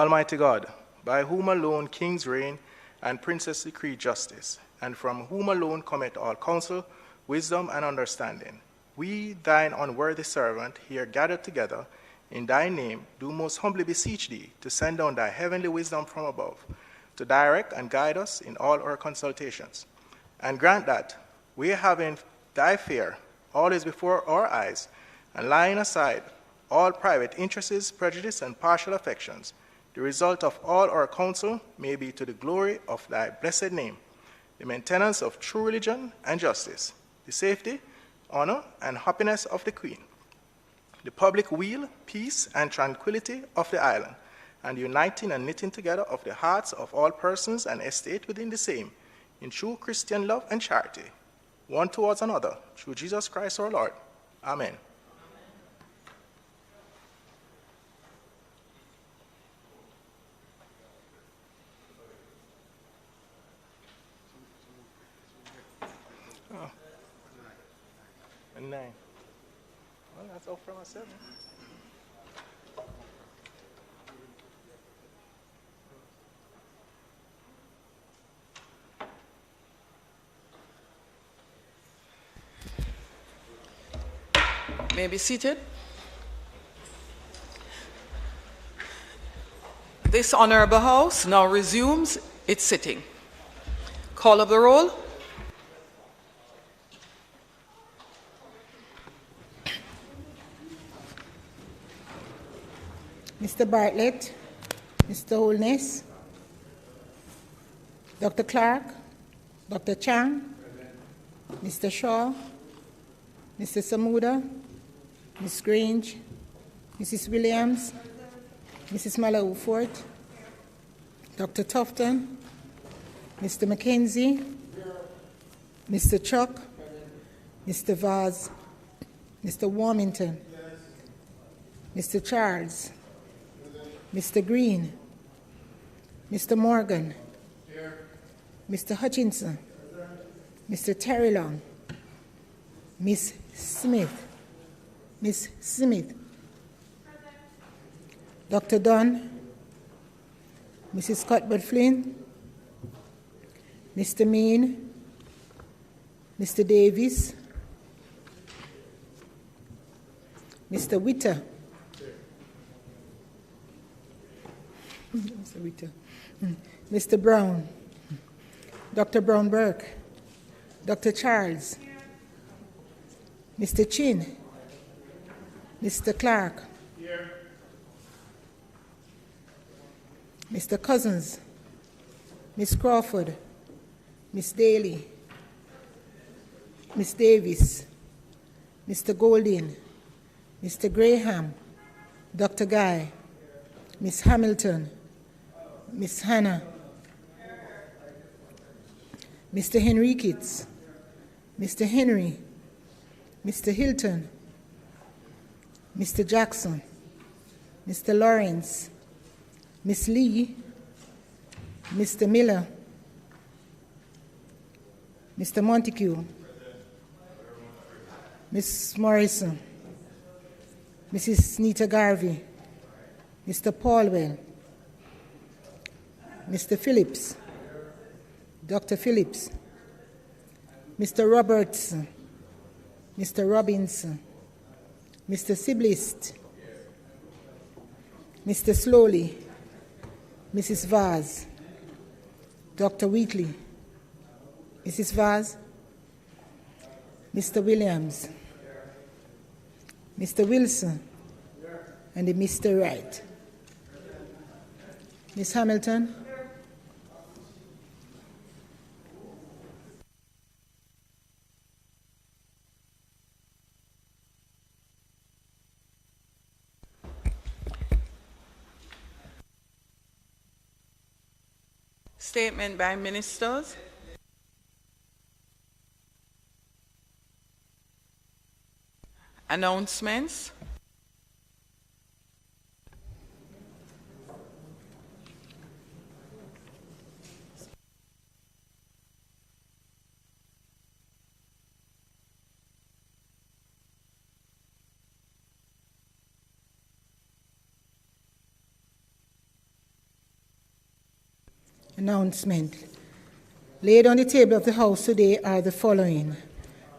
Almighty God, by whom alone kings reign and princes decree justice, and from whom alone cometh all counsel, wisdom, and understanding, we, thine unworthy servant, here gathered together, in thy name, do most humbly beseech thee to send down thy heavenly wisdom from above, to direct and guide us in all our consultations. And grant that, we having thy fear always before our eyes, and laying aside all private interests, prejudice, and partial affections, the result of all our counsel may be to the glory of thy blessed name, the maintenance of true religion and justice, the safety, honor, and happiness of the Queen, the public weal, peace, and tranquility of the island, and the uniting and knitting together of the hearts of all persons and estate within the same, in true Christian love and charity, one towards another, through Jesus Christ our Lord. Amen. And 9. Well, that's all from a 7. May be seated. This honorable House now resumes its sitting. Call of the roll. Mr. Bartlett, Mr. Holness, Dr. Clark, Dr. Chang, Mr. Shaw, Mr. Samuda, Ms. Grange, Mrs. Williams, Mrs. Malaufort, Dr. Tufton, Mr. McKenzie, Mr. Chuck, Mr. Vaz, Mr. Warmington, Mr. Charles, Mr. Green, Mr. Morgan, Mr. Hutchinson, Mr. Terry Long, Miss Smith, Dr. Dunn, Mrs. Cuthbert Flynn, Mr. Mean, Mr. Davis, Mr. Witter, Mr. Brown, Dr. Brown Burke, Dr. Charles, Mr. Chin, Mr. Clark, Mr. Cousins, Miss Crawford, Miss Daly, Miss Davis, Mr. Golding, Mr. Graham, Dr. Guy, Miss Hamilton, Miss Hanna, Mr. Henriquez, Mr. Henry, Mr. Hilton, Mr. Jackson, Mr. Lawrence, Miss Lee, Mr. Miller, Mr. Montague, Miss Morrison, Mrs. Nita Garvey, Mr. Paulwell, Mr. Phillips, Dr. Phillips, Mr. Robertson, Mr. Robinson, Mr. Siblist, Mr. Slowly, Mrs. Vaz, Dr. Wheatley, Mrs. Vaz, Mr. Williams, Mr. Wilson, and Mr. Wright. Ms. Hamilton. Statement by ministers. Announcements. announcement. Laid on the table of the House today are the following.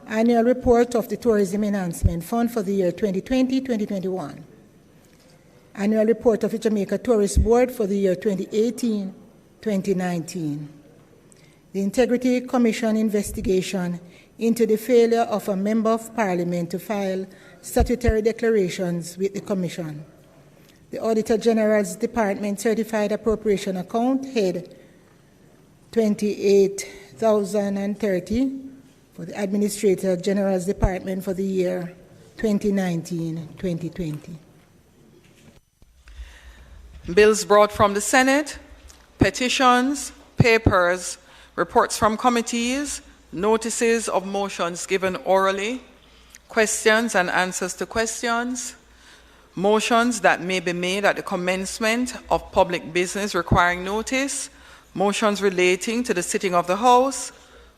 Annual report of the Tourism Enhancement Fund for the year 2020-2021. Annual report of the Jamaica Tourist Board for the year 2018-2019. The Integrity Commission investigation into the failure of a Member of Parliament to file statutory declarations with the Commission. The Auditor General's Department Certified Appropriation Account, head 28,030 for the Administrator General's Department for the year 2019-2020. Bills brought from the Senate, petitions, papers, reports from committees, notices of motions given orally, questions and answers to questions, motions that may be made at the commencement of public business requiring notice, motions relating to the sitting of the House,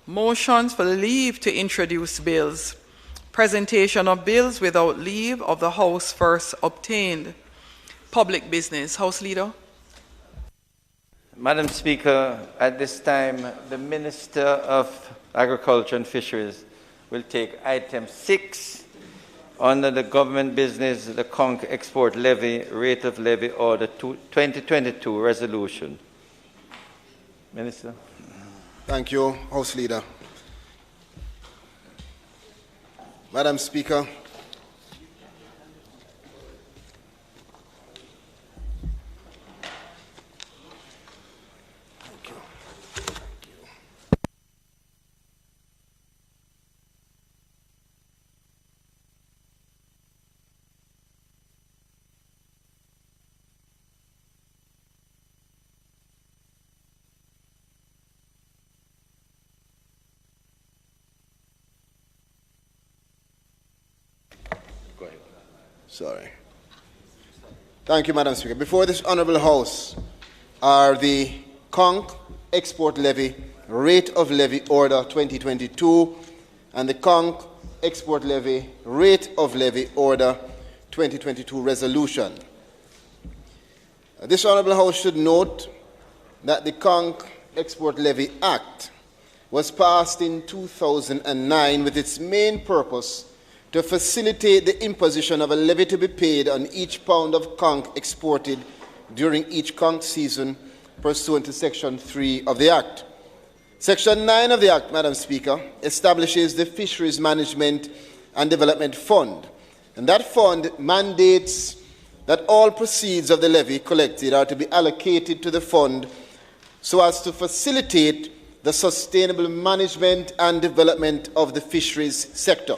motions for leave to introduce bills, presentation of bills without leave of the House first obtained, public business. House Leader. Madam Speaker, at this time, the Minister of Agriculture and Fisheries will take item 6 under the government business, the Conch Export Levy, Rate of Levy Order 2022 Resolution. Minister. Thank you, House Leader. Madam Speaker, Thank you, Madam Speaker. Before this Honourable House are the Conch Export Levy, Rate of Levy Order 2022 and the Conch Export Levy, Rate of Levy Order 2022 Resolution. This Honourable House should note that the Conch Export Levy Act was passed in 2009 with its main purpose to facilitate the imposition of a levy to be paid on each pound of conch exported during each conch season pursuant to Section 3 of the Act. Section 9 of the Act, Madam Speaker, establishes the Fisheries Management and Development Fund, and that fund mandates that all proceeds of the levy collected are to be allocated to the fund so as to facilitate the sustainable management and development of the fisheries sector.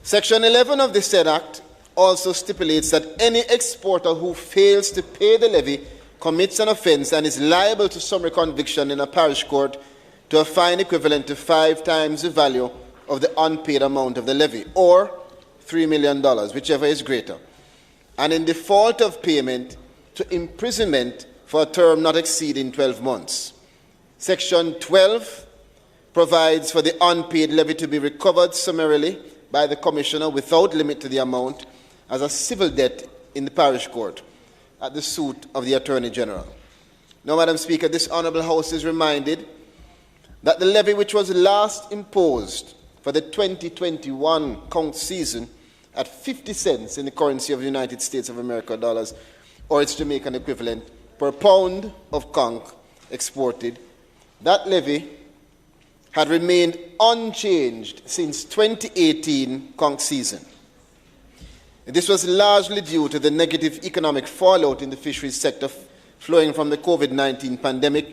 Section 11 of the said Act also stipulates that any exporter who fails to pay the levy commits an offence and is liable to summary conviction in a parish court to a fine equivalent to 5 times the value of the unpaid amount of the levy, or $3 million, whichever is greater, and in default of payment, to imprisonment for a term not exceeding 12 months. Section 12 provides for the unpaid levy to be recovered summarily by the Commissioner without limit to the amount as a civil debt in the parish court at the suit of the Attorney General. Now, Madam Speaker, this Honourable House is reminded that the levy which was last imposed for the 2021 conch season at 50 cents in the currency of the United States of America dollars, or its Jamaican equivalent, per pound of conch exported, that levy had remained unchanged since 2018 conch season. This was largely due to the negative economic fallout in the fisheries sector flowing from the COVID-19 pandemic,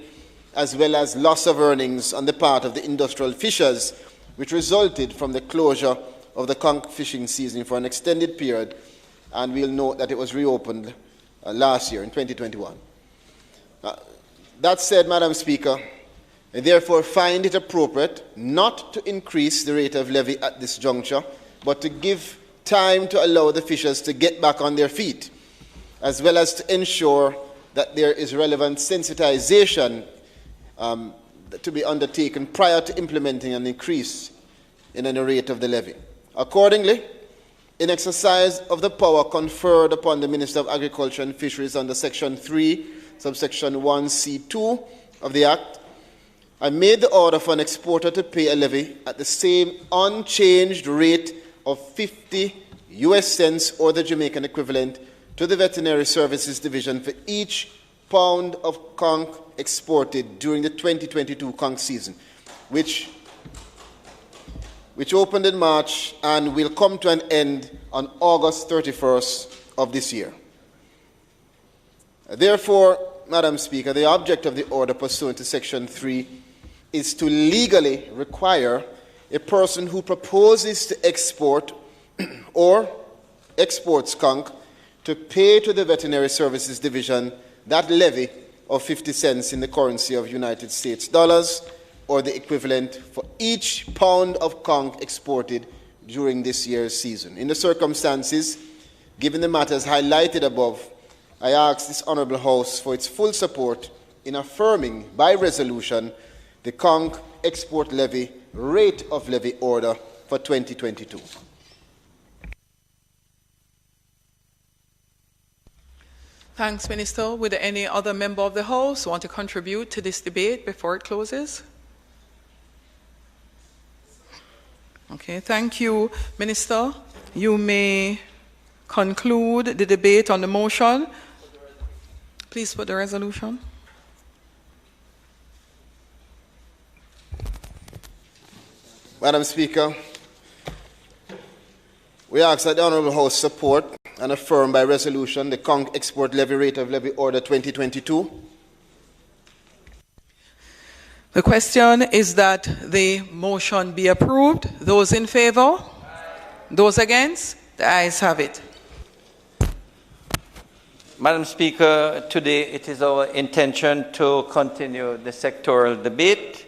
as well as loss of earnings on the part of the industrial fishers, which resulted from the closure of the conch fishing season for an extended period, and we'll note that it was reopened last year in 2021. That said, Madam Speaker, I therefore find it appropriate not to increase the rate of levy at this juncture, but to give time to allow the fishers to get back on their feet, as well as to ensure that there is relevant sensitization to be undertaken prior to implementing an increase in the rate of the levy. Accordingly, in exercise of the power conferred upon the Minister of Agriculture and Fisheries under Section 3 subsection 1C2 of the Act, I made the order for an exporter to pay a levy at the same unchanged rate of 50 US cents or the Jamaican equivalent to the Veterinary Services Division for each pound of conch exported during the 2022 conch season, which opened in March and will come to an end on August 31st of this year. Therefore, Madam Speaker, the object of the order pursuant to Section 3 is to legally require a person who proposes to export or exports conch to pay to the Veterinary Services Division that levy of 50 cents in the currency of United States dollars or the equivalent for each pound of conch exported during this year's season. In the circumstances, given the matters highlighted above, I ask this Honourable House for its full support in affirming by resolution the conch export levy rate of levy order for 2022. Thanks, Minister. Would any other member of the House want to contribute to this debate before it closes? Okay, thank you, Minister. You may conclude the debate on the motion. Please put the resolution. Madam Speaker, we ask that the Honourable House support and affirm by resolution the conch export levy rate of levy order 2022. The question is that the motion be approved. Those in favour? Those against? The ayes have it. Madam Speaker, today it is our intention to continue the sectoral debate.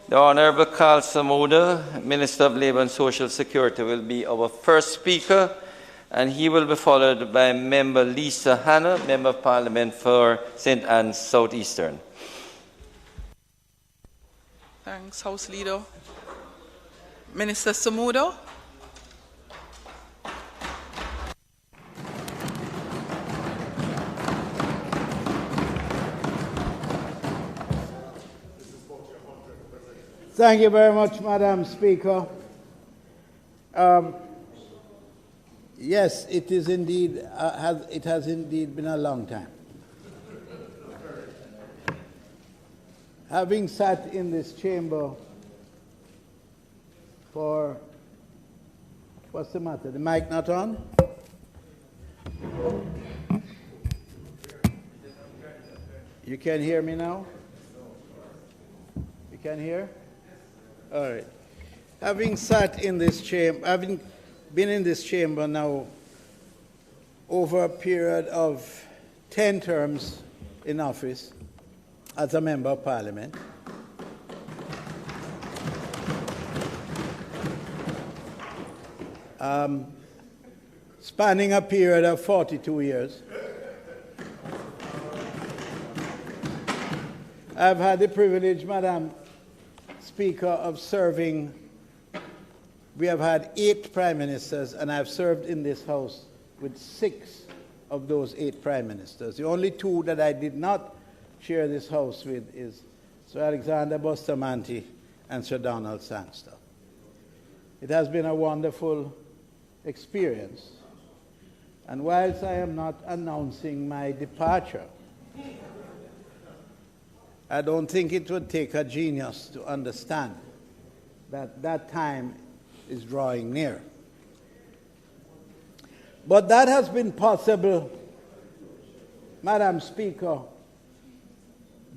The Honourable Karl Samuda, Minister of Labour and Social Security, will be our first speaker, and he will be followed by Member Lisa Hanna, Member of Parliament for St. Anne's Southeastern. Thanks, House Leader. Minister Samuda. Thank you very much, Madam Speaker. Yes, it is indeed. It has indeed been a long time. Having sat in this chamber for, what's the matter? The mic not on? You can hear me now? You can hear? All right. Having sat in this chamber, having been in this chamber now over a period of 10 terms in office as a member of Parliament, spanning a period of 42 years, I've had the privilege, Madam Speaker, of serving. We have had 8 prime ministers, and I've served in this House with 6 of those 8 prime ministers. The only 2 that I did not share this House with is Sir Alexander Bustamante and Sir Donald Sangster. It has been a wonderful experience. And whilst I am not announcing my departure, I don't think it would take a genius to understand that that time is drawing near. But that has been possible, Madam Speaker,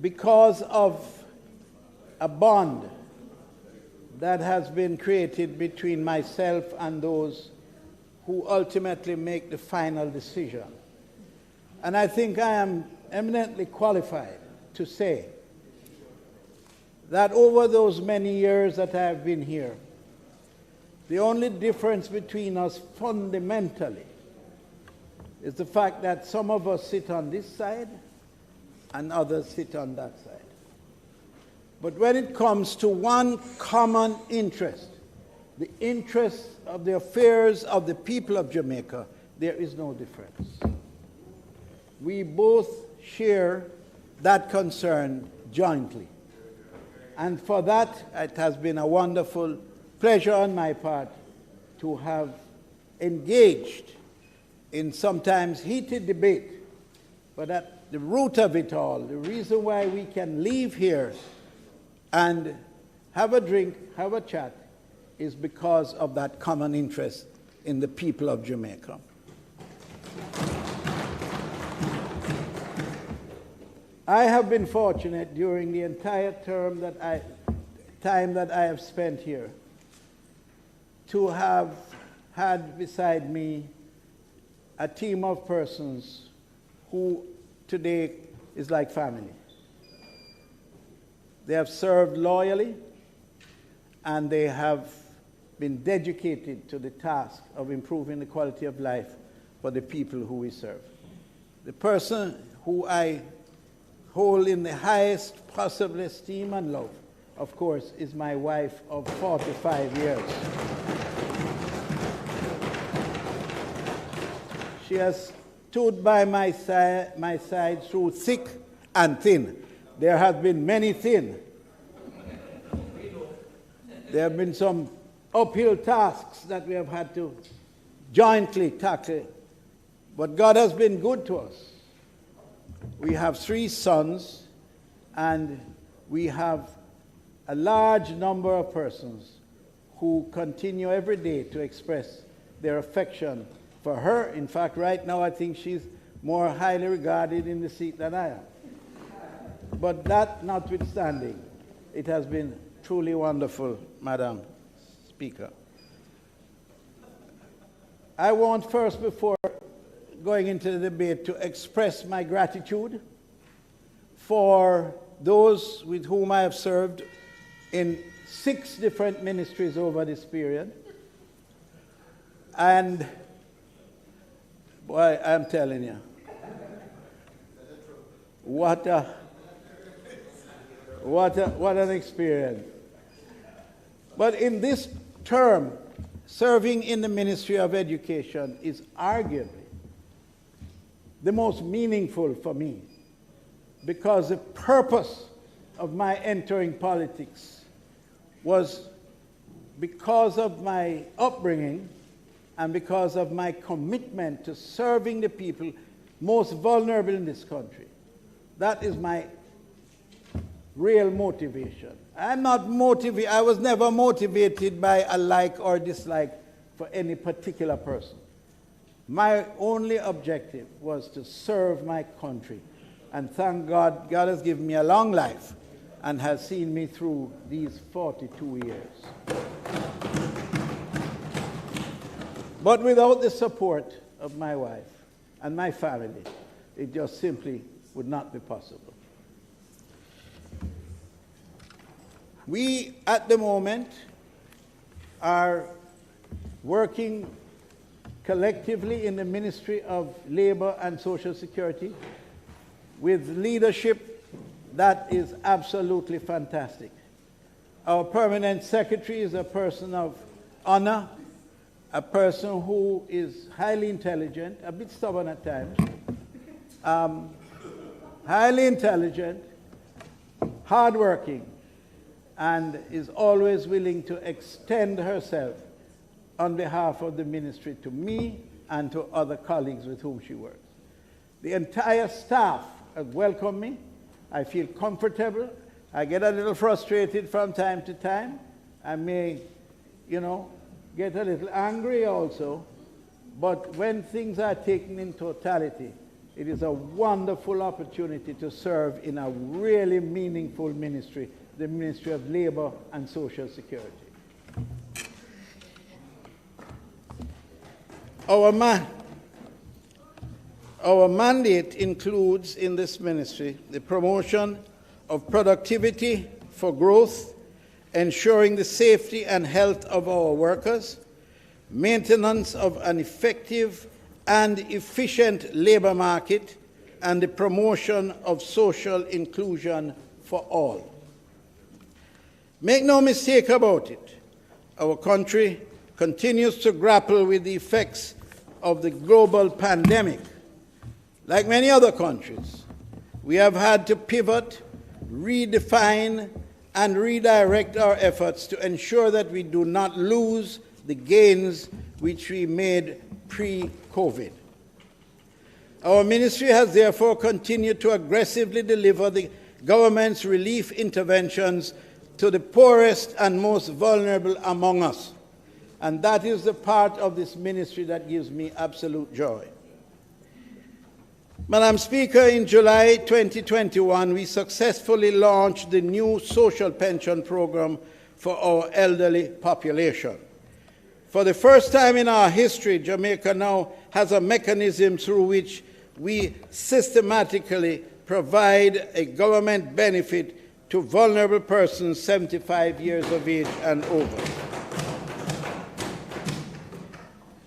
because of a bond that has been created between myself and those who ultimately make the final decision. And I think I am eminently qualified to say that over those many years that I have been here, the only difference between us fundamentally is the fact that some of us sit on this side and others sit on that side. But when it comes to one common interest, the interest of the affairs of the people of Jamaica, there is no difference. We both share that concern jointly. And for that, it has been a wonderful pleasure on my part to have engaged in sometimes heated debate, but at the root of it all, the reason why we can leave here and have a drink, have a chat, is because of that common interest in the people of Jamaica. I have been fortunate during the entire time that I have spent here to have had beside me a team of persons who today is like family. They have served loyally, and they have been dedicated to the task of improving the quality of life for the people who we serve. The person who I hold in the highest possible esteem and love, of course, is my wife of 45 years. She has stood by my side through thick and thin. There have been many thin. There have been some uphill tasks that we have had to jointly tackle. But God has been good to us. We have 3 sons, and we have a large number of persons who continue every day to express their affection for her. In fact, right now I think she's more highly regarded in the seat than I am. But that notwithstanding, it has been truly wonderful, Madam Speaker. I want first, before going into the debate, to express my gratitude for those with whom I have served in 6 different ministries over this period. And, boy, I'm telling you, what an experience. But in this term, serving in the Ministry of Education is arguably the most meaningful for me, because the purpose of my entering politics was because of my upbringing and because of my commitment to serving the people most vulnerable in this country. That is my real motivation. I was never motivated by a like or dislike for any particular person. My only objective was to serve my country. And thank God, God has given me a long life and has seen me through these 42 years. But without the support of my wife and my family, it just simply would not be possible. We, at the moment, are working collectively in the Ministry of Labor and Social Security with leadership that is absolutely fantastic. Our permanent secretary is a person of honor, a person who is highly intelligent, a bit stubborn at times, highly intelligent, hardworking, and is always willing to extend herself on behalf of the ministry to me and to other colleagues with whom she works. The entire staff has welcomed me. I feel comfortable. I get a little frustrated from time to time. I may, get a little angry also. But when things are taken in totality, it is a wonderful opportunity to serve in a really meaningful ministry, the Ministry of Labor and Social Security. Our mandate includes in this ministry the promotion of productivity for growth, ensuring the safety and health of our workers, maintenance of an effective and efficient labor market, and the promotion of social inclusion for all. Make no mistake about it, our country continues to grapple with the effects of the global pandemic. Like many other countries, we have had to pivot, redefine, and redirect our efforts to ensure that we do not lose the gains which we made pre-COVID. Our ministry has therefore continued to aggressively deliver the government's relief interventions to the poorest and most vulnerable among us. And that is the part of this ministry that gives me absolute joy. Madam Speaker, in July 2021, we successfully launched the new social pension program for our elderly population. For the first time in our history, Jamaica now has a mechanism through which we systematically provide a government benefit to vulnerable persons 75 years of age and over.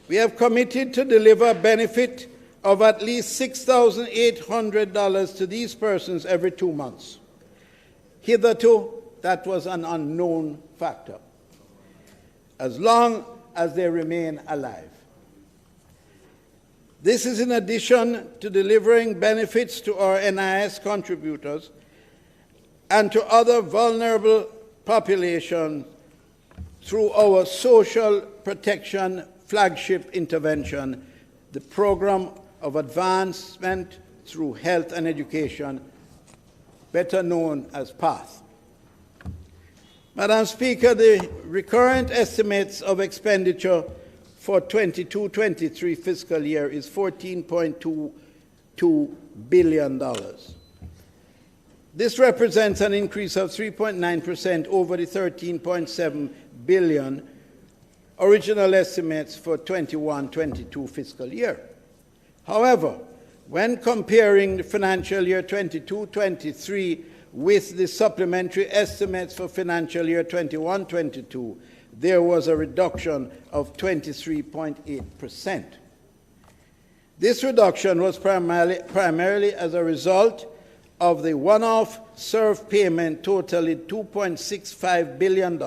We have committed to deliver a benefit of at least $6,800 to these persons every 2 months. Hitherto, that was an unknown factor, as long as they remain alive. This is in addition to delivering benefits to our NIS contributors and to other vulnerable populations through our social protection flagship intervention, the Program of Advancement through Health and Education, better known as PATH. Madam Speaker, the recurrent estimates of expenditure for 22-23 fiscal year is $14.22 billion. This represents an increase of 3.9% over the $13.7 billion original estimates for 21-22 fiscal year. However, when comparing the financial year 22-23 with the supplementary estimates for financial year 21-22, there was a reduction of 23.8%. This reduction was primarily as a result of the one-off SURF payment totaling $2.65 billion,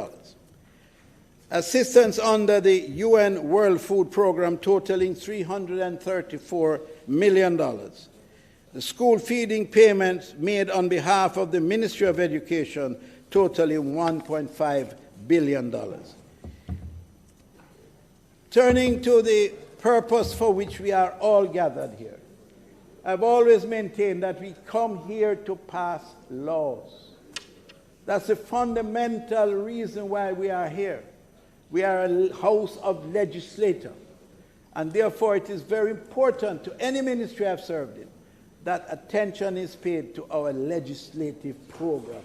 assistance under the UN World Food Program totaling $334 million, the school feeding payments made on behalf of the Ministry of Education totaling $1.5 billion. Turning to the purpose for which we are all gathered here, I've always maintained that we come here to pass laws. That's the fundamental reason why we are here. We are a house of legislators, and therefore it is very important to any ministry I've served in that attention is paid to our legislative program.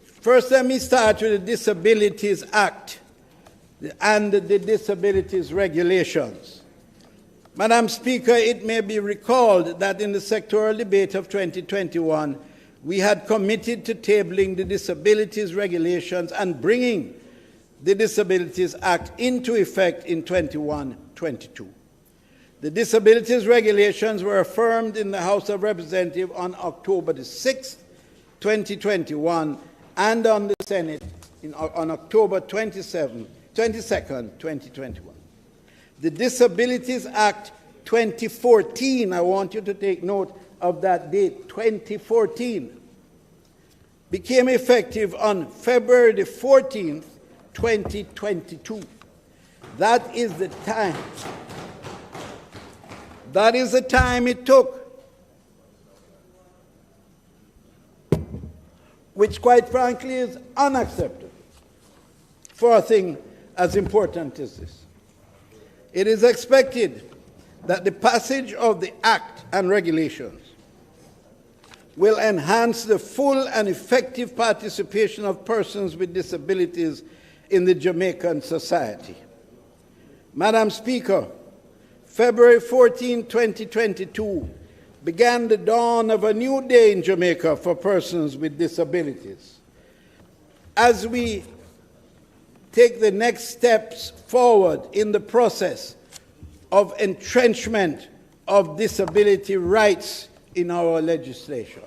First, let me start with the Disabilities Act and the Disabilities Regulations. Madam Speaker, it may be recalled that in the sectoral debate of 2021, we had committed to tabling the Disabilities Regulations and bringing the Disabilities Act into effect in 21-22. The Disabilities Regulations were affirmed in the House of Representatives on October the 6th, 2021, and on the Senate on October 22nd, 2021. The Disabilities Act 2014, I want you to take note of that date, 2014, became effective on February the 14th, 2022. That is the time. That is the time it took, which quite frankly is unacceptable for a thing as important as this. It is expected that the passage of the Act and regulations will enhance the full and effective participation of persons with disabilities in the Jamaican society. Madam Speaker, February 14, 2022 began the dawn of a new day in Jamaica for persons with disabilities. As we take the next steps forward in the process of entrenchment of disability rights in our legislation.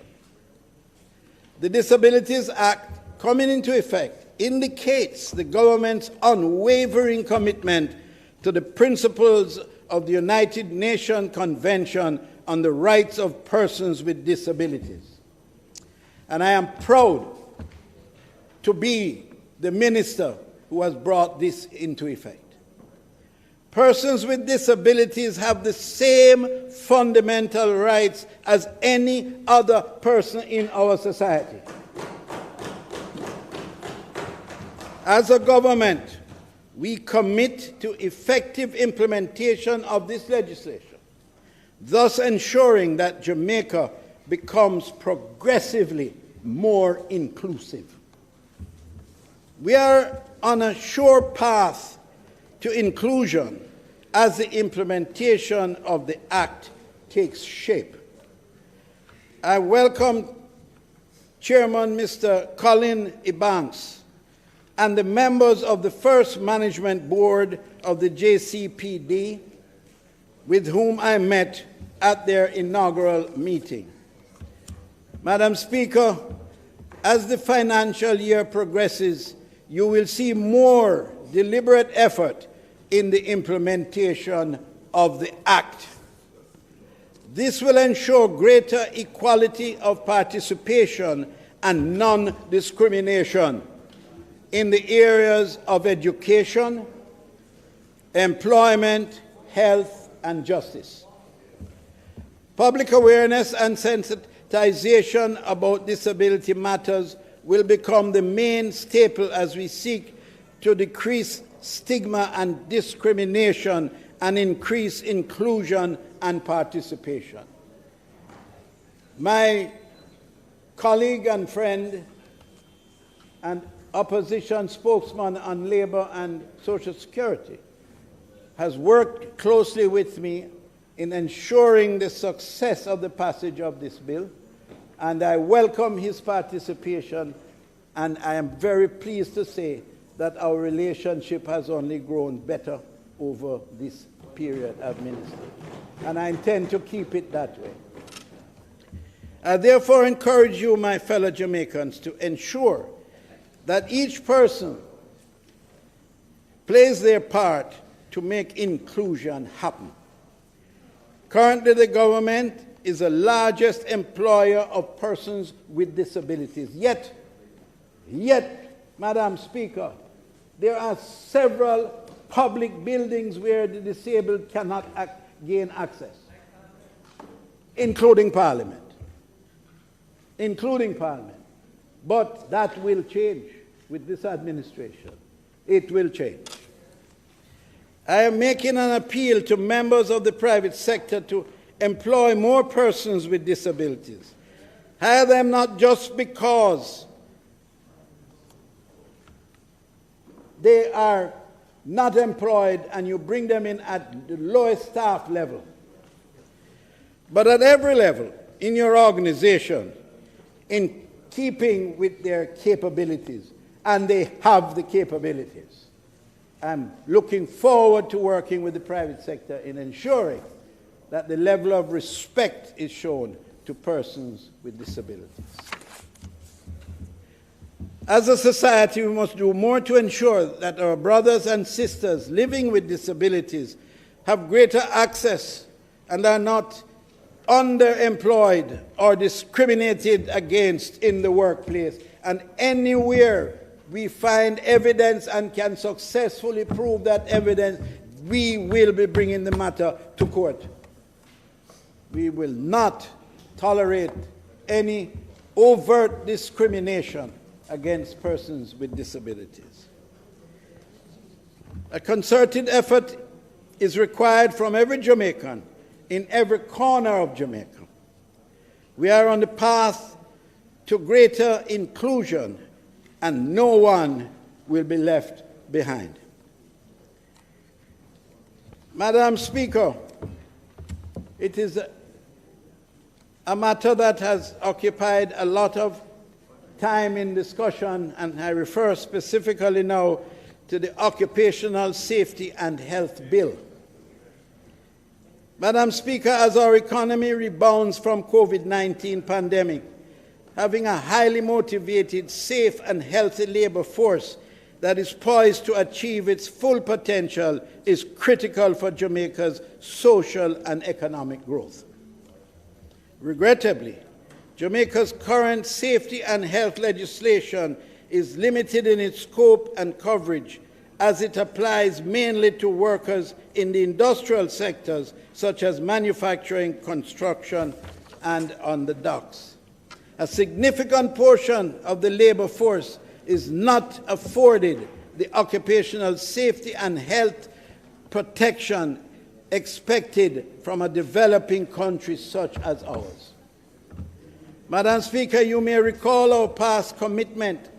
The Disabilities Act coming into effect indicates the government's unwavering commitment to the principles of the United Nations Convention on the Rights of Persons with Disabilities. And I am proud to be the minister who has brought this into effect. Persons with disabilities have the same fundamental rights as any other person in our society. As a government, we commit to effective implementation of this legislation, thus ensuring that Jamaica becomes progressively more inclusive. We are on a sure path to inclusion as the implementation of the Act takes shape. I welcome Chairman Mr. Colin Ebanks and the members of the first management board of the JCPD, with whom I met at their inaugural meeting. Madam Speaker, as the financial year progresses, you will see more deliberate effort in the implementation of the Act. This will ensure greater equality of participation and non-discrimination in the areas of education, employment, health, and justice. Public awareness and sensitization about disability matters will become the main staple as we seek to decrease stigma and discrimination and increase inclusion and participation. My colleague and friend and opposition spokesman on Labour and Social Security has worked closely with me in ensuring the success of the passage of this bill, and I welcome his participation, and I am very pleased to say that our relationship has only grown better over this period of ministry, and I intend to keep it that way. I therefore encourage you, my fellow Jamaicans, to ensure that each person plays their part to make inclusion happen. Currently, the government is the largest employer of persons with disabilities. Yet, Madam Speaker, there are several public buildings where the disabled cannot gain access, including Parliament. But that will change with this administration. It will change. I am making an appeal to members of the private sector to employ more persons with disabilities. Hire them not just because they are not employed and you bring them in at the lowest staff level, but at every level in your organization, in keeping with their capabilities, and they have the capabilities. I'm looking forward to working with the private sector in ensuring that the level of respect is shown to persons with disabilities. As a society, we must do more to ensure that our brothers and sisters living with disabilities have greater access and are not underemployed or discriminated against in the workplace. And anywhere we find evidence and can successfully prove that evidence, we will be bringing the matter to court. We will not tolerate any overt discrimination against persons with disabilities. A concerted effort is required from every Jamaican in every corner of Jamaica. We are on the path to greater inclusion, and no one will be left behind. Madam Speaker, it is a matter that has occupied a lot of time in discussion, and I refer specifically now to the Occupational Safety and Health Bill. Madam Speaker, as our economy rebounds from COVID-19 pandemic, having a highly motivated, safe and healthy labor force that is poised to achieve its full potential is critical for Jamaica's social and economic growth. Regrettably, Jamaica's current safety and health legislation is limited in its scope and coverage as it applies mainly to workers in the industrial sectors such as manufacturing, construction, and on the docks. A significant portion of the labor force is not afforded the occupational safety and health protection expected from a developing country such as ours. Madam Speaker, you may recall our past commitment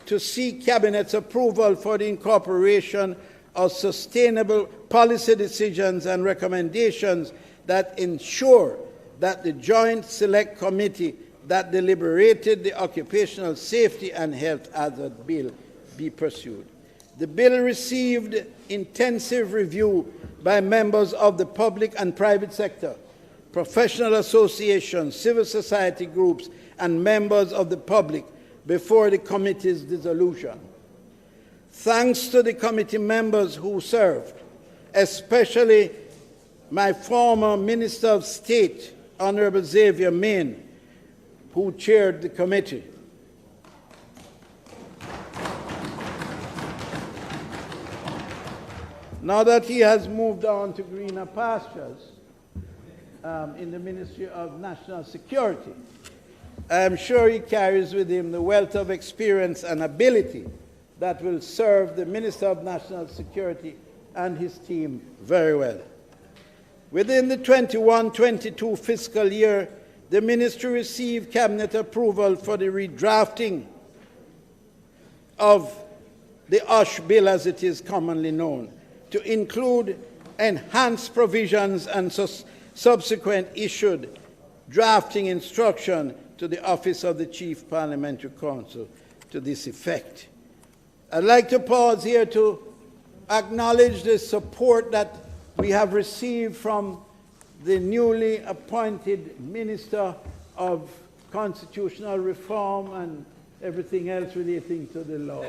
to seek Cabinet's approval for the incorporation of sustainable policy decisions and recommendations that ensure that the Joint Select Committee that deliberated the occupational safety and health hazard bill be pursued. The bill received intensive review by members of the public and private sector, professional associations, civil society groups, and members of the public before the committee's dissolution. Thanks to the committee members who served, especially my former Minister of State, Honorable Xavier Main, who chaired the committee. Now that he has moved on to greener pastures in the Ministry of National Security, I am sure he carries with him the wealth of experience and ability that will serve the Minister of National Security and his team very well. Within the 21-22 fiscal year, the ministry received Cabinet approval for the redrafting of the OSH bill, as it is commonly known, to include enhanced provisions and subsequent issued drafting instruction to the Office of the Chief Parliamentary Counsel to this effect. I'd like to pause here to acknowledge the support that we have received from the newly appointed Minister of Constitutional Reform and everything else relating to the law.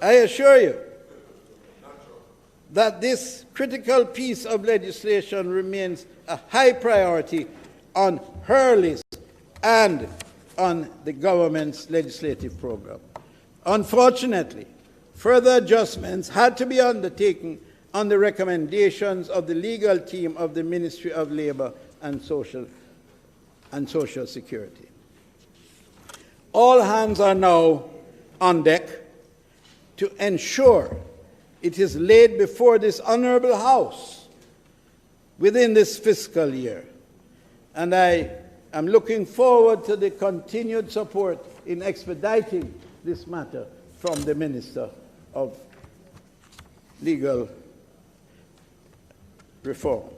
I assure you that this critical piece of legislation remains a high priority on her list and on the government's legislative program. Unfortunately, further adjustments had to be undertaken on the recommendations of the legal team of the Ministry of Labour and Social Security. All hands are now on deck to ensure it is laid before this honourable House within this fiscal year. And I am looking forward to the continued support in expediting this matter from the Minister of Legal Reform.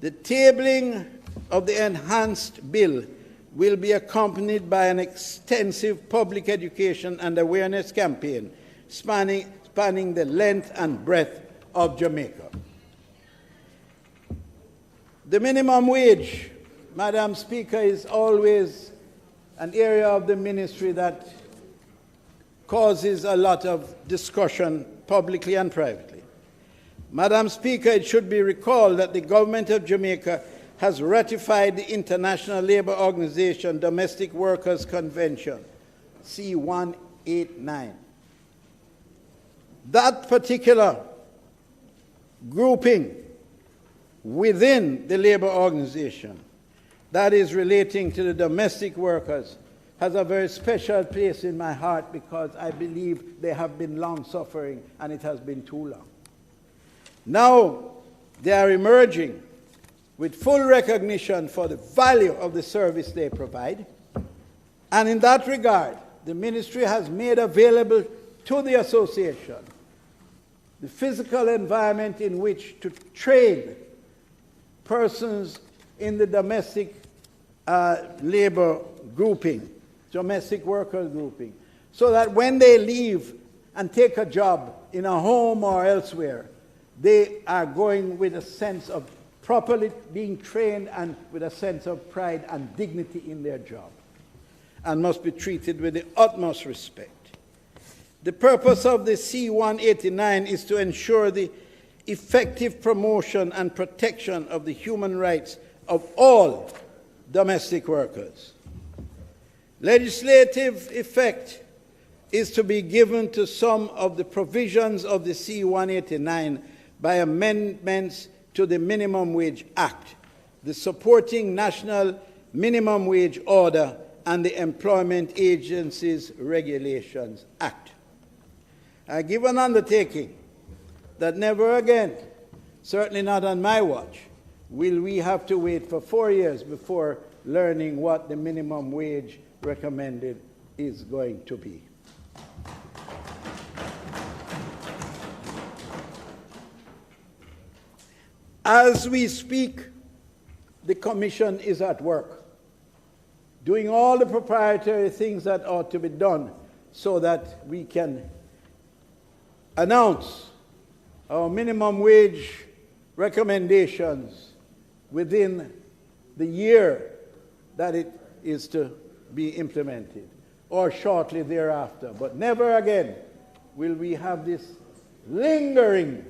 The tabling of the enhanced bill will be accompanied by an extensive public education and awareness campaign spanning the length and breadth of Jamaica. The minimum wage, Madam Speaker, is always an area of the ministry that causes a lot of discussion publicly and privately. Madam Speaker, it should be recalled that the government of Jamaica has ratified the International Labour Organization Domestic Workers Convention, C-189. That particular grouping within the labour organization that is relating to the domestic workers has a very special place in my heart because I believe they have been long suffering and it has been too long. Now they are emerging with full recognition for the value of the service they provide. And in that regard, the ministry has made available to the association the physical environment in which to train persons in the domestic labor grouping, domestic worker grouping, so that when they leave and take a job in a home or elsewhere, they are going with a sense of properly being trained and with a sense of pride and dignity in their job, and must be treated with the utmost respect. The purpose of the C-189 is to ensure the effective promotion and protection of the human rights of all domestic workers. Legislative effect is to be given to some of the provisions of the C-189 by amendments to the Minimum Wage Act, the supporting National Minimum Wage Order, and the Employment Agencies Regulations Act. I give an undertaking that never again, certainly not on my watch, will we have to wait for 4 years before learning what the minimum wage recommended is going to be. As we speak, the Commission is at work, doing all the proprietary things that ought to be done so that we can announce our minimum wage recommendations within the year that it is to be implemented, or shortly thereafter. But never again will we have this lingering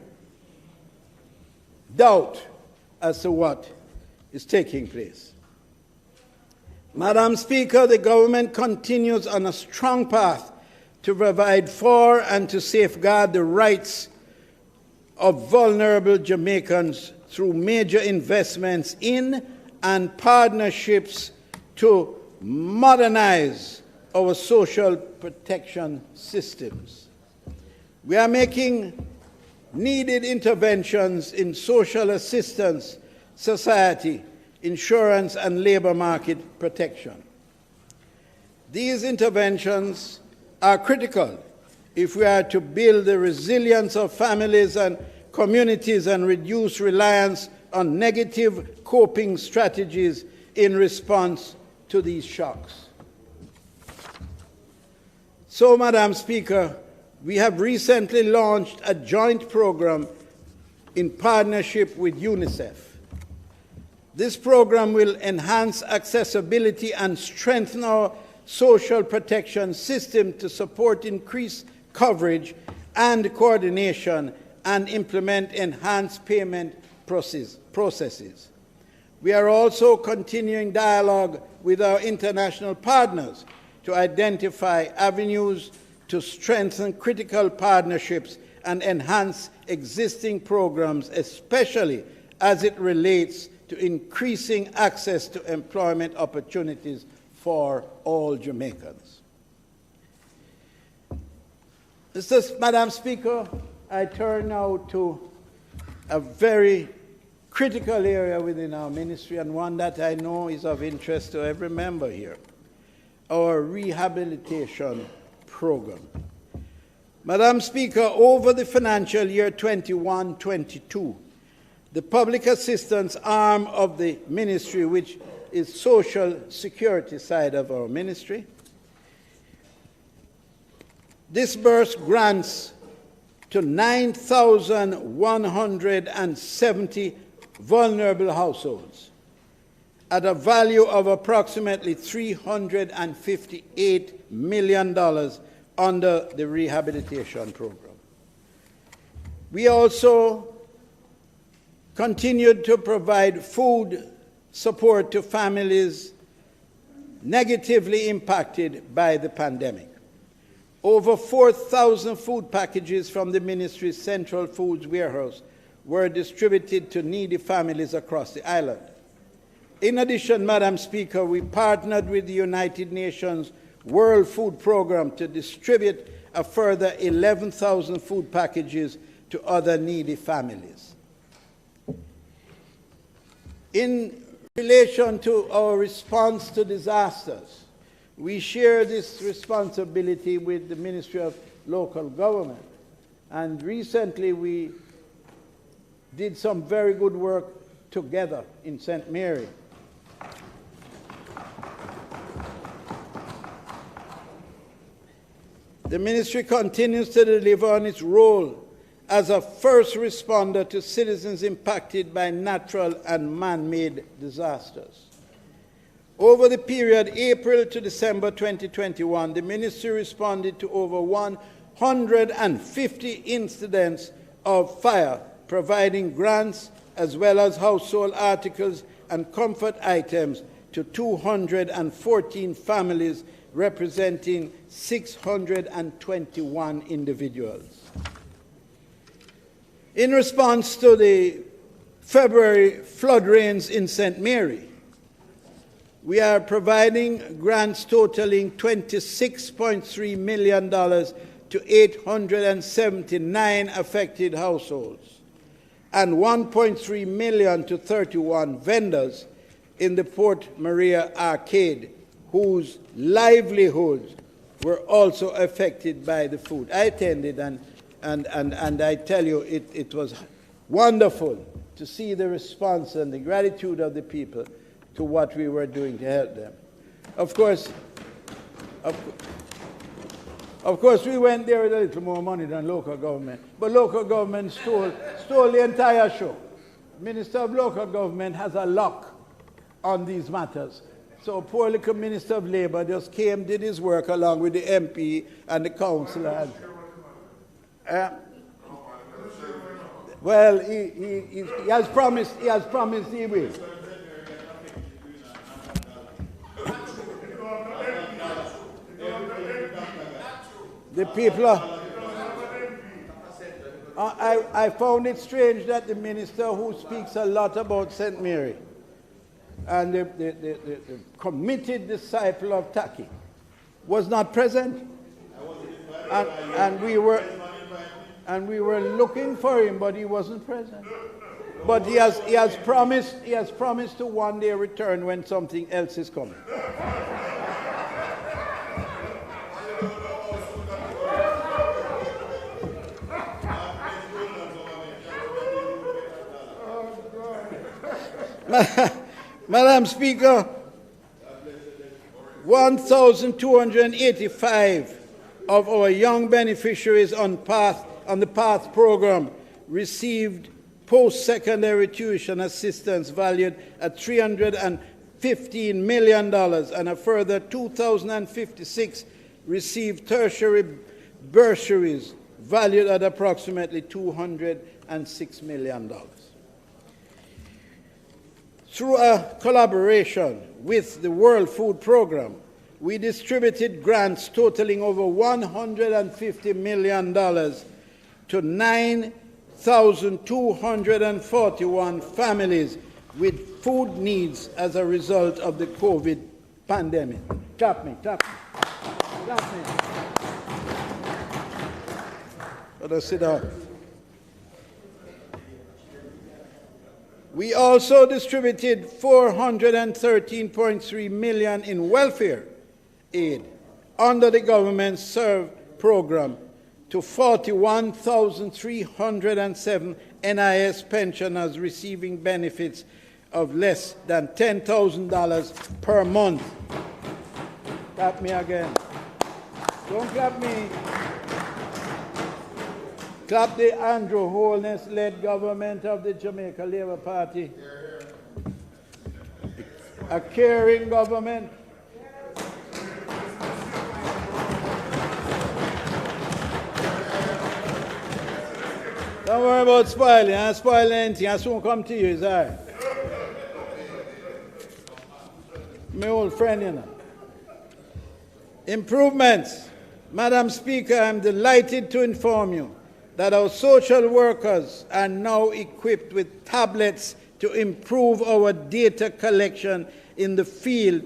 doubt as to what is taking place. Madam Speaker, the government continues on a strong path to provide for and to safeguard the rights of vulnerable Jamaicans through major investments in and partnerships to modernize our social protection systems. We are making needed interventions in social assistance, society, insurance, and labor market protection. These interventions are critical if we are to build the resilience of families and communities and reduce reliance on negative coping strategies in response to these shocks. So, Madam Speaker, we have recently launched a joint program in partnership with UNICEF. This program will enhance accessibility and strengthen our social protection system to support increased coverage and coordination and implement enhanced payment processes. We are also continuing dialogue with our international partners to identify avenues to strengthen critical partnerships and enhance existing programs, especially as it relates to increasing access to employment opportunities for all Jamaicans. Madam Speaker, I turn now to a very critical area within our ministry, and one that I know is of interest to every member here, our rehabilitation program. Madam Speaker, over the financial year 21-22, the public assistance arm of the ministry, which is social security side of our ministry, disbursed grants to 9,170 vulnerable households at a value of approximately $358 million under the rehabilitation program. We also continued to provide food support to families negatively impacted by the pandemic. Over 4,000 food packages from the ministry's Central Foods Warehouse were distributed to needy families across the island. In addition, Madam Speaker, we partnered with the United Nations World Food Programme to distribute a further 11,000 food packages to other needy families. In relation to our response to disasters, we share this responsibility with the Ministry of Local Government. And recently we did some very good work together in St. Mary. The ministry continues to deliver on its role as a first responder to citizens impacted by natural and man-made disasters. Over the period April to December 2021, the ministry responded to over 150 incidents of fire, providing grants as well as household articles and comfort items to 214 families, representing 621 individuals. In response to the February flood rains in St. Mary, we are providing grants totaling $26.3 million to 879 affected households and $1.3 million to 31 vendors in the Port Maria Arcade, whose livelihoods were also affected by the food. I attended, and I tell you, it was wonderful to see the response and the gratitude of the people to what we were doing to help them. Of course, we went there with a little more money than local government, but local government stole the entire show. Minister of Local Government has a lock on these matters. So poor little Minister of Labour just came, did his work along with the MP and the councillor. Well, he has promised he will. The people are, I found it strange that the minister who speaks a lot about St. Mary and the committed disciple of Taki was not present. And we were looking for him, but he wasn't present. But he has promised to one day return when something else is coming. Madam Speaker, 1,285 of our young beneficiaries on the PATH program received post-secondary tuition assistance valued at $315 million, and a further 2,056 received tertiary bursaries valued at approximately $206 million. Through a collaboration with the World Food Programme, we distributed grants totaling over $150 million to 9,241 families with food needs as a result of the COVID pandemic. Clap me. Let us sit down. We also distributed $413.3 million in welfare aid under the government SERVE program to 41,307 NIS pensioners receiving benefits of less than $10,000 per month. Clap me again. Don't clap me. Clap the Andrew Holness-led government of the Jamaica Labour Party. A caring government. Don't worry about spoiling. I spoil anything. I soon come to you, is all right. My old friend, you know. Improvements. Madam Speaker, I'm delighted to inform you that our social workers are now equipped with tablets to improve our data collection in the field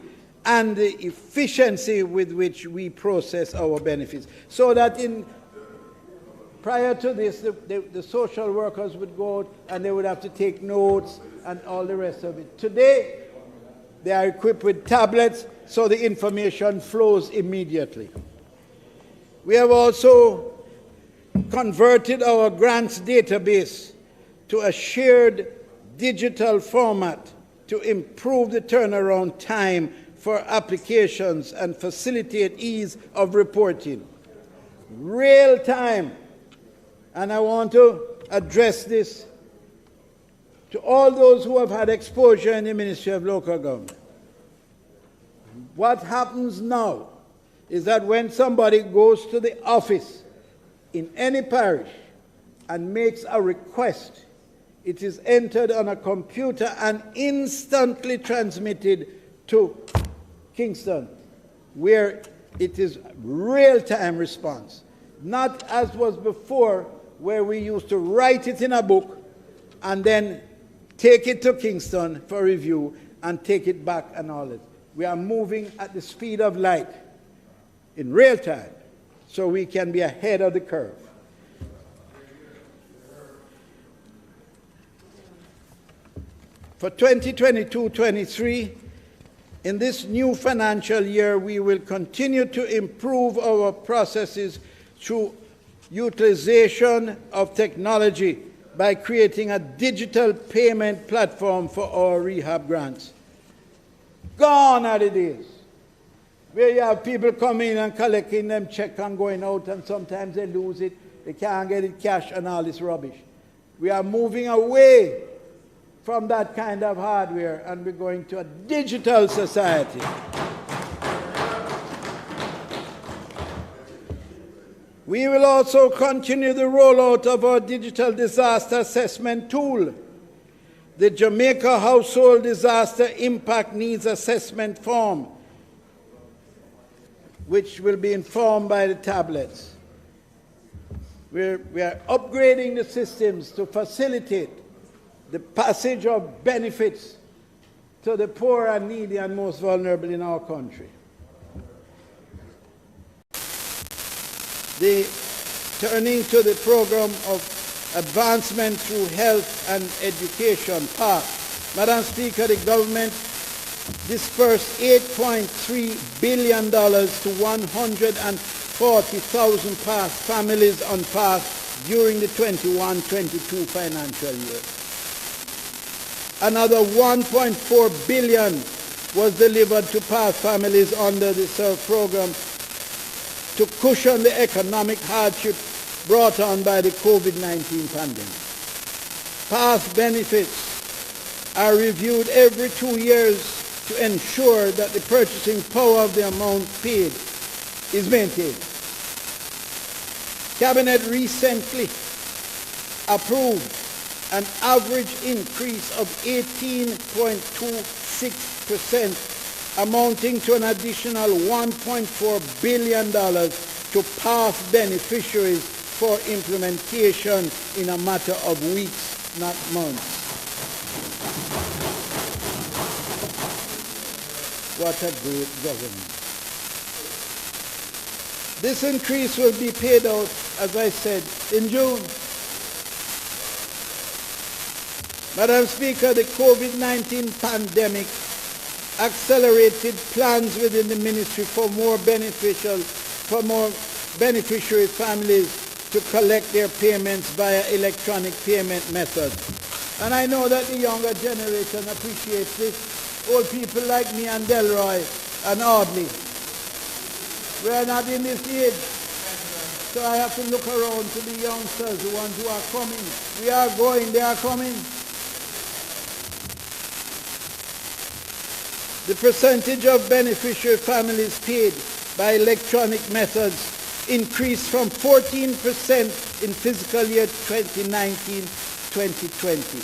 and the efficiency with which we process our benefits. So that prior to this, the social workers would go out and they would have to take notes and all the rest of it. Today, they are equipped with tablets so the information flows immediately. We have also converted our grants database to a shared digital format to improve the turnaround time for applications and facilitate ease of reporting. Real-time And I want to address this to all those who have had exposure in the Ministry of Local Government. What happens now is that when somebody goes to the office in any parish and makes a request, it is entered on a computer and instantly transmitted to Kingston, where it is real-time response. Not as was before, where we used to write it in a book and then take it to Kingston for review and take it back and all that. We are moving at the speed of light in real time so we can be ahead of the curve. For 2022-23, in this new financial year, we will continue to improve our processes through utilization of technology by creating a digital payment platform for our rehab grants. Gone are the days where you have people coming and collecting them check and going out, and sometimes they lose it, they can't get it cash and all this rubbish. We are moving away from that kind of hardware, and we're going to a digital society. We will also continue the rollout of our digital disaster assessment tool, the Jamaica Household Disaster Impact Needs Assessment Form, which will be informed by the tablets. We are upgrading the systems to facilitate the passage of benefits to the poor and needy and most vulnerable in our country. Turning to the program of advancement through health and education, PATH. Madam Speaker, the government dispersed $8.3 billion to 140,000 PATH families on PATH during the 21-22 financial year. Another $1.4 billion was delivered to PATH families under the SERVE program to cushion the economic hardship brought on by the COVID-19 pandemic. PATH benefits are reviewed every 2 years to ensure that the purchasing power of the amount paid is maintained. Cabinet recently approved an average increase of 18.26%, amounting to an additional $1.4 billion to PATH beneficiaries for implementation in a matter of weeks, not months. What a great government. This increase will be paid out, as I said, in June. Madam Speaker, the COVID-19 pandemic accelerated plans within the ministry for more beneficiary families to collect their payments via electronic payment methods. And I know that the younger generation appreciates this. Old people like me and Delroy and Audley. We are not in this age. So I have to look around to the youngsters, the ones who are coming. We are going, they are coming. The percentage of beneficiary families paid by electronic methods increased from 14% in fiscal year 2019-2020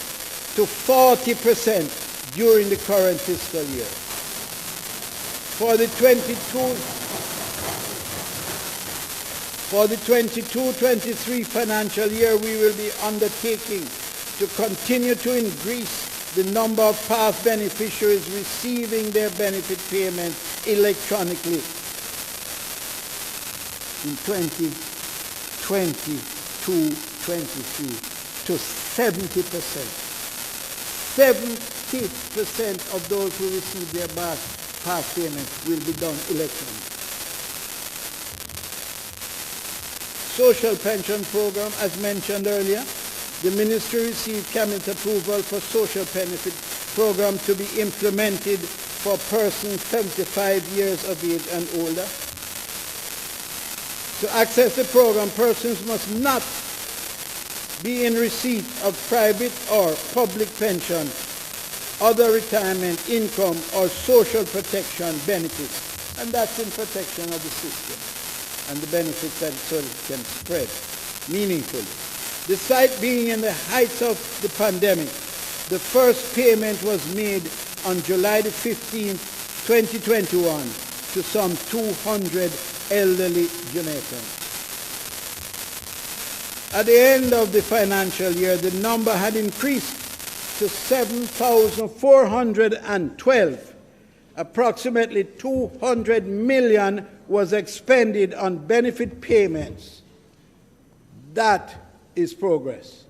to 40% during the current fiscal year. For the 22-23 financial year, we will be undertaking to continue to increase the number of PATH beneficiaries receiving their benefit payments electronically in 2022-23 to 70%. 70% of those who receive their PATH payments will be done electronically. Social pension program, as mentioned earlier, the ministry received cabinet approval for social benefit program to be implemented for persons 75 years of age and older. To access the program, persons must not be in receipt of private or public pension, other retirement income, or social protection benefits. And that's in protection of the system and the benefits that so it can spread meaningfully. Despite being in the heights of the pandemic, the first payment was made on July the 15th, 2021 to some 200 elderly Jamaicans. At the end of the financial year, the number had increased to 7,412. Approximately 200 million was expended on benefit payments. That is progress.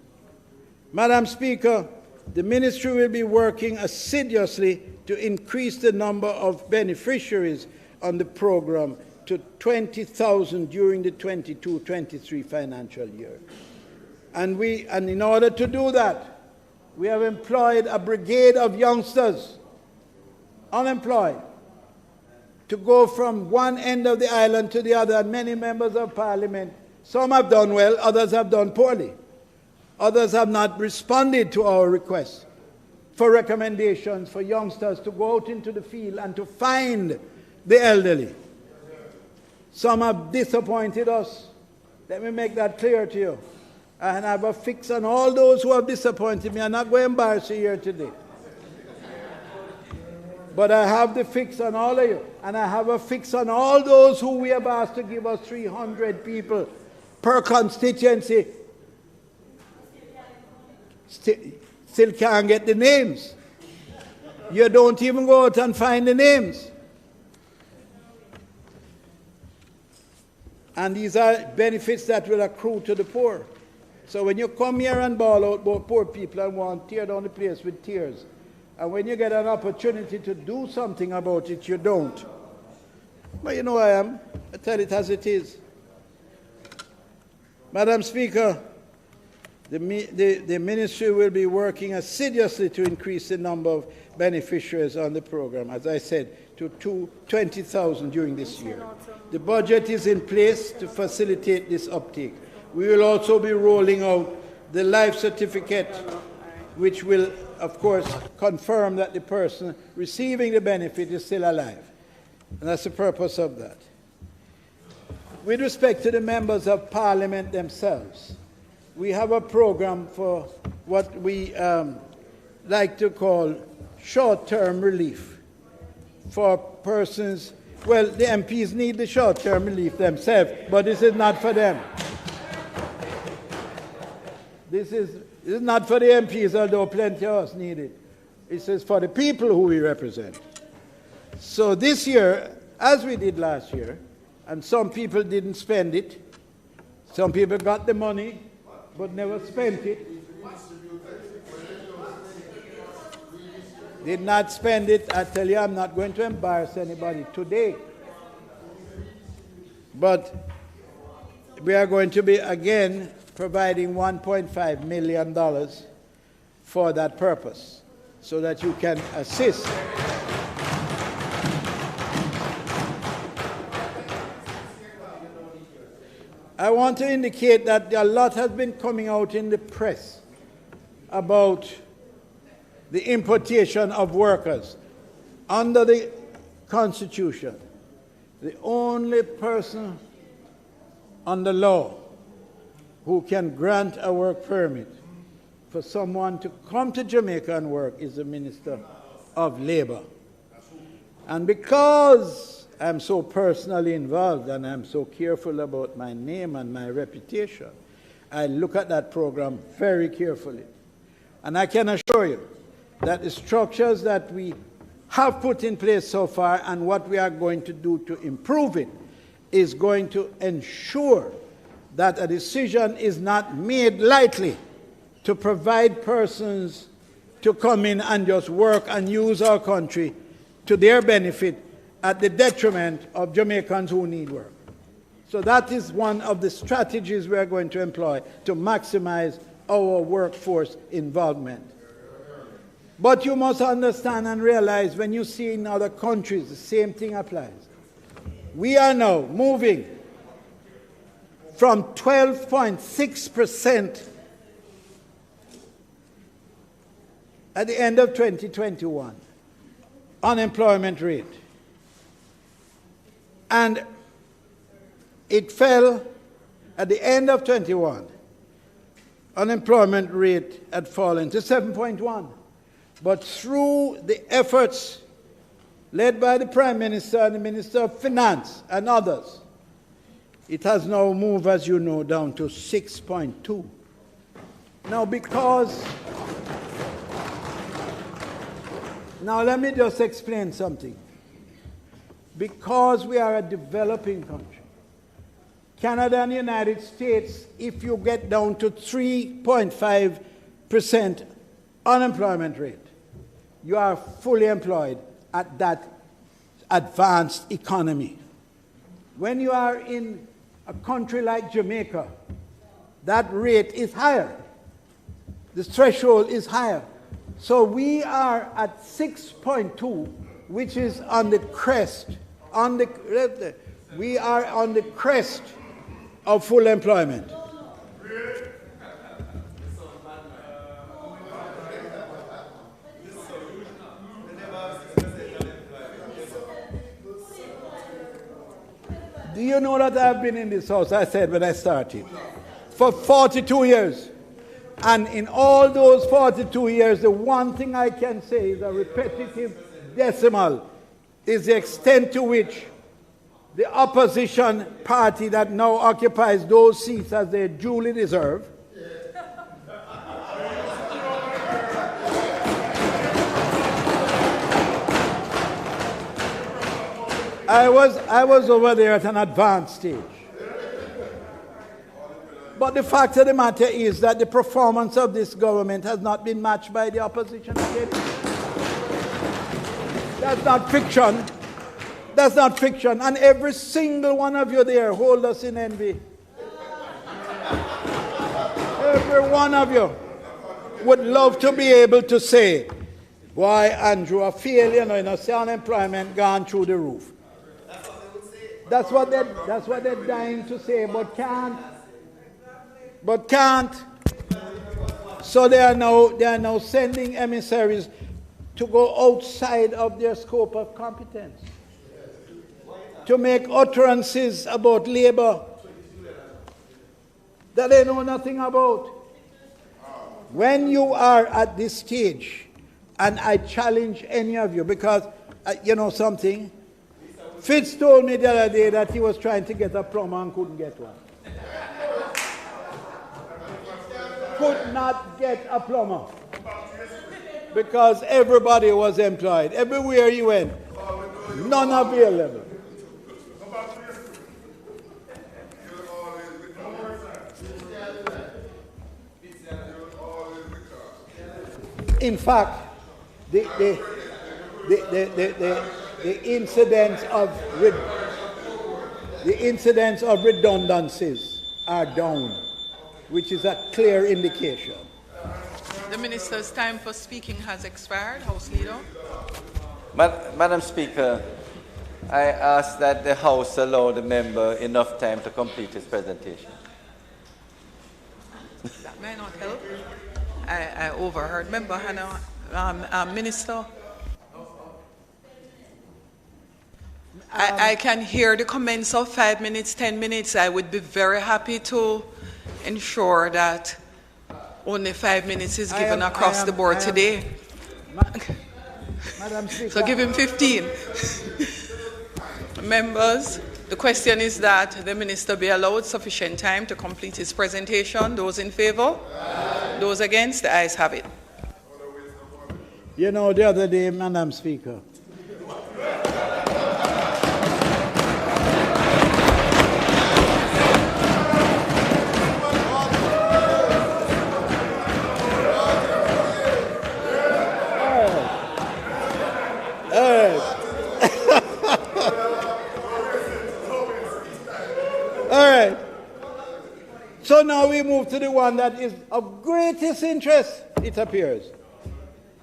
Madam Speaker, the Ministry will be working assiduously to increase the number of beneficiaries on the program to 20,000 during the 22-23 financial year. And in order to do that, we have employed a brigade of youngsters, unemployed, to go from one end of the island to the other, and many members of Parliament, some have done well, others have done poorly. Others have not responded to our requests for recommendations for youngsters to go out into the field and to find the elderly. Some have disappointed us. Let me make that clear to you. And I have a fix on all those who have disappointed me. I'm not going to embarrass you here today. But I have the fix on all of you. And I have a fix on all those who we have asked to give us 300 people per constituency. Still can't get the names. You don't even go out and find the names. And these are benefits that will accrue to the poor. So when you come here and bawl out about poor people and want to tear down the place with tears, and when you get an opportunity to do something about it, you don't. But you know I tell it as it is. Madam Speaker, the Ministry will be working assiduously to increase the number of beneficiaries on the program, as I said, to 20,000 during this year. The budget is in place to facilitate this uptake. We will also be rolling out the life certificate, which will, of course, confirm that the person receiving the benefit is still alive. And that's the purpose of that. With respect to the members of Parliament themselves, we have a program for what we like to call short-term relief for persons. Well, the MPs need the short-term relief themselves, but this is not for them. This is not for the MPs, although plenty of us need it. This is for the people who we represent. So this year, as we did last year, and some people didn't spend it, some people got the money, but never spent it. Did not spend it. I tell you, I'm not going to embarrass anybody today. But we are going to be, again, providing $1.5 million for that purpose, so that you can assist. I want to indicate that a lot has been coming out in the press about the importation of workers. Under the Constitution, the only person under law who can grant a work permit for someone to come to Jamaica and work is the Minister of Labor. And because I'm so personally involved and I'm so careful about my name and my reputation, I look at that program very carefully. And I can assure you that the structures that we have put in place so far and what we are going to do to improve it is going to ensure that a decision is not made lightly to provide persons to come in and just work and use our country to their benefit at the detriment of Jamaicans who need work. So that is one of the strategies we are going to employ to maximize our workforce involvement. But you must understand and realize when you see in other countries, the same thing applies. We are now moving from 12.6% at the end of 2021, unemployment rate. And it fell at the end of 21. Unemployment rate had fallen to 7.1. But through the efforts led by the Prime Minister and the Minister of Finance and others, it has now moved, as you know, down to 6.2. Now, now let me just explain something. Because we are a developing country, Canada and the United States, if you get down to 3.5% unemployment rate, you are fully employed at that advanced economy. When you are in a country like Jamaica, that rate is higher. The threshold is higher. So we are at 6.2, which is on the crest. We are on the crest of full employment. Do you know that I've been in this house, I said when I started, for 42 years. And in all those 42 years, the one thing I can say is a repetitive decimal is the extent to which the opposition party that now occupies those seats as they duly deserve I was over there at an advanced stage. But the fact of the matter is that the performance of this government has not been matched by the opposition again. That's not fiction. That's not fiction. And every single one of you there hold us in envy. Every one of you would love to be able to say, why, Andrew, a failure, you know, say unemployment gone through the roof. That's what they're dying to say, but can't. But can't. So they are now sending emissaries to go outside of their scope of competence, to make utterances about labor that they know nothing about. When you are at this stage, and I challenge any of you, because you know something, Fitz told me the other day that he was trying to get a plumber and couldn't get one. Could not get a plumber because everybody was employed. Everywhere he went, none available. In fact, the incidence of redundancies are down, which is a clear indication. The Minister's time for speaking has expired. House Leader. Madam Speaker, I ask that the House allow the member enough time to complete his presentation. That may not help. I overheard. Member Hanna, Minister. I can hear the comments of 5 minutes, 10 minutes. I would be very happy to ensure that only 5 minutes is given across the board today. Madam Speaker. So give him 15. Members, the question is that the Minister be allowed sufficient time to complete his presentation. Those in favor? Aye. Those against? The ayes have it. You know, the other day, Madam Speaker, so now we move to the one that is of greatest interest, it appears.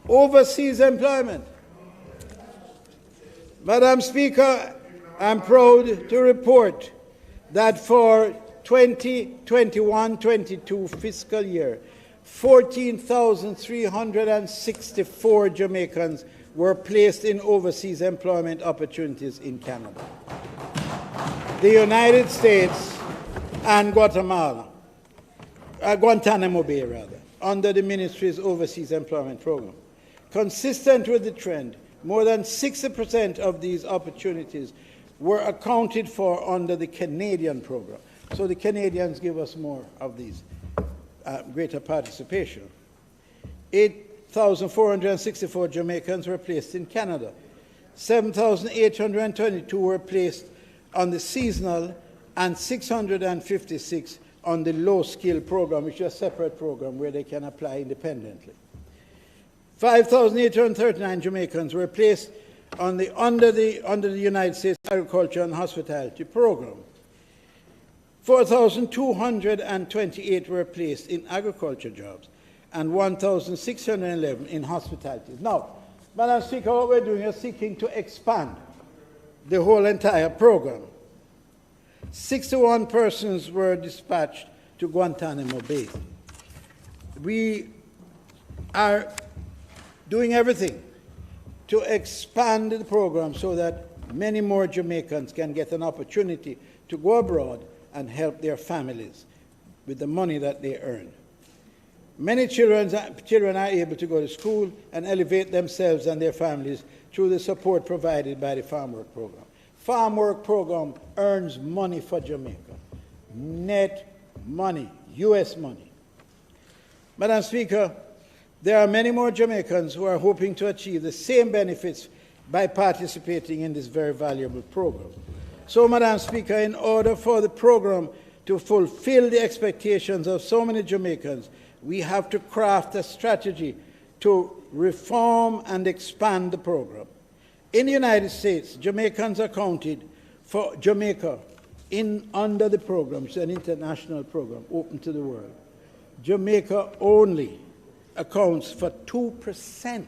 Overseas employment. Madam Speaker, I'm proud to report that for 2021-22 fiscal year, 14,364 Jamaicans were placed in overseas employment opportunities in Canada, the United States, and Guatemala, Guantanamo Bay, rather, under the ministry's overseas employment program. Consistent with the trend, more than 60% of these opportunities were accounted for under the Canadian program. So the Canadians give us more of these, greater participation. 8,464 Jamaicans were placed in Canada. 7,822 were placed on the seasonal, and 656 on the low-skill program, which is a separate program where they can apply independently. 5,839 Jamaicans were placed on under the United States Agriculture and Hospitality program. 4,228 were placed in agriculture jobs, and 1,611 in hospitality. Now, Madam Speaker, what we're doing is seeking to expand the whole entire program. 61 persons were dispatched to Guantanamo Bay. We are doing everything to expand the program so that many more Jamaicans can get an opportunity to go abroad and help their families with the money that they earn. Many children are able to go to school and elevate themselves and their families through the support provided by the Farm Work Program. Farm Work Program earns money for Jamaica, net money, U.S. money. Madam Speaker, there are many more Jamaicans who are hoping to achieve the same benefits by participating in this very valuable program. So, Madam Speaker, in order for the program to fulfill the expectations of so many Jamaicans, we have to craft a strategy to reform and expand the program. In the United States, Jamaicans accounted for Jamaica under the program, it's an international program open to the world. Jamaica only accounts for 2%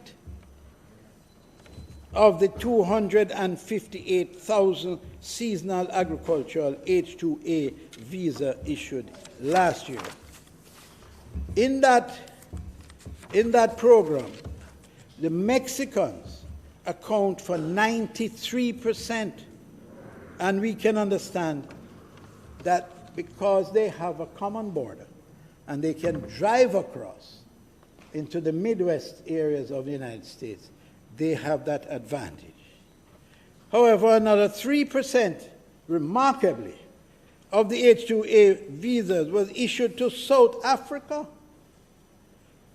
of the 258,000 seasonal agricultural H-2A visa issued last year. In that program, the Mexicans account for 93%, and we can understand that because they have a common border and they can drive across into the Midwest areas of the United States, they have that advantage. However, another 3%, remarkably, of the H-2A visas was issued to South Africa,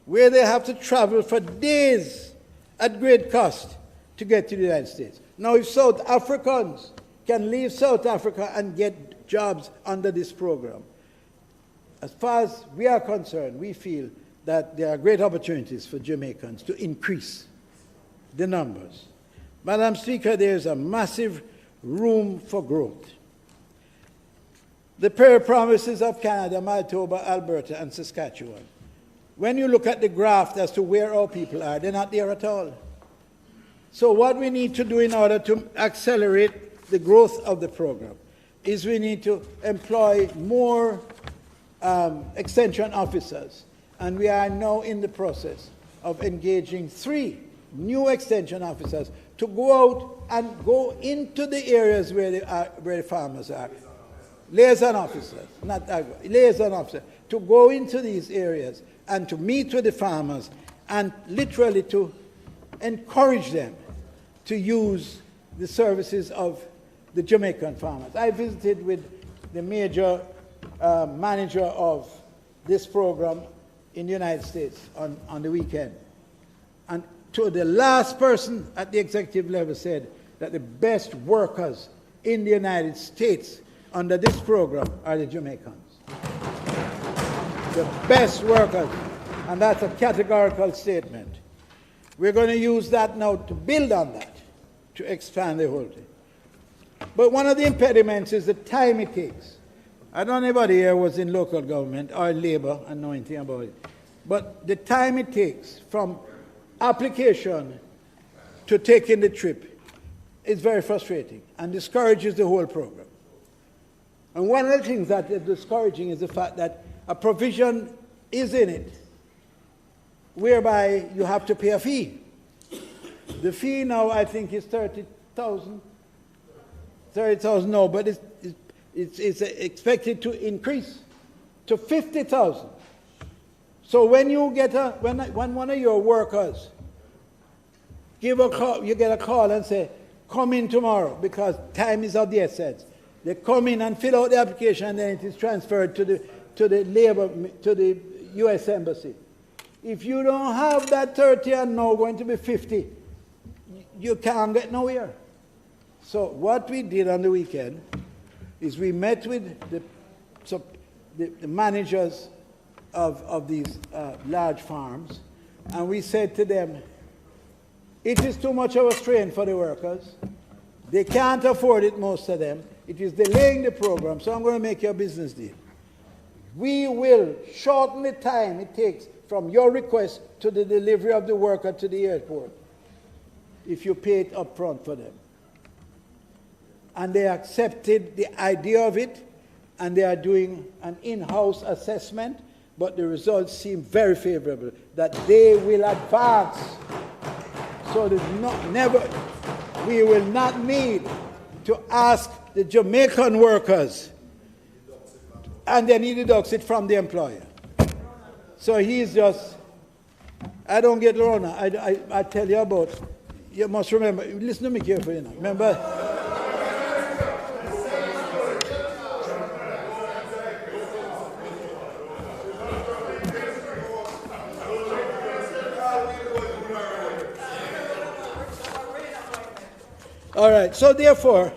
where they have to travel for days at great cost to get to the United States. Now, if South Africans can leave South Africa and get jobs under this program, as far as we are concerned, we feel that there are great opportunities for Jamaicans to increase the numbers. Madam Speaker, there is a massive room for growth. The prayer promises of Canada, Manitoba, Alberta, and Saskatchewan, when you look at the graph as to where our people are, they're not there at all. So what we need to do in order to accelerate the growth of the program is we need to employ more extension officers. And we are now in the process of engaging 3 new extension officers to go out and go into the areas where the farmers are. Liaison officers, not liaison officers, to go into these areas and to meet with the farmers and literally to encourage them to use the services of the Jamaican farmers. I visited with the major manager of this program in the United States on the weekend. And to the last person at the executive level said that the best workers in the United States under this program are the Jamaicans. The best workers, and that's a categorical statement. We're going to use that now to build on that, to expand the whole thing. But one of the impediments is the time it takes. I don't know anybody here was in local government or labor and know anything about it. But the time it takes from application to taking the trip is very frustrating and discourages the whole program. And one of the things that is discouraging is the fact that a provision is in it whereby you have to pay a fee. The fee now, I think, is 30,000. 30,000 now, but it's expected to increase to 50,000. So when you get when one of your workers give a call, you get a call and say, come in tomorrow because time is of the essence. They come in and fill out the application, and then it is transferred to the U.S. Embassy. If you don't have that 30 and now going to be 50, you can't get nowhere. So what we did on the weekend is we met with the managers of these large farms, and we said to them, it is too much of a strain for the workers. They can't afford it, most of them. It is delaying the program, so I'm going to make you a business deal. We will shorten the time it takes from your request to the delivery of the worker to the airport if you pay it up front for them. And they accepted the idea of it, and they are doing an in-house assessment, but the results seem very favorable, that they will advance. So we will not need to ask the Jamaican workers, and then he deducts it from the employer. So he's just, I don't get Rona. I tell you about, you must remember, listen to me carefully, you know. Remember? All right, so therefore,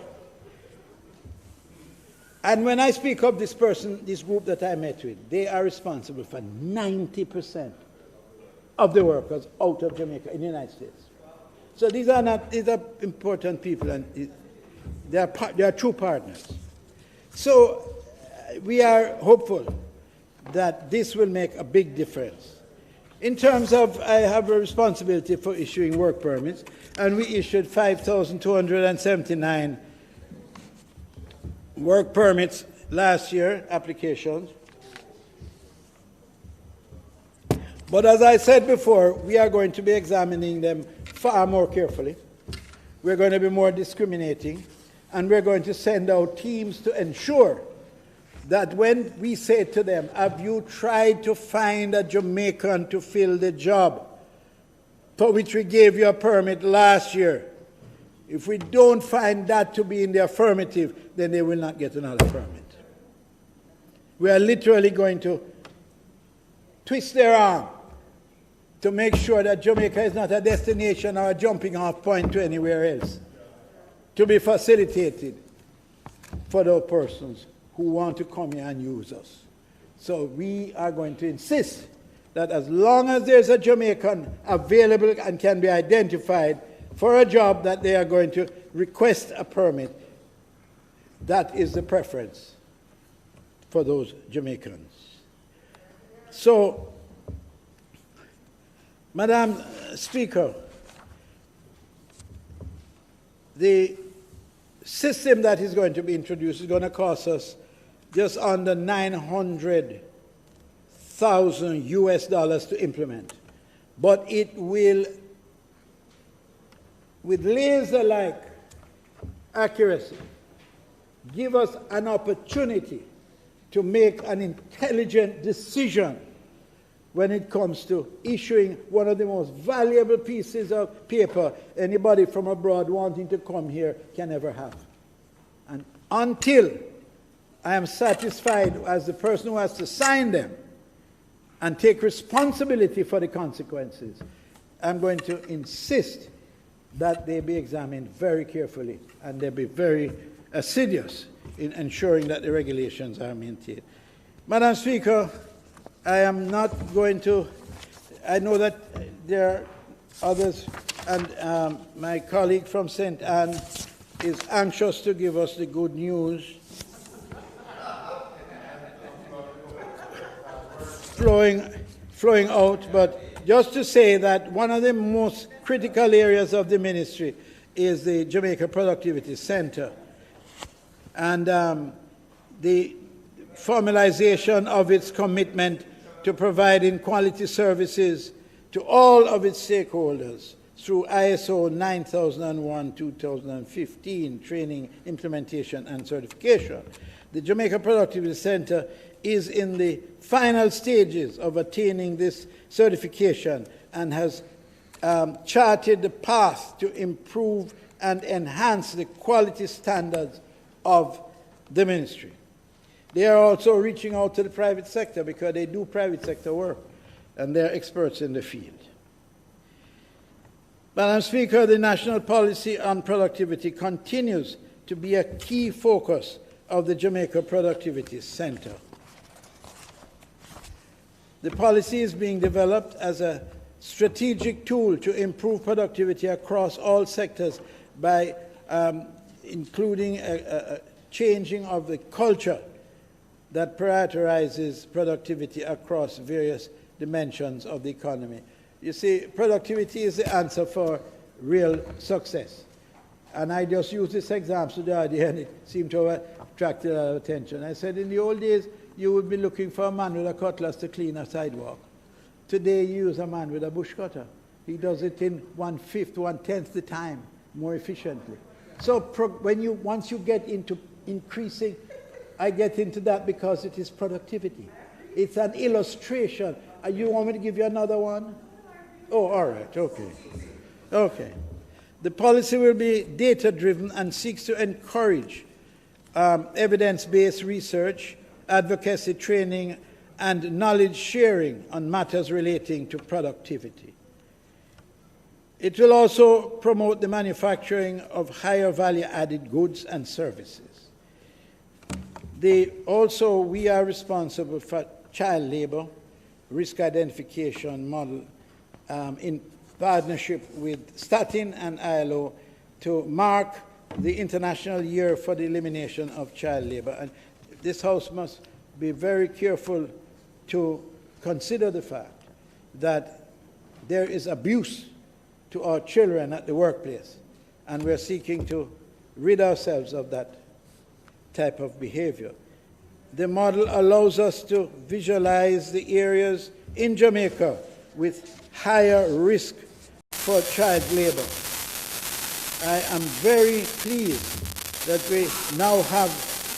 and when I speak of this person, this group that I met with, they are responsible for 90% of the workers out of Jamaica in the United States. So these are important people, and they are true partners. So we are hopeful that this will make a big difference. In terms of, I have a responsibility for issuing work permits, and we issued 5,279 work permits last year, applications. But as I said before, we are going to be examining them far more carefully. We're going to be more discriminating, and we're going to send out teams to ensure that when we say to them, have you tried to find a Jamaican to fill the job for which we gave you a permit last year? If we don't find that to be in the affirmative, then they will not get another permit. We are literally going to twist their arm to make sure that Jamaica is not a destination or a jumping off point to anywhere else, to be facilitated for those persons who want to come here and use us. So we are going to insist that as long as there's a Jamaican available and can be identified for a job that they are going to request a permit, that is the preference for those Jamaicans. So, Madam Speaker, the system that is going to be introduced is going to cost us just under $900,000 US to implement. But it will, with laser-like accuracy, give us an opportunity to make an intelligent decision when it comes to issuing one of the most valuable pieces of paper anybody from abroad wanting to come here can ever have. And until I am satisfied as the person who has to sign them and take responsibility for the consequences, I'm going to insist that they be examined very carefully and they be very assiduous in ensuring that the regulations are maintained. Madam Speaker, I am not going to, I know that there are others, and my colleague from St. Anne is anxious to give us the good news. Flowing out, but just to say that one of the most critical areas of the ministry is the Jamaica Productivity Center. And the formalization of its commitment to providing quality services to all of its stakeholders through ISO 9001-2015 training, implementation, and certification. The Jamaica Productivity Center is in the final stages of attaining this certification and has charted the path to improve and enhance the quality standards of the ministry. They are also reaching out to the private sector because they do private sector work and they're experts in the field. Madam Speaker, the national policy on productivity continues to be a key focus of the Jamaica Productivity Center. The policy is being developed as a strategic tool to improve productivity across all sectors by including a changing of the culture that prioritizes productivity across various dimensions of the economy. You see, productivity is the answer for real success. And I just used this example today, and it seemed to have attracted a lot of attention. I said, in the old days, you would be looking for a man with a cutlass to clean a sidewalk. Today, you use a man with a bush cutter. He does it in 1/5, 1/10 the time, more efficiently. So once you get into increasing, I get into that because it is productivity. It's an illustration. You want me to give you another one? Oh, all right, okay. Okay. The policy will be data-driven and seeks to encourage evidence-based research, advocacy training, and knowledge sharing on matters relating to productivity. It will also promote the manufacturing of higher value-added goods and services. We are responsible for child labor, risk identification model in partnership with Statin and ILO to mark the International Year for the Elimination of Child Labor. And this House must be very careful to consider the fact that there is abuse to our children at the workplace, and we're seeking to rid ourselves of that type of behavior. The model allows us to visualize the areas in Jamaica with higher risk for child labor. I am very pleased that we now have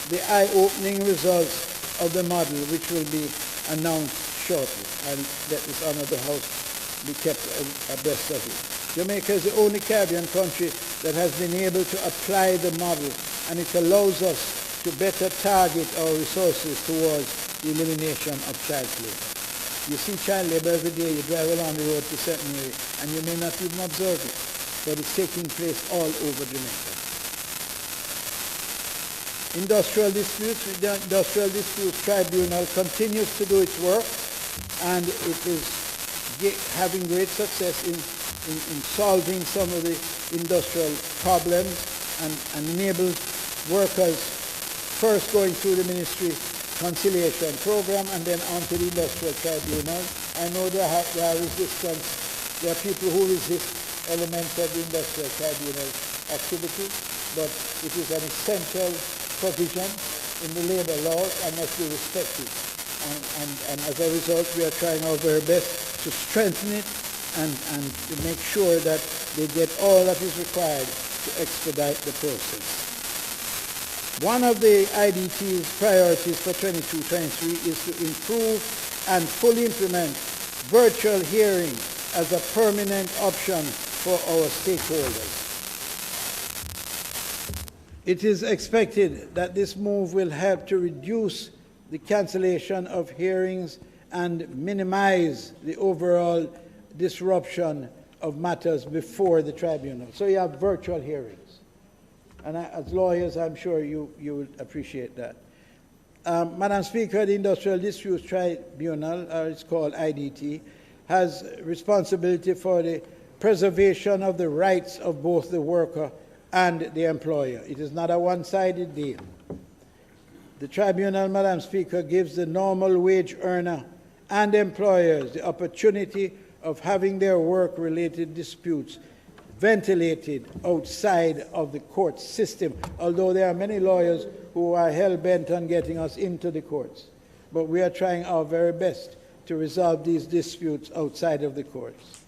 the eye-opening results of the model, which will be announced shortly. I'll let this honourable House be kept abreast of it. Jamaica is the only Caribbean country that has been able to apply the model, and it allows us to better target our resources towards the elimination of child labor. You see child labor every day. You drive along the road to Sectoral, and you may not even observe it, but it's taking place all over Jamaica. Industrial disputes. The Industrial Disputes Tribunal continues to do its work, and it is having great success in solving some of the industrial problems and enables workers first going through the ministry conciliation program and then on to the industrial tribunal. I know there are resistance. There are people who resist elements of the industrial tribunal activity, but it is an essential provision in the labor laws and must be respected. And as a result, we are trying our very best to strengthen it and to make sure that they get all that is required to expedite the process. One of the IDT's priorities for 22-23 is to improve and fully implement virtual hearing as a permanent option for our stakeholders. It is expected that this move will help to reduce the cancellation of hearings and minimize the overall disruption of matters before the tribunal. So you have virtual hearings. And as lawyers, I'm sure you would appreciate that. Madam Speaker, the Industrial Disputes Tribunal, or it's called IDT, has responsibility for the preservation of the rights of both the worker and the employer. It is not a one-sided deal. The tribunal, Madam Speaker, gives the normal wage earner and employers the opportunity of having their work-related disputes ventilated outside of the court system, although there are many lawyers who are hell-bent on getting us into the courts. But we are trying our very best to resolve these disputes outside of the courts.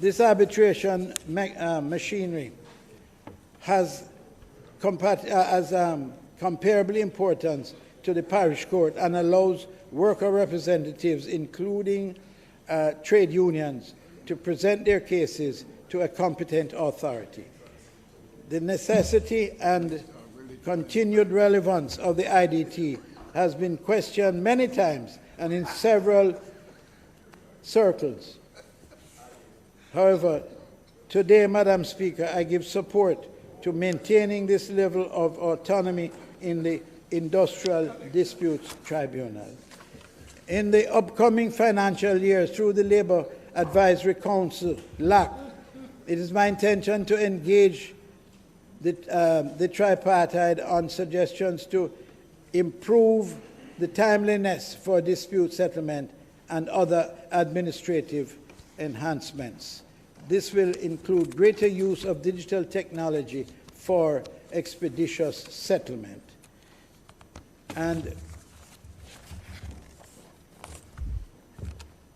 This arbitration machinery has comparable importance to the parish court and allows worker representatives, including trade unions, to present their cases to a competent authority. The necessity and continued relevance of the IDT has been questioned many times and in several circles. However, today, Madam Speaker, I give support to maintaining this level of autonomy in the Industrial Disputes Tribunal. In the upcoming financial year, through the Labour Advisory Council, LAC, it is my intention to engage the tripartite on suggestions to improve the timeliness for dispute settlement and other administrative enhancements. This will include greater use of digital technology for expeditious settlement. And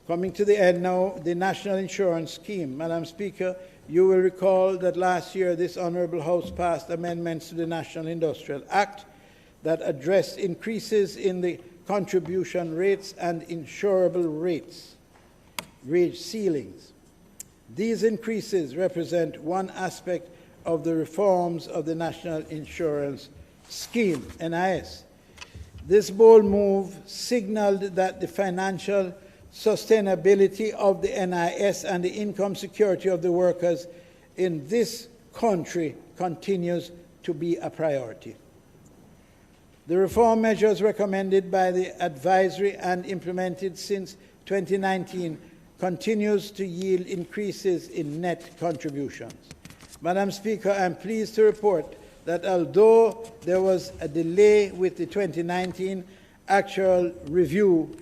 coming to the end now, the National Insurance Scheme. Madam Speaker, you will recall that last year this Honourable House passed amendments to the National Industrial Act that addressed increases in the contribution rates and insurable rates, wage ceilings. These increases represent one aspect of the reforms of the National Insurance Scheme, NIS. This bold move signaled that the financial sustainability of the NIS and the income security of the workers in this country continues to be a priority. The reform measures recommended by the advisory and implemented since 2019 continues to yield increases in net contributions. Madam Speaker, I am pleased to report that although there was a delay with the 2019 actual review,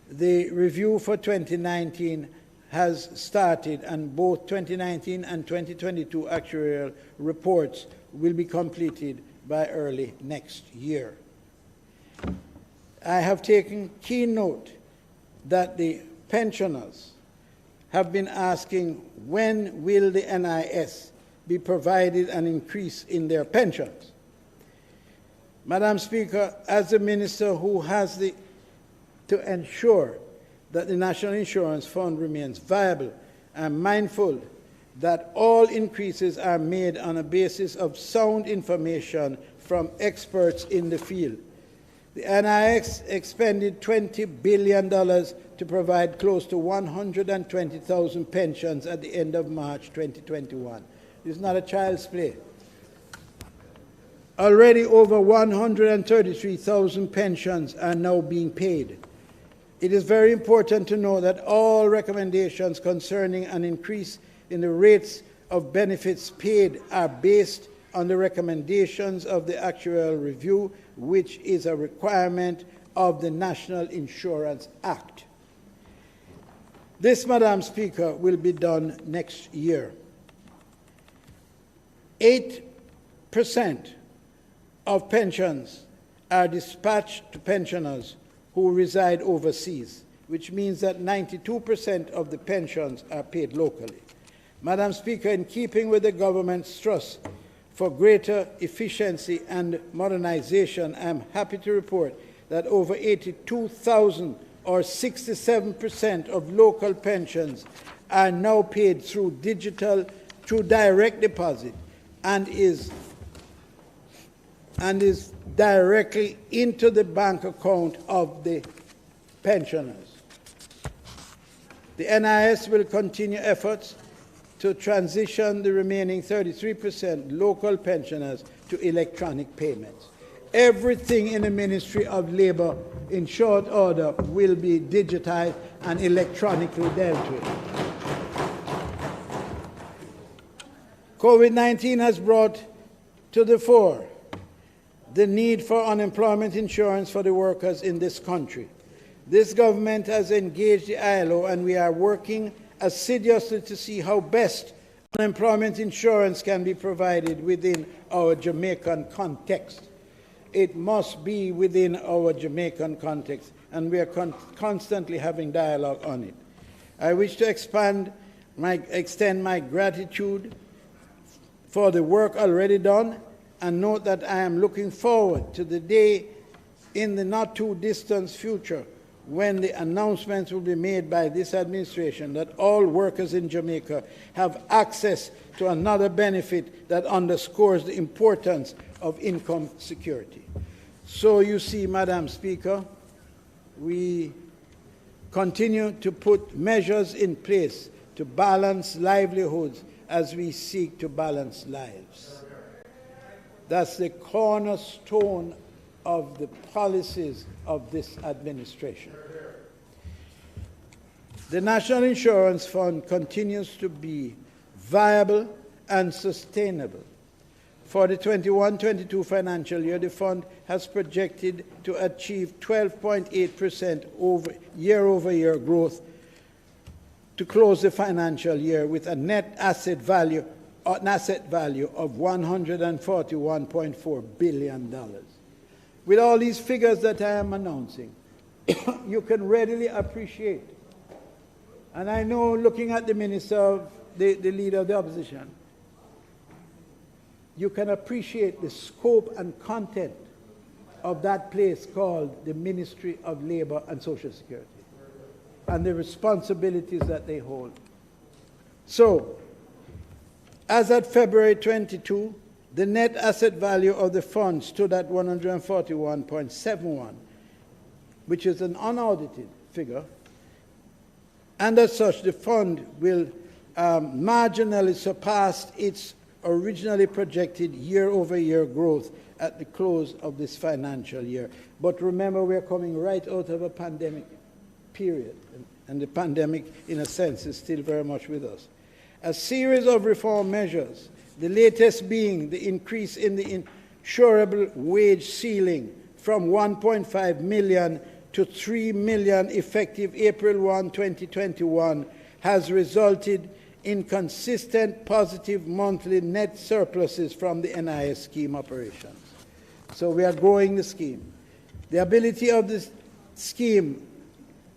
the review for 2019 has started, and both 2019 and 2022 actuarial reports will be completed by early next year. I have taken keen note that the pensioners have been asking when will the NIS be provided an increase in their pensions. Madam Speaker, as the Minister who has to ensure that the National Insurance Fund remains viable, I am mindful that all increases are made on a basis of sound information from experts in the field. The NIS expended $20 billion to provide close to 120,000 pensions at the end of March 2021. This is not a child's play. Already over 133,000 pensions are now being paid. It is very important to know that all recommendations concerning an increase in the rates of benefits paid are based on the recommendations of the actuarial review, which is a requirement of the National Insurance Act. This, Madam Speaker, will be done next year. 8% of pensions are dispatched to pensioners who reside overseas, which means that 92% of the pensions are paid locally. Madam Speaker, in keeping with the government's thrust for greater efficiency and modernization, I am happy to report that over 82,000 or 67% of local pensions are now paid through direct deposit and is directly into the bank account of the pensioners. The NIS will continue efforts to transition the remaining 33% local pensioners to electronic payments. Everything in the Ministry of Labour, in short order, will be digitized and electronically dealt with. COVID-19 has brought to the fore the need for unemployment insurance for the workers in this country. This government has engaged the ILO, and we are working assiduously to see how best unemployment insurance can be provided within our Jamaican context. it must be within our Jamaican context, and we are constantly having dialogue on it. I wish to extend my gratitude for the work already done, and note that I am looking forward to the day in the not-too-distant future when the announcements will be made by this administration that all workers in Jamaica have access to another benefit that underscores the importance of income security. So you see, Madam Speaker, we continue to put measures in place to balance livelihoods as we seek to balance lives. That's the cornerstone of the policies of this administration. The National Insurance Fund continues to be viable and sustainable. For the 21-22 financial year, the fund has projected to achieve 12.8% year-over-year growth to close the financial year with a net asset value of $141.4 billion. With all these figures that I am announcing, you can readily appreciate, and I know looking at the minister, the leader of the opposition, you can appreciate the scope and content of that place called the Ministry of Labor and Social Security and the responsibilities that they hold. So, as at February 22, the net asset value of the fund stood at 141.71, which is an unaudited figure, and as such, the fund will marginally surpass its originally projected year-over-year growth at the close of this financial year. But remember, we're coming right out of a pandemic period, and the pandemic, in a sense, is still very much with us. A series of reform measures, the latest being the increase in the insurable wage ceiling from 1.5 million to 3 million effective April 1, 2021, has resulted in consistent positive monthly net surpluses from the NIS scheme operations. So we are growing the scheme. The ability of this scheme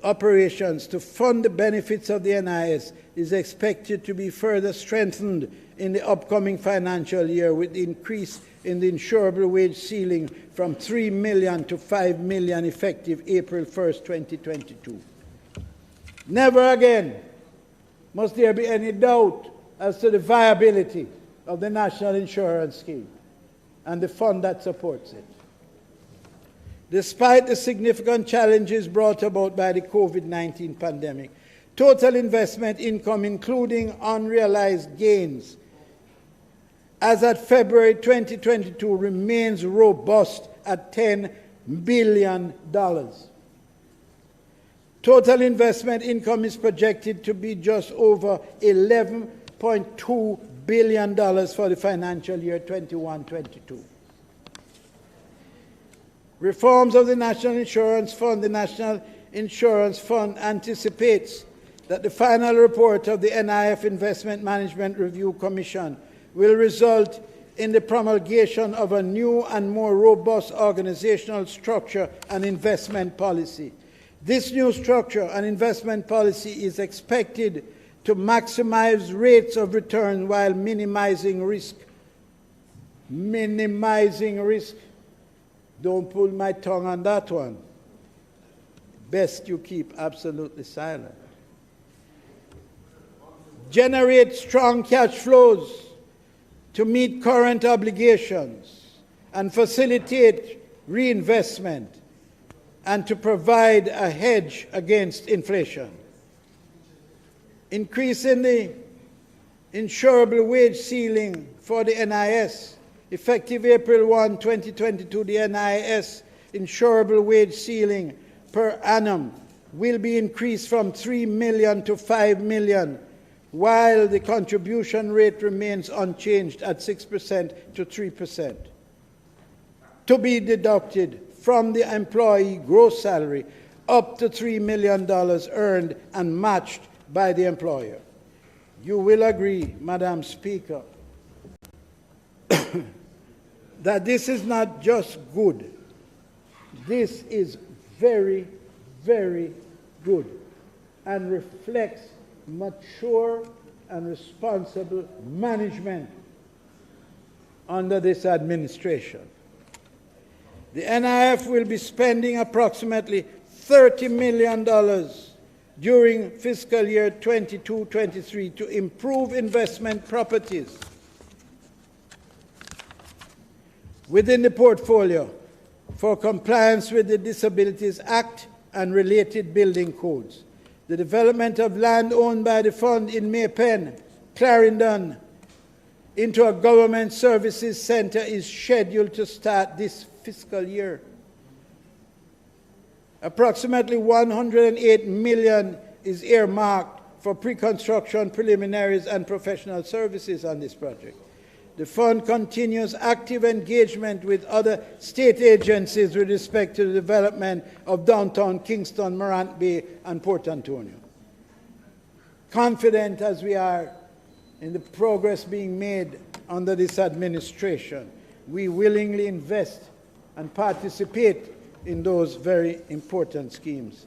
operations to fund the benefits of the NIS is expected to be further strengthened in the upcoming financial year with the increase in the insurable wage ceiling from 3 million to 5 million effective April 1st, 2022. Never again must there be any doubt as to the viability of the National Insurance Scheme and the fund that supports it. Despite the significant challenges brought about by the COVID-19 pandemic, total investment income, including unrealized gains, as at February 2022, remains robust at $10 billion. Total investment income is projected to be just over $11.2 billion for the financial year 21-22. Reforms of the National Insurance Fund. The National Insurance Fund anticipates that the final report of the NIF Investment Management Review Commission will result in the promulgation of a new and more robust organizational structure and investment policy. This new structure and investment policy is expected to maximize rates of return while minimizing risk. Minimizing risk. Don't pull my tongue on that one. Best you keep absolutely silent. Generate strong cash flows to meet current obligations and facilitate reinvestment and to provide a hedge against inflation. Increasing the insurable wage ceiling for the NIS. Effective April 1, 2022, the NIS insurable wage ceiling per annum will be increased from 3 million to 5 million, while the contribution rate remains unchanged at 6% to 3%, to be deducted from the employee gross salary up to $3 million earned and matched by the employer. You will agree, Madam Speaker, that this is not just good. This is very, very good and reflects mature and responsible management under this administration. The NIF will be spending approximately $30 million during fiscal year 22-23 to improve investment properties within the portfolio for compliance with the Disabilities Act and related building codes. The development of land owned by the fund in Maypen, Clarendon, into a government services center is scheduled to start this fiscal year. Approximately $108 million is earmarked for pre-construction, preliminaries, and professional services on this project. The fund continues active engagement with other state agencies with respect to the development of downtown Kingston, Morant Bay, and Port Antonio. Confident as we are in the progress being made under this administration, we willingly invest and participate in those very important schemes.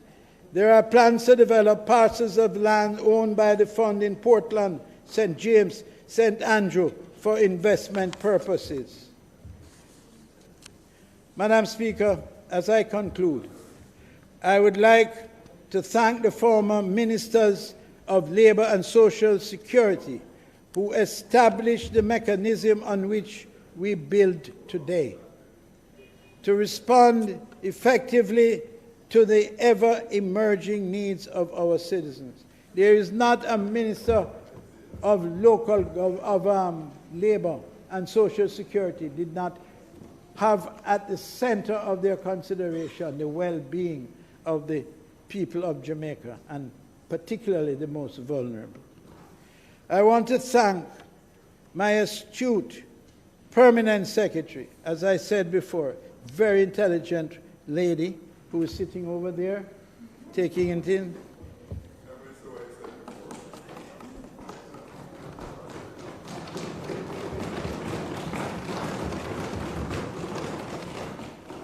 There are plans to develop parcels of land owned by the fund in Portland, St. James, St. Andrew, for investment purposes. Madam Speaker, as I conclude, I would like to thank the former Ministers of Labour and Social Security who established the mechanism on which we build today to respond effectively to the ever-emerging needs of our citizens. There is not a Minister of Labour and Social Security did not have at the center of their consideration the well-being of the people of Jamaica, and particularly the most vulnerable. I want to thank my astute permanent secretary, as I said before, very intelligent lady who is sitting over there, taking it in.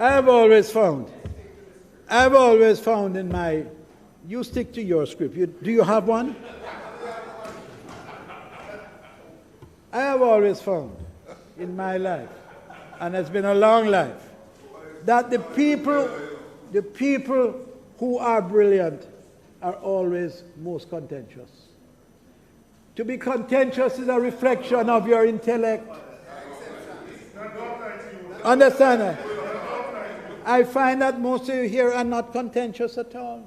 I've always found in my, you stick to your script. Do you have one? I have always found in my life, and it's been a long life, that the people who are brilliant are always most contentious. To be contentious is a reflection of your intellect. Understand that? I find that most of you here are not contentious at all.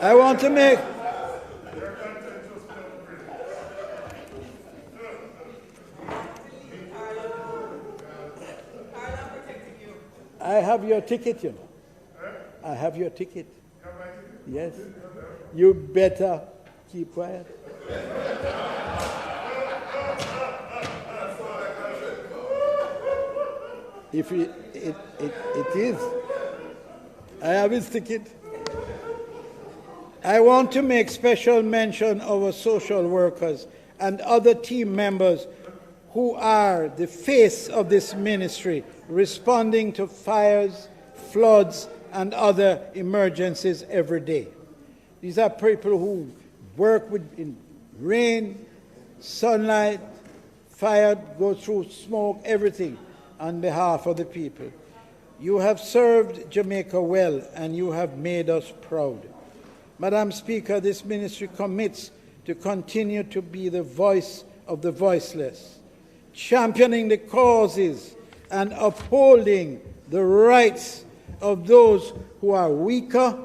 I want to make... I have your ticket, you know. I have your ticket. Yes. You better keep quiet. If it is, I have his ticket. I want to make special mention of our social workers and other team members who are the face of this ministry, responding to fires, floods, and other emergencies every day. These are people who work in rain, sunlight, fire, go through smoke, everything on behalf of the people. You have served Jamaica well, and you have made us proud. Madam Speaker, this ministry commits to continue to be the voice of the voiceless, championing the causes and upholding the rights of those who are weaker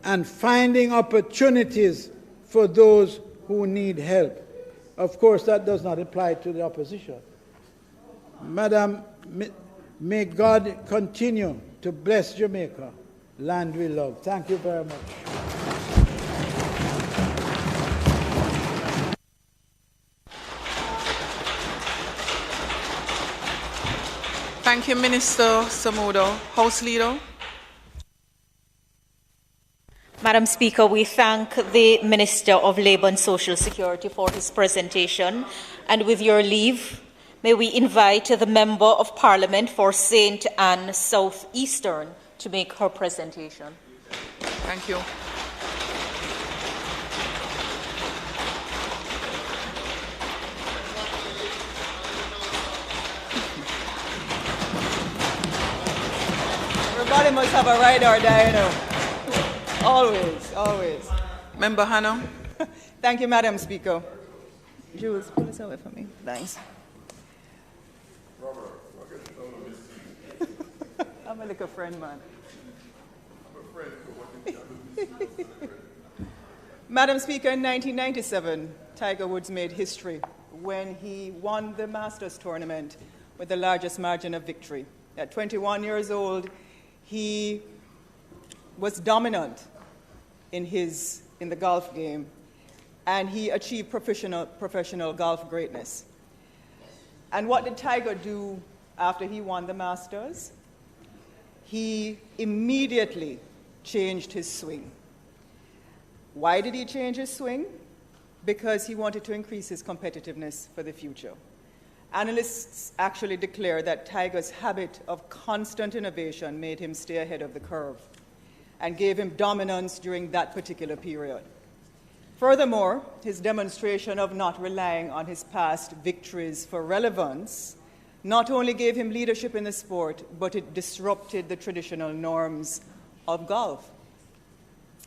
and finding opportunities for those who need help. Of course, that does not apply to the opposition. Madam, may God continue to bless Jamaica, land we love. Thank you very much. Thank you, Minister Samuda. House Leader. Madam Speaker, we thank the Minister of Labour and Social Security for his presentation. And with your leave, may we invite the Member of Parliament for St. Anne South Eastern to make her presentation. Thank you. Everybody must have a ride or die, you know. Always, always. Member Hanna. Thank you, Madam Speaker. Jules, pull this away for me. Thanks. I'm a little friend, man. Madam Speaker, in 1997, Tiger Woods made history when he won the Masters tournament with the largest margin of victory. At 21 years old, he was dominant in the golf game, and he achieved professional golf greatness. And what did Tiger do after he won the Masters? He immediately changed his swing. Why did he change his swing? Because he wanted to increase his competitiveness for the future. Analysts actually declare that Tiger's habit of constant innovation made him stay ahead of the curve and gave him dominance during that particular period. Furthermore, his demonstration of not relying on his past victories for relevance not only gave him leadership in the sport, but it disrupted the traditional norms of golf.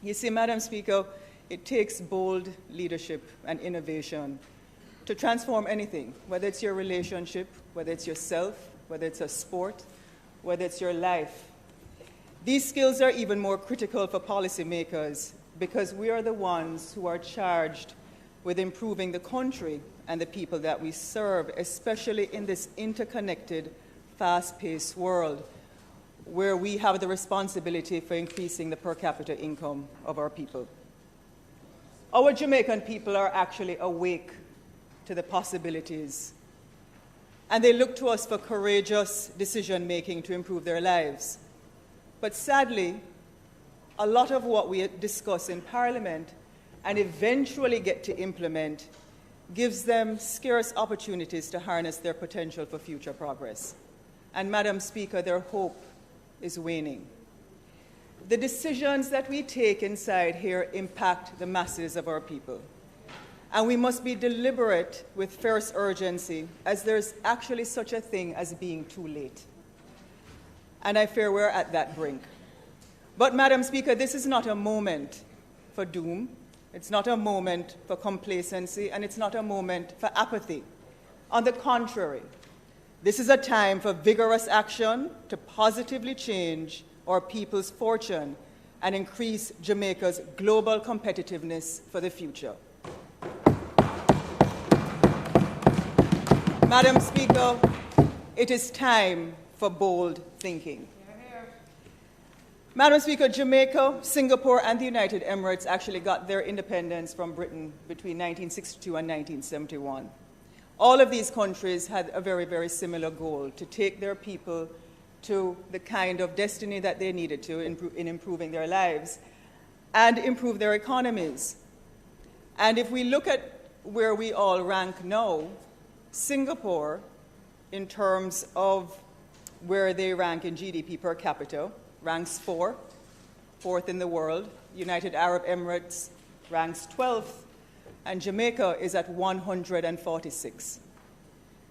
You see, Madam Speaker, it takes bold leadership and innovation to transform anything, whether it's your relationship, whether it's yourself, whether it's a sport, whether it's your life. These skills are even more critical for policymakers because we are the ones who are charged with improving the country and the people that we serve, especially in this interconnected, fast-paced world where we have the responsibility for increasing the per capita income of our people. Our Jamaican people are actually awake to the possibilities, and they look to us for courageous decision-making to improve their lives. But sadly, a lot of what we discuss in Parliament and eventually get to implement gives them scarce opportunities to harness their potential for future progress. And Madam Speaker, their hope is waning. The decisions that we take inside here impact the masses of our people. And we must be deliberate with fierce urgency, as there's actually such a thing as being too late. And I fear we're at that brink. But, Madam Speaker, this is not a moment for doom. It's not a moment for complacency, and it's not a moment for apathy. On the contrary, this is a time for vigorous action to positively change our people's fortune and increase Jamaica's global competitiveness for the future. Madam Speaker, it is time for bold thinking. Madam Speaker, Jamaica, Singapore, and the United Emirates actually got their independence from Britain between 1962 and 1971. All of these countries had a very, very similar goal: to take their people to the kind of destiny that they needed to in improving their lives and improve their economies. And if we look at where we all rank now, Singapore, in terms of where they rank in GDP per capita, ranks fourth in the world. United Arab Emirates ranks 12th, and Jamaica is at 146.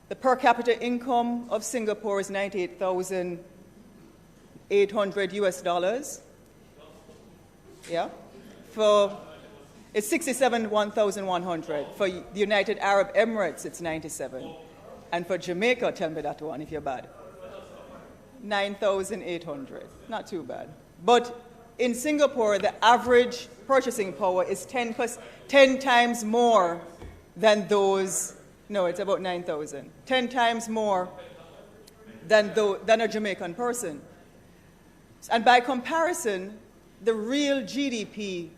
The per capita income of Singapore is $98,800 US. Yeah. It's 67,100. For the United Arab Emirates, it's 97. And for Jamaica, tell me that one if you're bad. 9,800. Not too bad. But in Singapore, the average purchasing power is 10 times more than those. No, it's about 9,000. 10 times more than a Jamaican person. And by comparison, the real GDP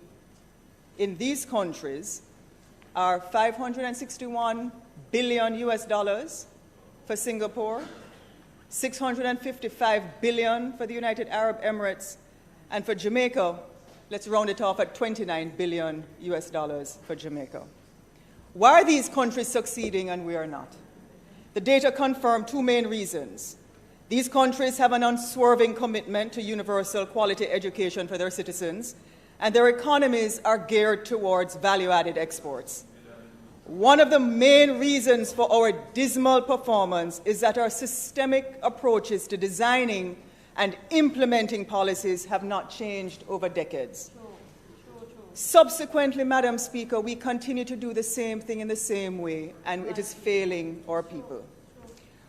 in these countries are $561 billion US for Singapore, $655 billion for the United Arab Emirates, and for Jamaica, let's round it off at 29 billion US dollars for Jamaica. Why are these countries succeeding and we are not? The data confirm two main reasons. These countries have an unswerving commitment to universal quality education for their citizens, and their economies are geared towards value-added exports. One of the main reasons for our dismal performance is that our systemic approaches to designing and implementing policies have not changed over decades. Subsequently, Madam Speaker, we continue to do the same thing in the same way, and it is failing our people.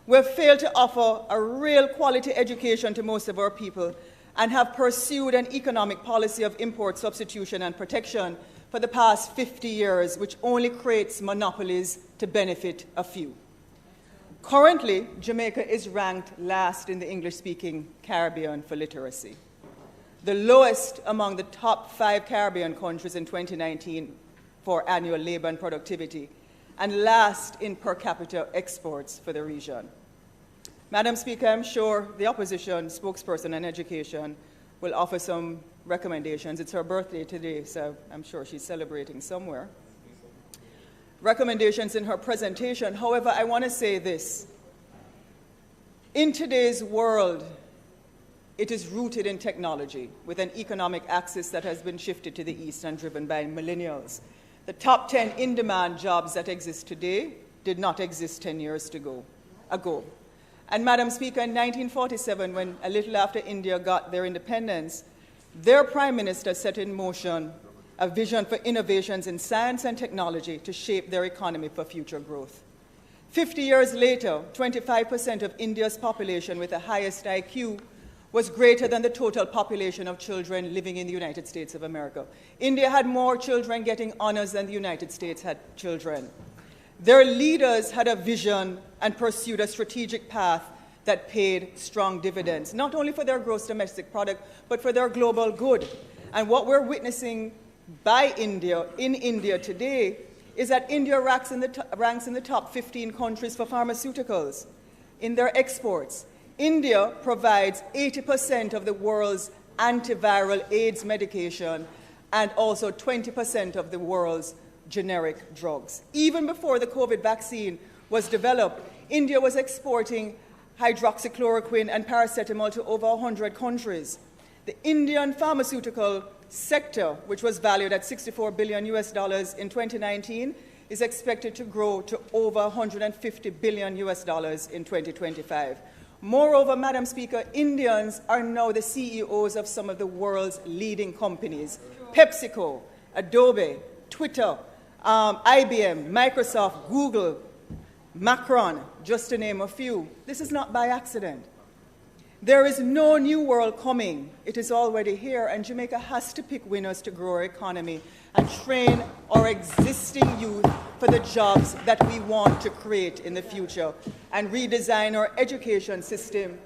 We have failed to offer a real quality education to most of our people and have pursued an economic policy of import substitution and protection for the past 50 years, which only creates monopolies to benefit a few. Currently, Jamaica is ranked last in the English-speaking Caribbean for literacy, the lowest among the top 5 Caribbean countries in 2019 for annual labor and productivity, and last in per capita exports for the region. Madam Speaker, I'm sure the opposition spokesperson on education will offer some recommendations. It's her birthday today, so I'm sure she's celebrating somewhere. Recommendations in her presentation. However, I want to say this. In today's world, it is rooted in technology, with an economic axis that has been shifted to the east and driven by millennials. The top 10 in-demand jobs that exist today did not exist 10 years ago. And Madam Speaker, in 1947, when a little after India got their independence, their Prime Minister set in motion a vision for innovations in science and technology to shape their economy for future growth. 50 years later, 25% of India's population with the highest IQ was greater than the total population of children living in the United States of America. India had more children getting honors than the United States had children. Their leaders had a vision and pursued a strategic path that paid strong dividends, not only for their gross domestic product, but for their global good. And what we're witnessing in India today is that India ranks in the top 15 countries for pharmaceuticals in their exports. India provides 80% of the world's antiviral AIDS medication and also 20% of the world's generic drugs. Even before the COVID vaccine was developed, India was exporting hydroxychloroquine and paracetamol to over 100 countries. The Indian pharmaceutical sector, which was valued at $64 billion US dollars in 2019, is expected to grow to over $150 billion US dollars in 2025. Moreover, Madam Speaker, Indians are now the CEOs of some of the world's leading companies: PepsiCo, Adobe, Twitter, IBM, Microsoft, Google, Macron, just to name a few. This is not by accident. There is no new world coming. It is already here, and Jamaica has to pick winners to grow our economy and train our existing youth for the jobs that we want to create in the future, and redesign our education system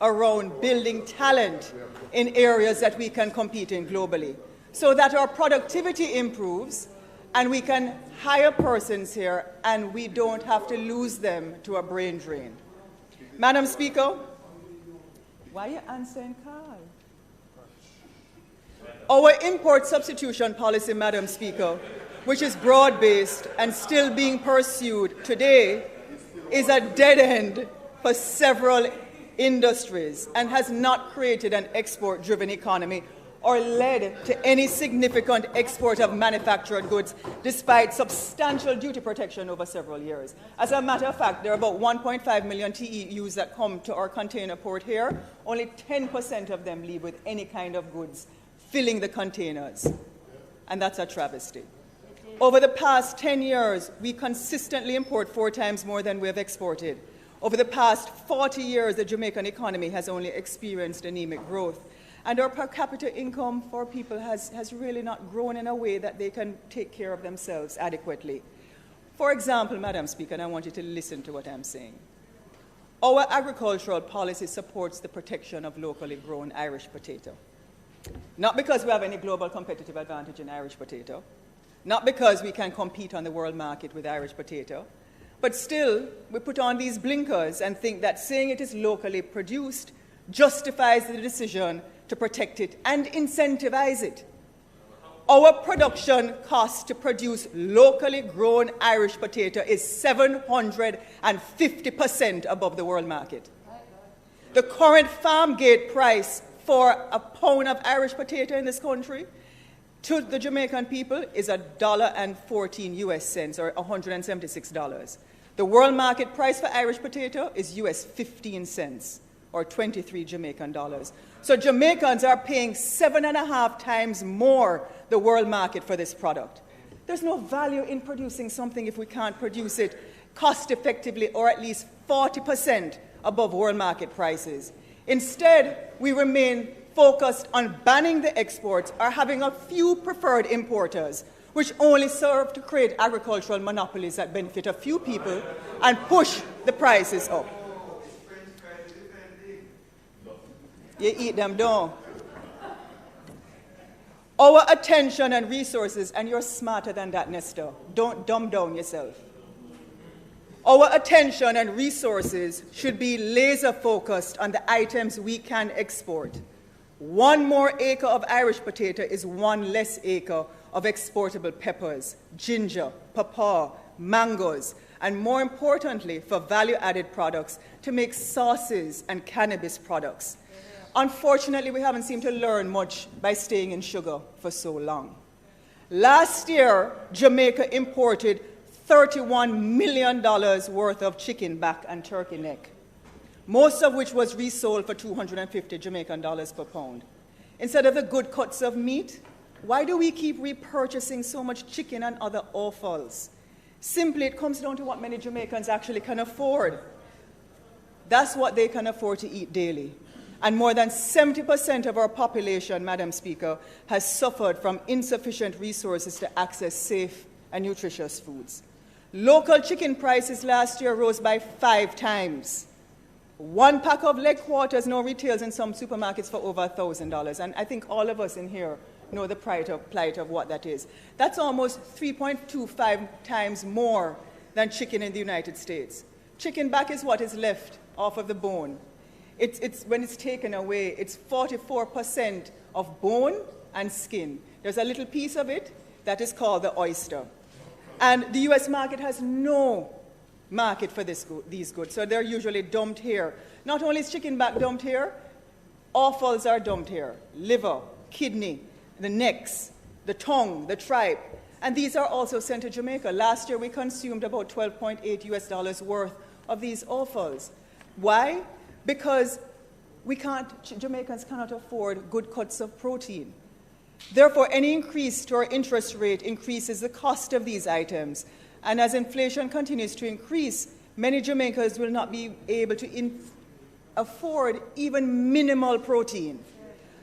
around building talent in areas that we can compete in globally, so that our productivity improves and we can hire persons here and we don't have to lose them to a brain drain. Madam Speaker, why are you answering Karl? Our import substitution policy, Madam Speaker, which is broad-based and still being pursued today, is a dead end for several industries and has not created an export-driven economy or led to any significant export of manufactured goods, despite substantial duty protection over several years. As a matter of fact, there are about 1.5 million TEUs that come to our container port here. Only 10% of them leave with any kind of goods filling the containers, and that's a travesty. Over the past 10 years, we consistently import 4 times more than we have exported. Over the past 40 years, the Jamaican economy has only experienced anemic growth. And our per capita income for people has really not grown in a way that they can take care of themselves adequately. For example, Madam Speaker, and I want you to listen to what I'm saying. Our agricultural policy supports the protection of locally grown Irish potato. Not because we have any global competitive advantage in Irish potato, not because we can compete on the world market with Irish potato, but still we put on these blinkers and think that saying it is locally produced justifies the decision to protect it and incentivize it. Our production cost to produce locally grown Irish potato is 750% above the world market. The current farm gate price for a pound of Irish potato in this country to the Jamaican people is $1.14 US cents, or $176. The world market price for Irish potato is US 15 cents, or 23 Jamaican dollars. So Jamaicans are paying 7.5 times more the world market for this product. There's no value in producing something if we can't produce it cost effectively, or at least 40% above world market prices. Instead, we remain focused on banning the exports or having a few preferred importers, which only serve to create agricultural monopolies that benefit a few people and push the prices up. You eat them down. Our attention and resources, and you're smarter than that, Nestor. Don't dumb down yourself. Our attention and resources should be laser focused on the items we can export. One more acre of Irish potato is one less acre of exportable peppers, ginger, pawpaw, mangoes, and more importantly, for value-added products to make sauces and cannabis products. Unfortunately, we haven't seemed to learn much by staying in sugar for so long. Last year, Jamaica imported $31 million worth of chicken back and turkey neck, most of which was resold for 250 Jamaican dollars per pound. Instead of the good cuts of meat, why do we keep repurchasing so much chicken and other offals? Simply, it comes down to what many Jamaicans actually can afford. That's what they can afford to eat daily. And more than 70% of our population, Madam Speaker, has suffered from insufficient resources to access safe and nutritious foods. Local chicken prices last year rose by 5 times. One pack of leg quarters now retails in some supermarkets for over $1,000. And I think all of us in here know the plight of what that is. That's almost 3.25 times more than chicken in the United States. Chicken back is what is left off of the bone. When it's taken away, it's 44% of bone and skin. There's a little piece of it that is called the oyster. And the U.S. market has no market for these goods, so they're usually dumped here. Not only is chicken back dumped here, offals are dumped here. Liver, kidney, the necks, the tongue, the tripe. And these are also sent to Jamaica. Last year, we consumed about $12.8 US worth of these offals. Why? Because Jamaicans cannot afford good cuts of protein. Therefore, any increase to our interest rate increases the cost of these items. And as inflation continues to increase, many Jamaicans will not be able to afford even minimal protein.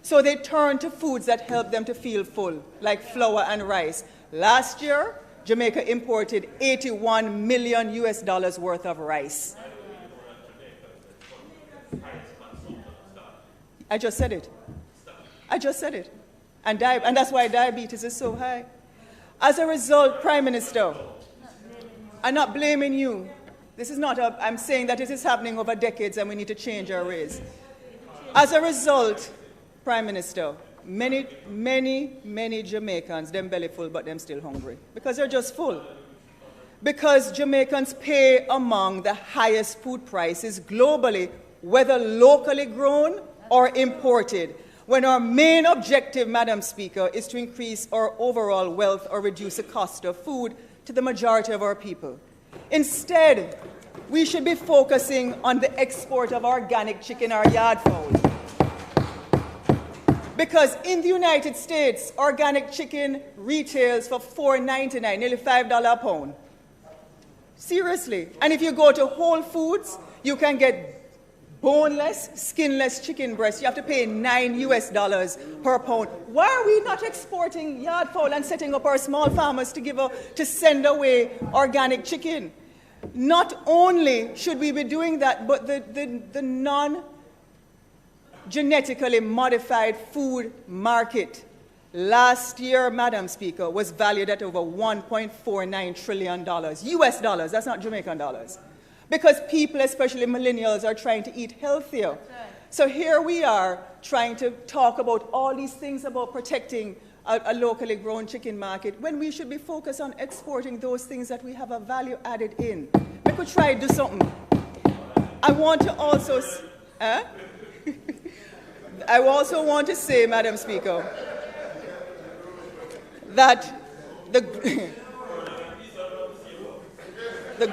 So they turn to foods that help them to feel full, like flour and rice. Last year, Jamaica imported $81 million worth of rice. I just said it. And that's why diabetes is so high. As a result, Prime Minister, I'm not blaming you. I'm saying that it is happening over decades and we need to change our ways. As a result, Prime Minister, many Jamaicans, them belly full, but them still hungry. Because they're just full. Because Jamaicans pay among the highest food prices globally, whether locally grown or imported, when our main objective, Madam Speaker, is to increase our overall wealth or reduce the cost of food to the majority of our people. Instead, we should be focusing on the export of organic chicken or yard fowl. Because in the United States, organic chicken retails for $4.99, nearly $5 a pound. Seriously. And if you go to Whole Foods, you can get boneless, skinless chicken breast. You have to pay $9 US per pound. Why are we not exporting yard fowl and setting up our small farmers to send away organic chicken? Not only should we be doing that, but the non-genetically modified food market last year, Madam Speaker, was valued at over $1.49 trillion. US dollars, that's not Jamaican dollars. Because people, especially millennials, are trying to eat healthier. So here we are trying to talk about all these things about protecting a locally grown chicken market when we should be focused on exporting those things that we have a value added in. We could try to do something. I want to also, I also want to say, Madam Speaker, that the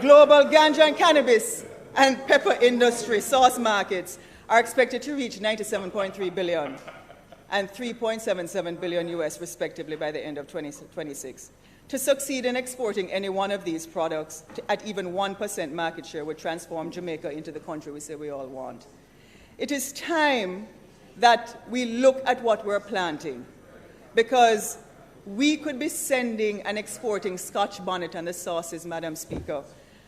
global ganja and cannabis and pepper industry sauce markets are expected to reach $97.3 billion and $3.77 billion US, respectively, by the end of 2026. To succeed in exporting any one of these products at even 1% market share would transform Jamaica into the country we say we all want. It is time that we look at what we're planting, because we could be sending and exporting Scotch bonnet and the sauces, Madam Speaker,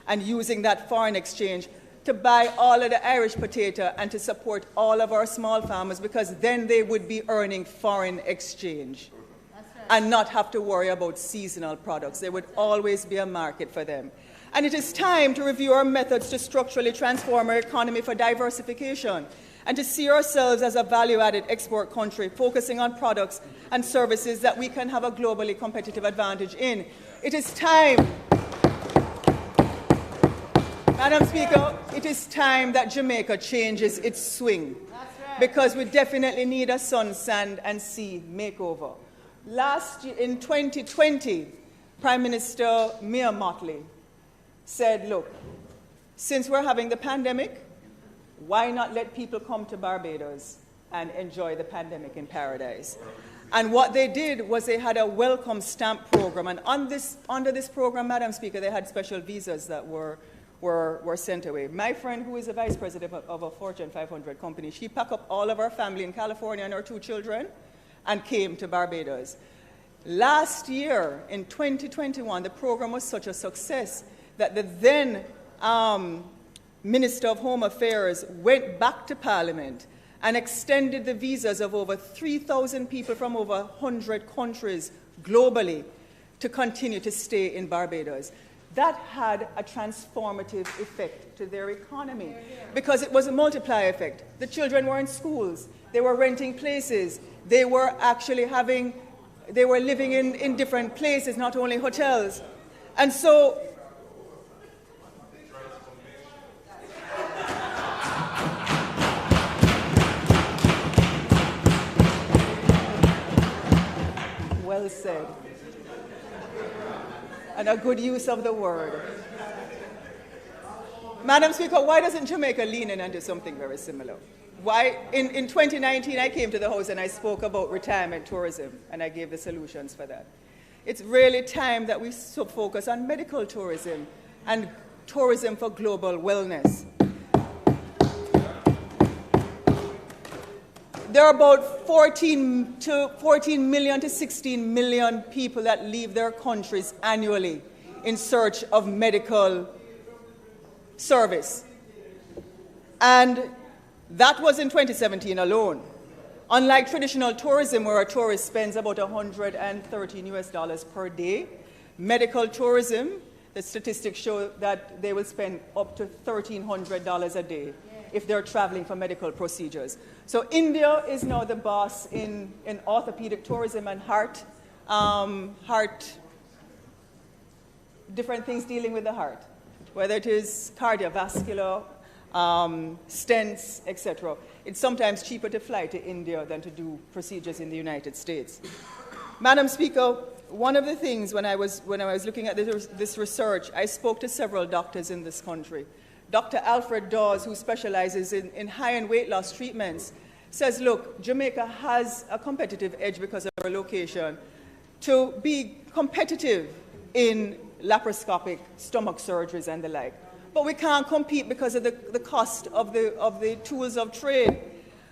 and using that foreign exchange to buy all of the Irish potato and to support all of our small farmers, because then they would be earning foreign exchange and not have to worry about seasonal products. There would always be a market for them. And it is time to review our methods to structurally transform our economy for diversification and to see ourselves as a value-added export country, focusing on products and services that we can have a globally competitive advantage in. It is time, Madam Speaker, it is time that Jamaica changes its swing, because we definitely need a sun, sand, and sea makeover. Last year, in 2020, Prime Minister Mia Mottley said, look, since we're having the pandemic, why not let people come to Barbados and enjoy the pandemic in paradise? And what they did was they had a welcome stamp program. And under this program, Madam Speaker, they had special visas that were sent away. My friend, who is a vice president of a Fortune 500 company, she packed up all of our family in California and our 2 children and came to Barbados. Last year, in 2021, the program was such a success that the then Minister of Home Affairs went back to Parliament and extended the visas of over 3,000 people from over 100 countries globally to continue to stay in Barbados. That had a transformative effect to their economy, because it was a multiplier effect. The children were in schools, they were renting places, they were actually living in different places, not only hotels. And so, well said, and a good use of the word. Madam Speaker, why doesn't Jamaica lean in and do something very similar? Why, in 2019, I came to the House and I spoke about retirement tourism, and I gave the solutions for that. It's really time that we focus on medical tourism and tourism for global wellness. There are about 14 million to 16 million people that leave their countries annually in search of medical service. And that was in 2017 alone. Unlike traditional tourism, where a tourist spends about $113 per day, medical tourism, the statistics show that they will spend up to $1,300 a day if they're traveling for medical procedures. So India is now the boss in orthopedic tourism and heart, different things dealing with the heart, whether it is cardiovascular, stents, etc. It's sometimes cheaper to fly to India than to do procedures in the United States. Madam Speaker, one of the things when I was looking at this research, I spoke to several doctors in this country. Dr. Alfred Dawes, who specializes in high-end weight loss treatments, says, look, Jamaica has a competitive edge because of our location to be competitive in laparoscopic stomach surgeries and the like. But we can't compete because of the cost of the tools of trade.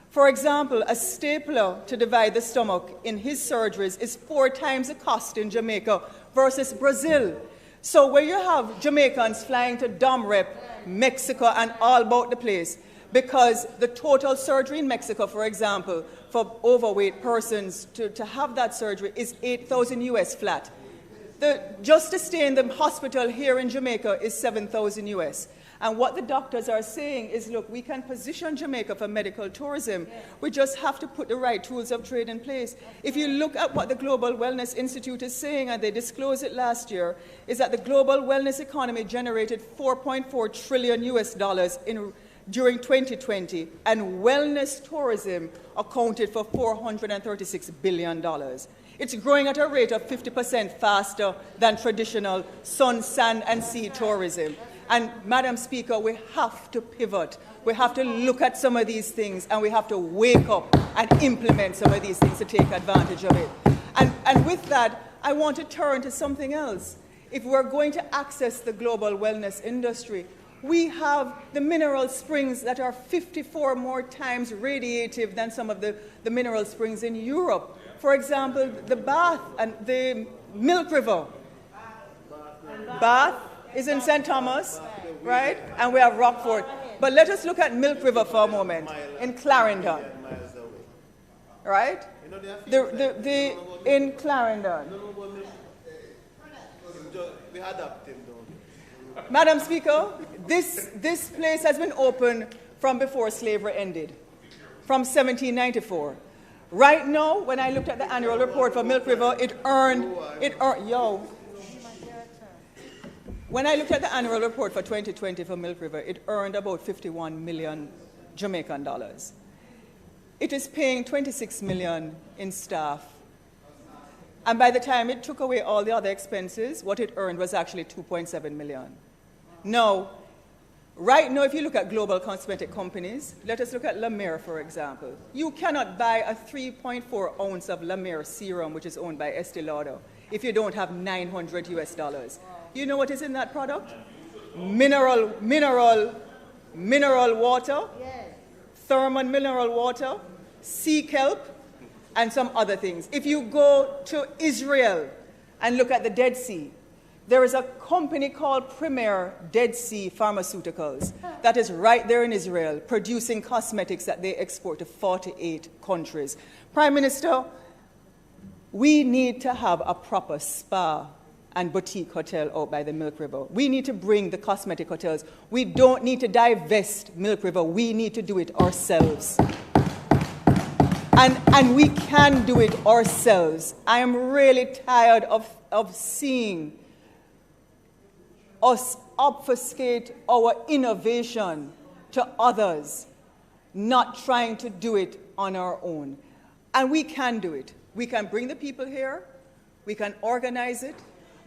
For example, a stapler to divide the stomach in his surgeries is 4 times the cost in Jamaica versus Brazil. So where you have Jamaicans flying to Domrep, Mexico, and all about the place, because the total surgery in Mexico, for example, for overweight persons to have that surgery is $8,000 US flat. Just to stay in the hospital here in Jamaica is $7,000 US. And what the doctors are saying is, look, we can position Jamaica for medical tourism. We just have to put the right tools of trade in place. If you look at what the Global Wellness Institute is saying, and they disclosed it last year, is that the global wellness economy generated $4.4 trillion during 2020, and wellness tourism accounted for $436 billion. It's growing at a rate of 50% faster than traditional sun, sand, and sea tourism. And, Madam Speaker, we have to pivot. We have to look at some of these things, and we have to wake up and implement some of these things to take advantage of it. And with that, I want to turn to something else. If we're going to access the global wellness industry, we have the mineral springs that are 54 more times radiative than some of the mineral springs in Europe. For example, the Bath and the Milk River. Bath is in St. Thomas, right? And we have Rockford. But let us look at Milk River for a moment in Clarendon, right? In Clarendon. Madam Speaker, this place has been open from before slavery ended, from 1794. Right now, when I looked at the annual report for Milk River, when I looked at the annual report for 2020 for Milk River, it earned about 51 million Jamaican dollars. It is paying 26 million in staff. And by the time it took away all the other expenses, what it earned was actually 2.7 million. Now, right now, if you look at global cosmetic companies, let us look at La Mer, for example. You cannot buy a 3.4 ounce of La Mer serum, which is owned by Estee Lauder, if you don't have $900 US. You know what is in that product? Mineral water, thermal mineral water, sea kelp, and some other things. If you go to Israel and look at the Dead Sea, there is a company called Premier Dead Sea Pharmaceuticals that is right there in Israel producing cosmetics that they export to 48 countries. Prime Minister, we need to have a proper spa and boutique hotel out by the Milk River. We need to bring the cosmetic hotels. We don't need to divest Milk River. We need to do it ourselves. And we can do it ourselves. I am really tired of seeing us obfuscate our innovation to others, not trying to do it on our own. And we can do it. We can bring the people here. We can organize it.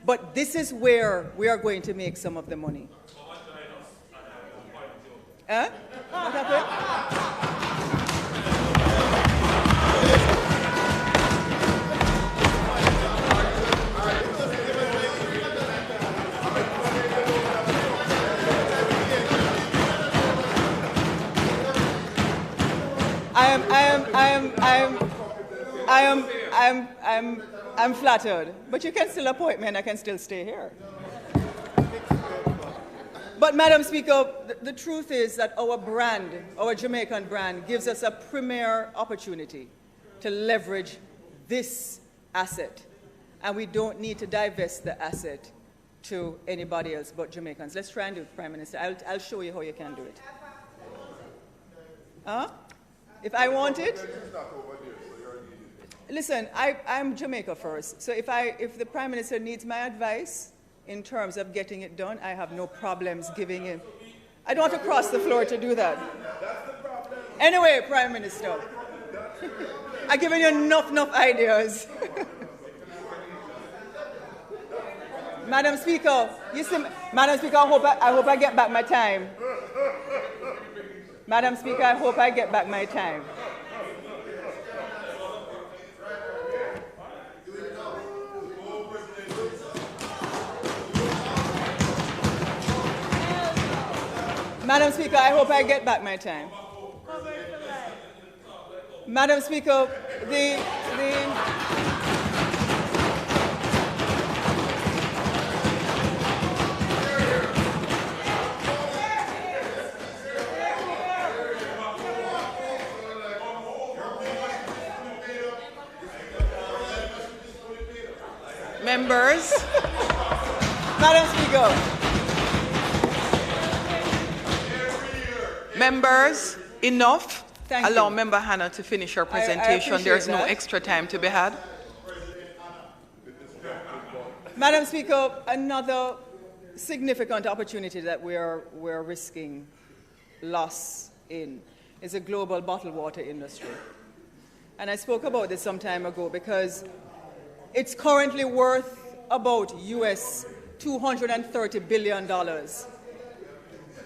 But this is where we are going to make some of the money. What happened? I'm flattered, but you can still appoint me and I can still stay here. But, Madam Speaker, the truth is that our brand, our Jamaican brand, gives us a premier opportunity to leverage this asset. And we don't need to divest the asset to anybody else but Jamaicans. Let's try and do it, Prime Minister. I'll show you how you can do it. Huh? If I want it? Listen, I'm Jamaica first. So if the Prime Minister needs my advice in terms of getting it done, I have no problems giving him. I don't have to cross the floor to do that. Anyway, Prime Minister, I've given you enough ideas. Madam Speaker, Madam Speaker, I hope I get back my time. Madam Speaker, I hope I get back my time. Madam Speaker, I hope I get back my time. Madam Speaker, members. Madam Speaker. Members, enough. Thank Allow you. Member Hanna to finish her I presentation. appreciate There's no that. extra time to be had. Madam Speaker, another significant opportunity that we're risking loss in is a global bottled water industry. And I spoke about this some time ago because it's currently worth about US $230 billion.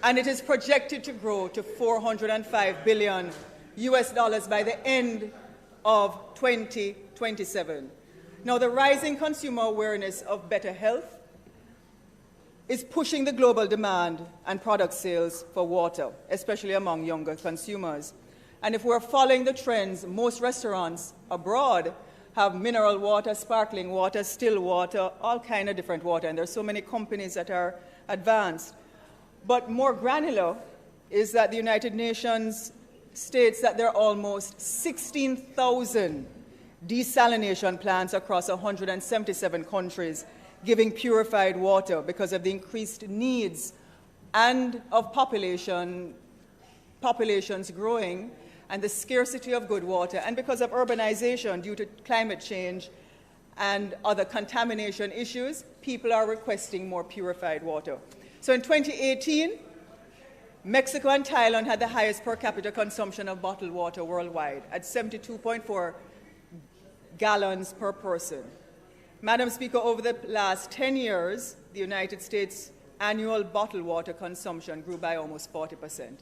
And it is projected to grow to $405 billion US dollars by the end of 2027. Now, the rising consumer awareness of better health is pushing the global demand and product sales for water, especially among younger consumers. And if we're following the trends, most restaurants abroad have mineral water, sparkling water, still water, all kind of different water, and there's so many companies that are advanced. But more granular is that the United Nations states that there are almost 16,000 desalination plants across 177 countries giving purified water because of the increased needs and of populations growing and the scarcity of good water, and because of urbanization due to climate change and other contamination issues, people are requesting more purified water. So in 2018, Mexico and Thailand had the highest per capita consumption of bottled water worldwide at 72.4 gallons per person. Madam Speaker, over the last 10 years, the United States' annual bottled water consumption grew by almost 40%.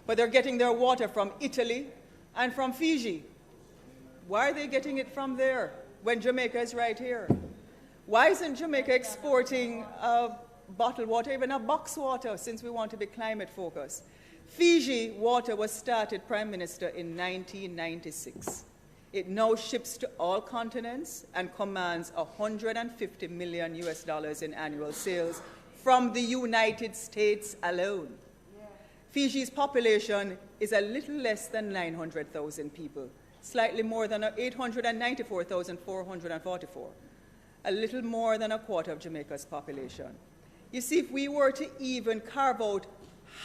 But they're getting their water from Italy and from Fiji. Why are they getting it from there when Jamaica is right here? Why isn't Jamaica exporting bottled water, even a box water, since we want to be climate focused? Fiji water was started, Prime Minister, in 1996. It now ships to all continents and commands $150 million US dollars in annual sales from the United States alone. Fiji's population is a little less than 900,000 people, slightly more than 894,444, a little more than a quarter of Jamaica's population. You see, if we were to even carve out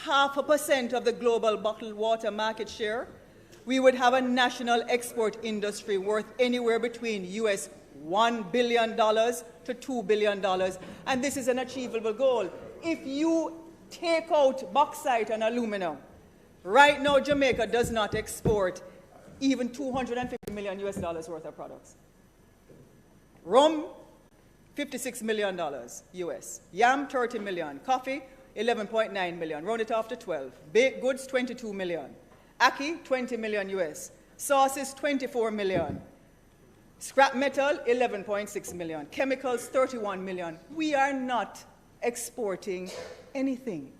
0.5% of the global bottled water market share, we would have a national export industry worth anywhere between US $1 billion to $2 billion. And this is an achievable goal. If you take out bauxite and aluminum, right now Jamaica does not export even $250 million US dollars worth of products. Rum, $56 million US. Yam, $30 million. Coffee, $11.9 million. Round it off to 12. Baked goods, $22 million. Ackee, $20 million US. Sauces, $24 million. Scrap metal, $11.6 million. Chemicals, $31 million. We are not exporting anything.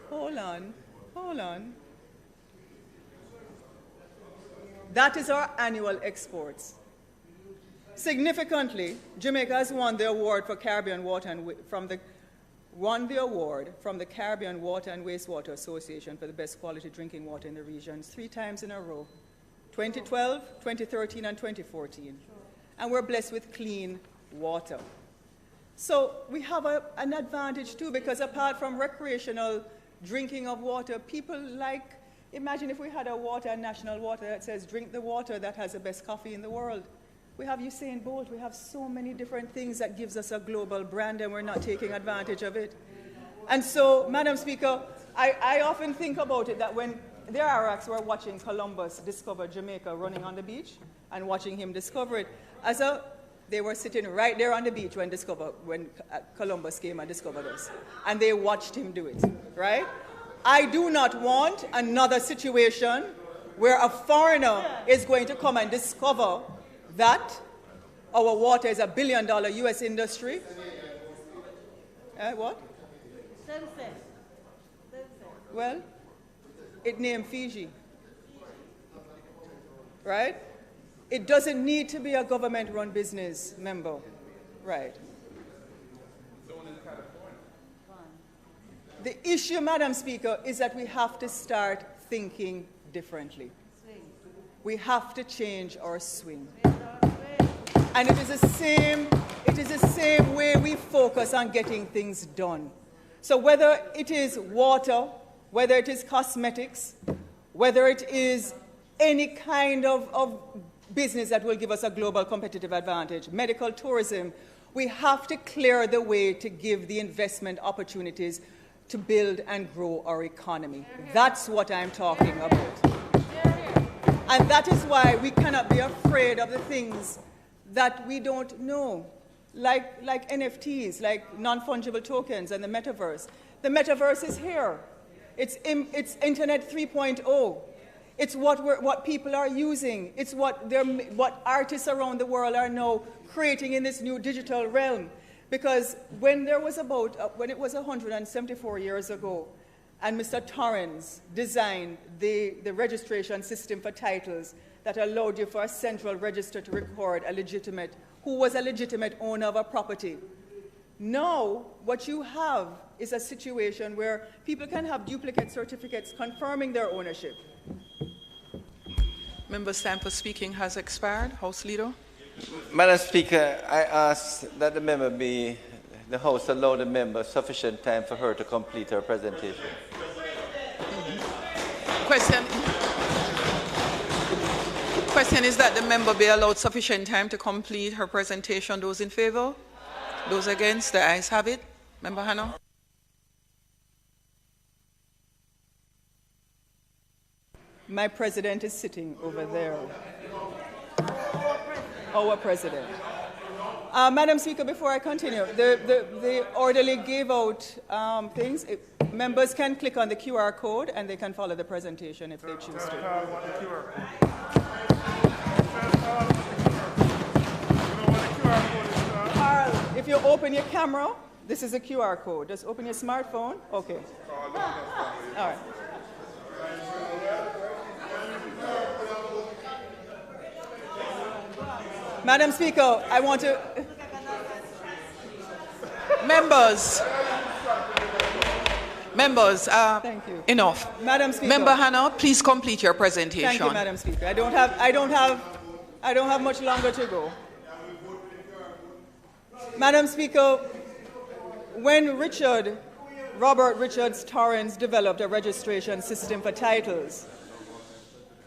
Hold on. That is our annual exports. Significantly, Jamaica has won the award for Caribbean Water and from the Caribbean Water and Wastewater Association for the best quality drinking water in the region 3 times in a row, 2012, 2013, and 2014. And we're blessed with clean water. So we have an advantage too, because apart from recreational drinking of water, people like, imagine if we had a national water that says, drink the water that has the best coffee in the world. We have Usain Bolt, we have so many different things that gives us a global brand, and we're not taking advantage of it. And so, Madam Speaker, I often think about it that when the Iraqs were watching Columbus discover Jamaica running on the beach and watching him discover it, they were sitting right there on the beach when Columbus came and discovered us. And they watched him do it, right? I do not want another situation where a foreigner is going to come and discover that our water is $1 billion US industry. What? Well, it named Fiji, right? It doesn't need to be a government-run business, member, right? The issue, Madam Speaker, is that we have to start thinking differently. We have to change our swing. And it is the same way we focus on getting things done. So whether it is water, whether it is cosmetics, whether it is any kind of business that will give us a global competitive advantage, medical tourism, we have to clear the way to give the investment opportunities to build and grow our economy. That's what I'm talking about. And that is why we cannot be afraid of the things that we don't know, like NFTs, like non-fungible tokens and the metaverse. The metaverse is here. It's Internet 3.0. It's what people are using. It's what artists around the world are now creating in this new digital realm. Because when it was 174 years ago, and Mr. Torrens designed the registration system for titles that allowed you for a central register to record who was a legitimate owner of a property. Now, what you have is a situation where people can have duplicate certificates confirming their ownership. Member's time for speaking has expired. House Leader. Madam Speaker, I ask that the House allow the member sufficient time for her to complete her presentation. Question is that the member be allowed sufficient time to complete her presentation. Those in favor? Those against? The ayes have it. Member Hanna. My president is sitting over there. Our president. Madam Speaker, before I continue, the orderly gave out things. Members can click on the QR code and they can follow the presentation if they choose to. Karl, if you open your camera, this is a QR code. Just open your smartphone. Okay. All right. Madam Speaker, I want to... Members, thank you. Enough. Madam Speaker. Member Hanna, please complete your presentation. Thank you, Madam Speaker. I don't have much longer to go. Madam Speaker, when Robert Richards Torrens developed a registration system for titles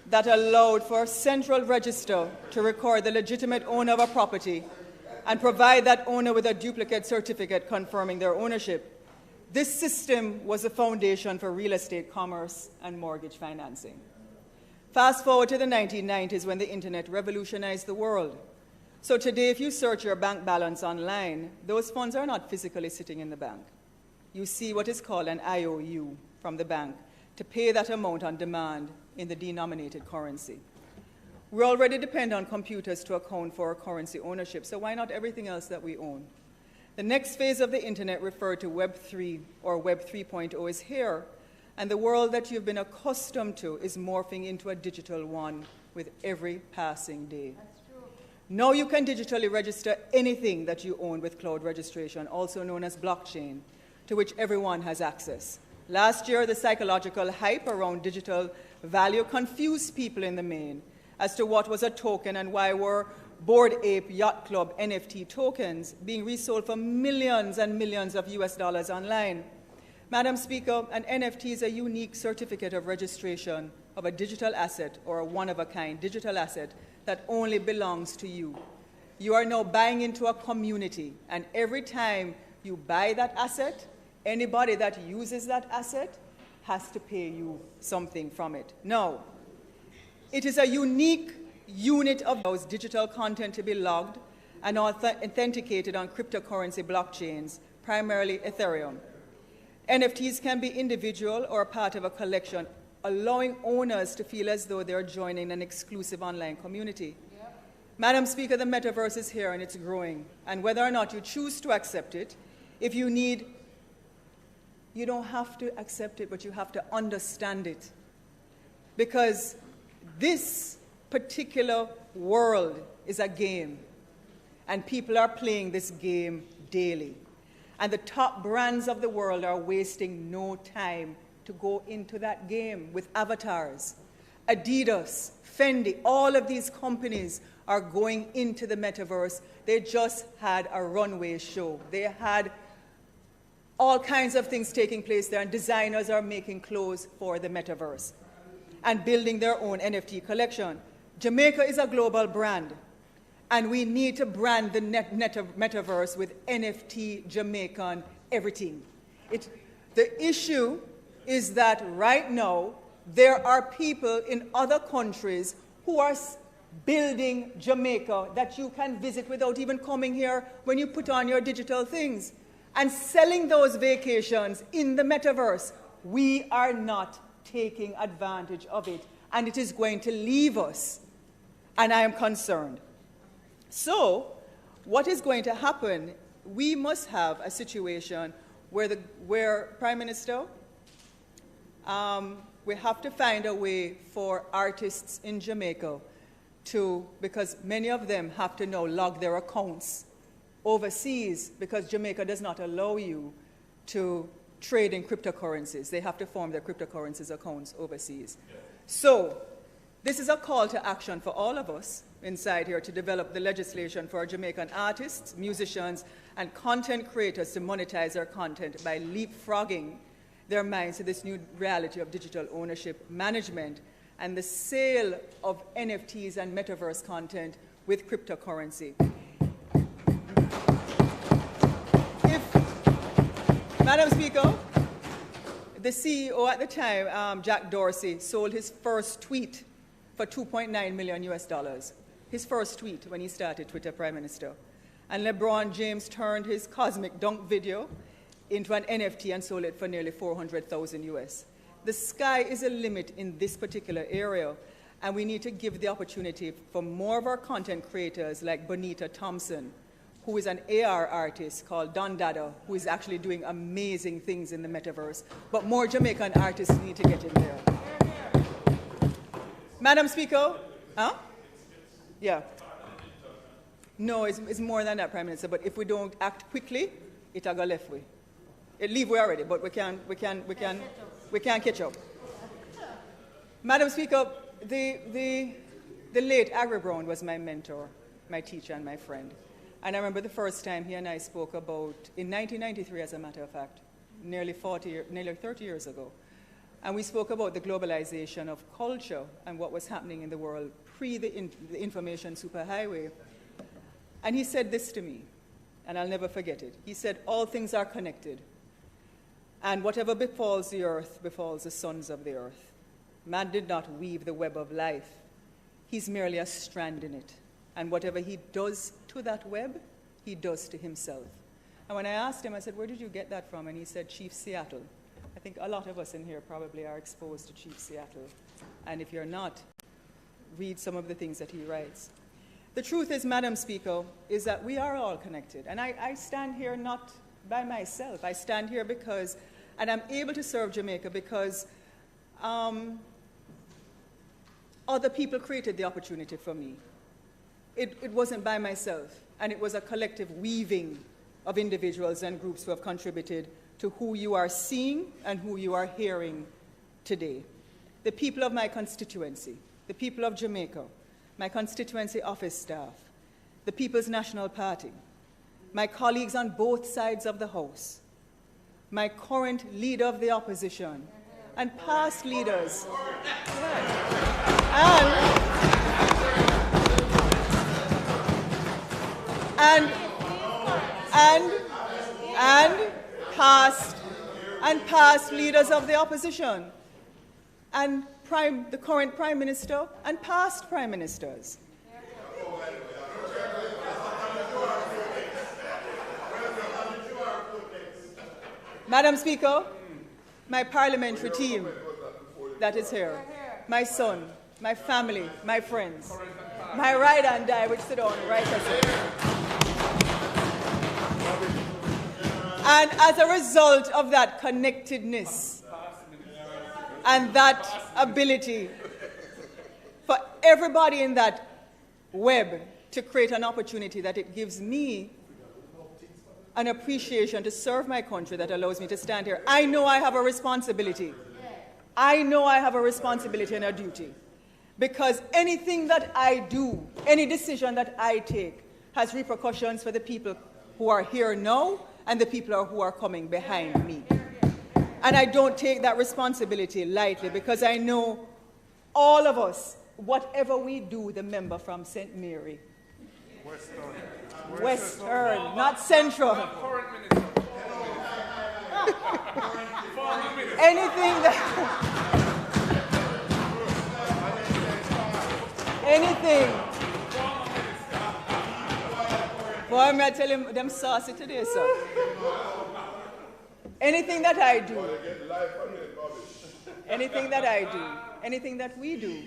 that allowed for a central register to record the legitimate owner of a property and provide that owner with a duplicate certificate confirming their ownership. This system was the foundation for real estate commerce and mortgage financing. Fast forward to the 1990s when the internet revolutionized the world. So today, if you search your bank balance online, those funds are not physically sitting in the bank. You see what is called an IOU from the bank to pay that amount on demand in the denominated currency. We already depend on computers to account for our currency ownership, so why not everything else that we own? The next phase of the internet, referred to Web 3 or Web 3.0, is here, and the world that you've been accustomed to is morphing into a digital one with every passing day. That's true. Now you can digitally register anything that you own with cloud registration, also known as blockchain, to which everyone has access. Last year, the psychological hype around digital value confused people in the main as to what was a token and why were Bored Ape Yacht Club NFT tokens being resold for millions and millions of US dollars online. Madam Speaker, an NFT is a unique certificate of registration of a digital asset or a one-of-a-kind digital asset that only belongs to you. You are now buying into a community, and every time you buy that asset, anybody that uses that asset has to pay you something from it. Now, it is a unique unit of those digital content to be logged and authenticated on cryptocurrency blockchains, primarily Ethereum. NFTs can be individual or part of a collection, allowing owners to feel as though they're joining an exclusive online community. Yep. Madam Speaker, the metaverse is here and it's growing. And whether or not you choose to accept it, if you need, you don't have to accept it, but you have to understand it. Because this particular world is a game, and people are playing this game daily. And the top brands of the world are wasting no time to go into that game with avatars. Adidas, Fendi, all of these companies are going into the metaverse. They just had a runway show. They had all kinds of things taking place there, and designers are making clothes for the metaverse and building their own NFT collection. Jamaica is a global brand, and we need to brand the metaverse with NFT Jamaican everything. The issue is that right now there are people in other countries who are building Jamaica that you can visit without even coming here when you put on your digital things, and selling those vacations in the metaverse. We are not taking advantage of it, and it is going to leave us, and I am concerned. So what is going to happen? We must have a situation where Prime Minister, we have to find a way for artists in Jamaica because many of them have to now log their accounts overseas, because Jamaica does not allow you to trade in cryptocurrencies. They have to form their cryptocurrencies accounts overseas. Yeah. So this is a call to action for all of us inside here to develop the legislation for Jamaican artists, musicians, and content creators to monetize their content by leapfrogging their minds to this new reality of digital ownership management and the sale of NFTs and metaverse content with cryptocurrency. Madam Speaker, the CEO at the time, Jack Dorsey, sold his first tweet for $2.9 million US. His first tweet when he started Twitter, Prime Minister. And LeBron James turned his cosmic dunk video into an NFT and sold it for nearly $400,000 US. The sky is a limit in this particular area, and we need to give the opportunity for more of our content creators like Bonita Thompson, who is an AR artist called Don Dada, who is actually doing amazing things in the metaverse. But more Jamaican artists need to get in there. Madam Speaker? Huh? Yeah. No, it's more than that, Prime Minister. But if we don't act quickly, it'll go left way. It leave way already, but we can't catch up. Madam Speaker, the late Agri Brown was my mentor, my teacher, and my friend. And I remember the first time he and I spoke about, in 1993, as a matter of fact, nearly 30 years ago. And we spoke about the globalization of culture and what was happening in the world pre the information superhighway. And he said this to me, and I'll never forget it. He said, all things are connected, and whatever befalls the earth befalls the sons of the earth. Man did not weave the web of life. He's merely a strand in it. And whatever he does to that web, he does to himself. And when I asked him, I said, where did you get that from? And he said, Chief Seattle. I think a lot of us in here probably are exposed to Chief Seattle. And if you're not, read some of the things that he writes. The truth is, Madam Speaker, is that we are all connected. And I stand here not by myself. I stand here because, and I'm able to serve Jamaica because other people created the opportunity for me. It wasn't by myself, and it was a collective weaving of individuals and groups who have contributed to who you are seeing and who you are hearing today. The people of my constituency, the people of Jamaica, my constituency office staff, the People's National Party, my colleagues on both sides of the House, my current leader of the opposition, and past leaders, and past leaders of the opposition, and the current Prime Minister and past Prime Ministers. Madam Speaker, my parliamentary team that is here, my son, my family, my friends, my ride and die, which sit on right as and as a result of that connectedness and that ability for everybody in that web to create an opportunity that it gives me an appreciation to serve my country that allows me to stand here. I know I have a responsibility. I know I have a responsibility and a duty. Because anything that I do, any decision that I take, has repercussions for the people who are here now and the people who are coming behind me. And I don't take that responsibility lightly, because I know all of us, whatever we do, the member from St. Mary, Western, not Central. Anything boy, I'm going to tell him them saucy today, sir. Anything that I do, anything that we do,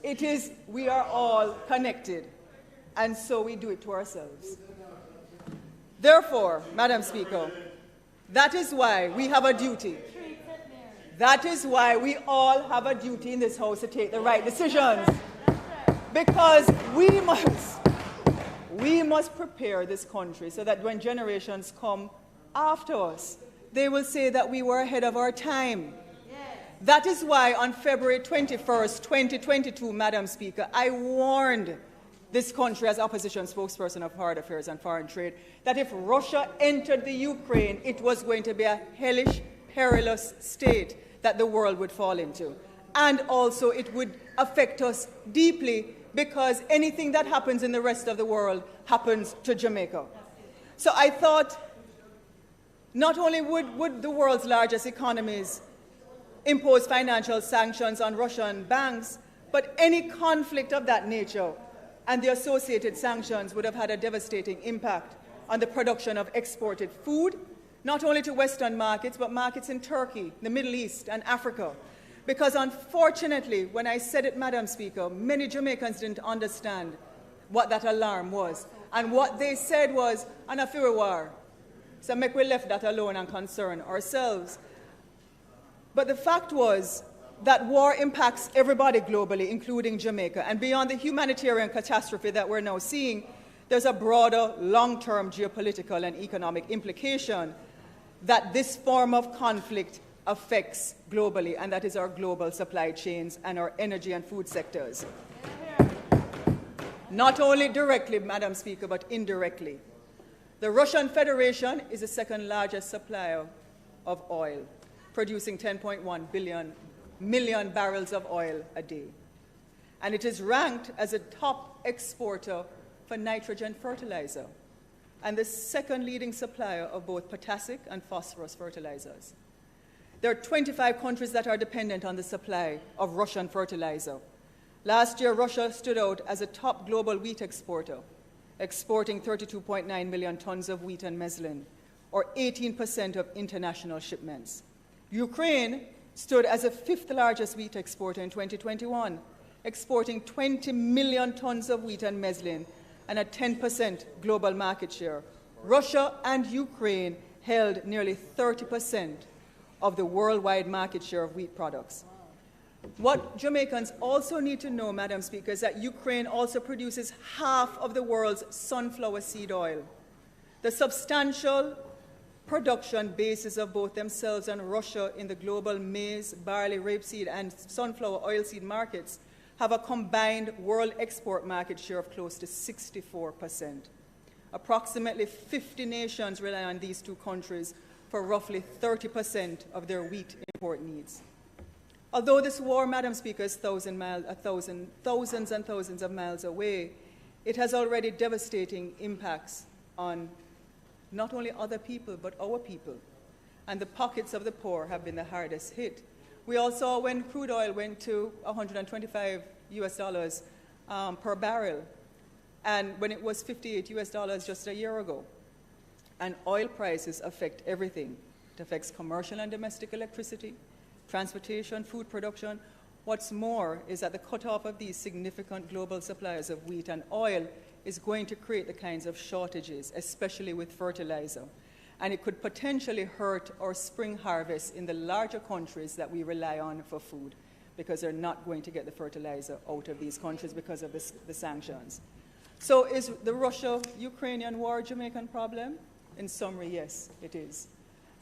it is, we are all connected, and so we do it to ourselves. Therefore, Madam Speaker, that is why we have a duty. That is why we all have a duty in this House to take the right decisions. Because we must prepare this country so that when generations come after us, they will say that we were ahead of our time. That is why on February 21st, 2022, Madam Speaker, I warned this country as opposition spokesperson of Foreign Affairs and Foreign Trade that if Russia entered the Ukraine, it was going to be a hellish, perilous state that the world would fall into. And also it would affect us deeply, because anything that happens in the rest of the world happens to Jamaica. So I thought not only would the world's largest economies impose financial sanctions on Russian banks, but any conflict of that nature and the associated sanctions would have had a devastating impact on the production of exported food, not only to Western markets, but markets in Turkey, the Middle East, and Africa. Because unfortunately, when I said it, Madam Speaker, many Jamaicans didn't understand what that alarm was. And what they said was, "An affair war." So make we left that alone and concern ourselves. But the fact was that war impacts everybody globally, including Jamaica. And beyond the humanitarian catastrophe that we're now seeing, there's a broader, long-term geopolitical and economic implication that this form of conflict affects globally, and that is our global supply chains and our energy and food sectors. Not only directly, Madam Speaker, but indirectly. The Russian Federation is the second largest supplier of oil, producing 10.1 million barrels of oil a day. And it is ranked as a top exporter for nitrogen fertilizer and the second leading supplier of both potassic and phosphorus fertilizers. There are 25 countries that are dependent on the supply of Russian fertilizer. Last year, Russia stood out as a top global wheat exporter, exporting 32.9 million tons of wheat and meslin, or 18% of international shipments. Ukraine stood as the fifth largest wheat exporter in 2021, exporting 20 million tons of wheat and meslin and a 10% global market share. Russia and Ukraine held nearly 30% of the worldwide market share of wheat products. What Jamaicans also need to know, Madam Speaker, is that Ukraine also produces half of the world's sunflower seed oil. The substantial production bases of both themselves and Russia in the global maize, barley, rapeseed, and sunflower oilseed markets have a combined world export market share of close to 64%. Approximately 50 nations rely on these two countries for roughly 30% of their wheat import needs. Although this war, Madam Speaker, is thousands and thousands of miles away, it has already devastating impacts on not only other people, but our people. And the pockets of the poor have been the hardest hit. We all saw when crude oil went to $125 per barrel, and when it was $58 just a year ago. And oil prices affect everything. It affects commercial and domestic electricity, transportation, food production. What's more is that the cutoff of these significant global suppliers of wheat and oil is going to create the kinds of shortages, especially with fertilizer. And it could potentially hurt our spring harvest in the larger countries that we rely on for food, because they're not going to get the fertilizer out of these countries because of the sanctions. So is the Russia-Ukrainian war a Jamaican problem? In summary, yes, it is.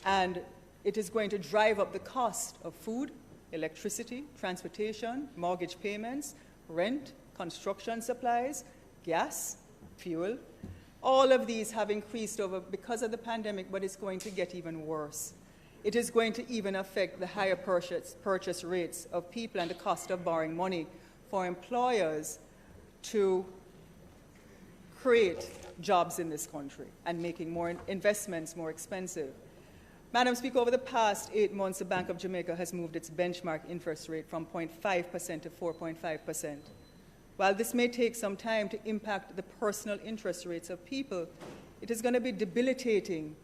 And it is going to drive up the cost of food, electricity, transportation, mortgage payments, rent, construction supplies, gas, fuel. All of these have increased because of the pandemic, but it's going to get even worse. It is going to even affect the higher purchase rates of people and the cost of borrowing money for employers to create jobs in this country and making more investments more expensive. Madam Speaker, over the past 8 months, the Bank of Jamaica has moved its benchmark interest rate from 0.5% to 4.5%. While this may take some time to impact the personal interest rates of people, it is going to be debilitating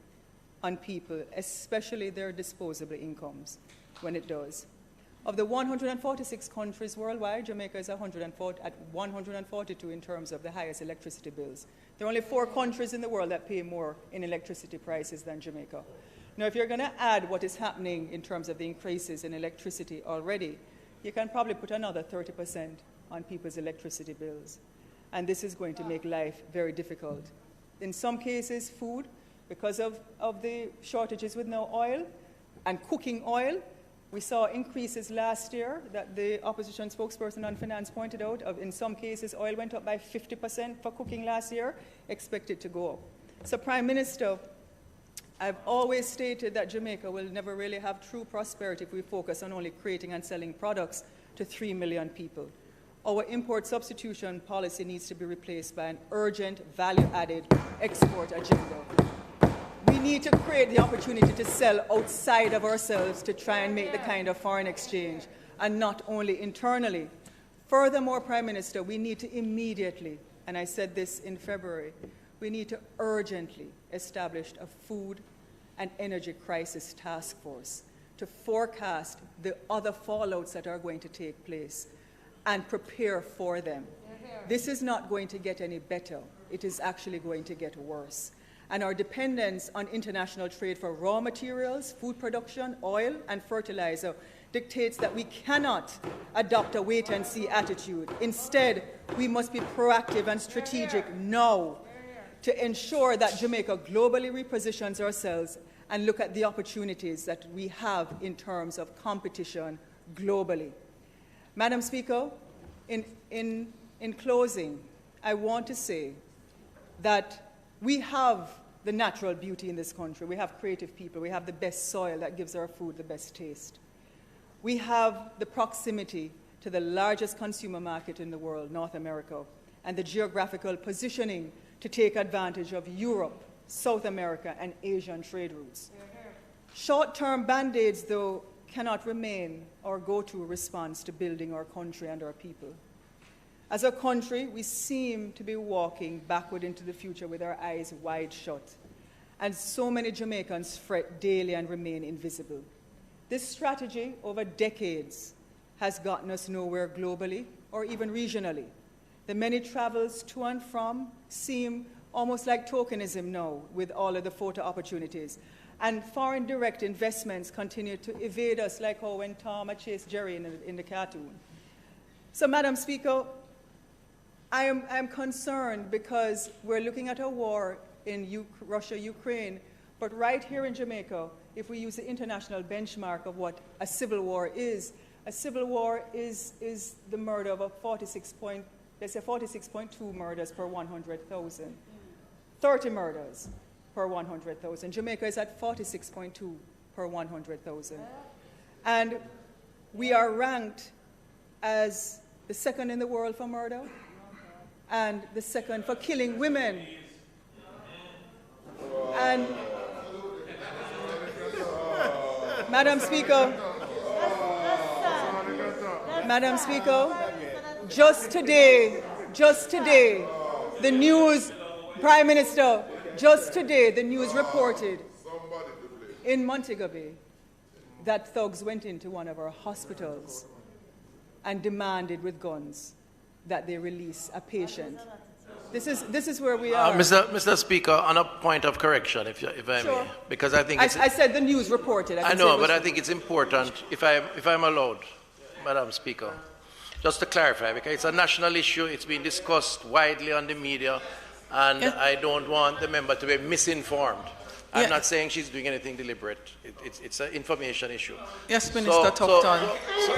on people, especially their disposable incomes, when it does. Of the 146 countries worldwide, Jamaica is at 142 in terms of the highest electricity bills. There are only 4 countries in the world that pay more in electricity prices than Jamaica. Now, if you're going to add what is happening in terms of the increases in electricity already, you can probably put another 30% on people's electricity bills. And this is going to make life very difficult. In some cases, food, because of the shortages with no oil and cooking oil. We saw increases last year that the opposition spokesperson on finance pointed out. In some cases, oil went up by 50% for cooking last year, expected to go up. So, Prime Minister, I've always stated that Jamaica will never really have true prosperity if we focus on only creating and selling products to 3 million people. Our import substitution policy needs to be replaced by an urgent value-added export agenda. We need to create the opportunity to sell outside of ourselves to try and make the kind of foreign exchange, and not only internally. Furthermore, Prime Minister, we need to immediately, and I said this in February, we need to urgently establish a food and energy crisis task force to forecast the other fallouts that are going to take place and prepare for them. This is not going to get any better. It is actually going to get worse. And our dependence on international trade for raw materials, food production, oil, and fertilizer dictates that we cannot adopt a wait-and-see attitude. Instead, we must be proactive and strategic now to ensure that Jamaica globally repositions ourselves and look at the opportunities that we have in terms of competition globally. Madam Speaker, in closing, I want to say that we have the natural beauty in this country. We have creative people. We have the best soil that gives our food the best taste. We have the proximity to the largest consumer market in the world, North America, and the geographical positioning to take advantage of Europe, South America, and Asian trade routes. Short-term band-aids, though, cannot remain our go-to response to building our country and our people. As a country, we seem to be walking backward into the future with our eyes wide shut, and so many Jamaicans fret daily and remain invisible. This strategy over decades has gotten us nowhere globally or even regionally. The many travels to and from seem almost like tokenism now with all of the photo opportunities. And foreign direct investments continue to evade us like how when Tom chased Jerry in the cartoon. So, Madam Speaker, I am concerned because we're looking at a war in Russia-Ukraine, but right here in Jamaica, if we use the international benchmark of what a civil war is the murder of 46.2 murders per 100,000. 30 murders per 100,000. Jamaica is at 46.2 per 100,000. And we are ranked as the second in the world for murder and the second for killing women. And Madam Speaker, just today, the news, Prime Minister, just today, the news reported in Montego Bay that thugs went into one of our hospitals and demanded with guns that they release a patient. This is where we are. Mr. Speaker, on a point of correction, if I may, because I think I said the news reported. I know, but I think it's important, if I'm allowed, Madam Speaker, just to clarify, because it's a national issue, it's been discussed widely on the media, and I don't want the member to be misinformed. I'm not saying she's doing anything deliberate. It's an information issue. Yes, Minister Tufton. So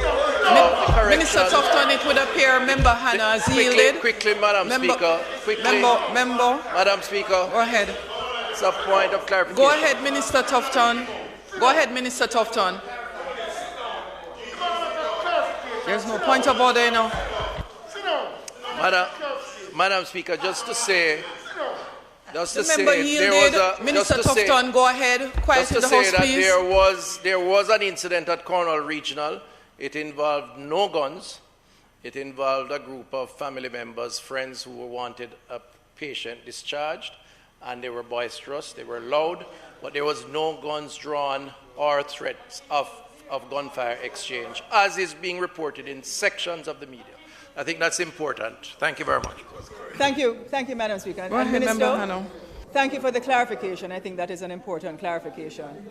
Minister Tufton, it would appear Member Hanna has yielded. Quickly, Madam Speaker. Quickly. Member. Madam Speaker. Go ahead. It's a point of clarification. Go ahead, Minister Tufton. Go ahead, Minister Tufton. There's no point of order now. Madam Speaker, just to say, Minister Tufton, go ahead. Quiet in the House, please. There was an incident at Cornwall Regional. It involved no guns. It involved a group of family members, friends who wanted a patient discharged, and they were boisterous, they were loud, but there was no guns drawn or threats of gunfire exchange, as is being reported in sections of the media. I think that's important. Thank you very much. Thank you, Madam Speaker. Go ahead, Member Hanna. Thank you for the clarification. I think that is an important clarification.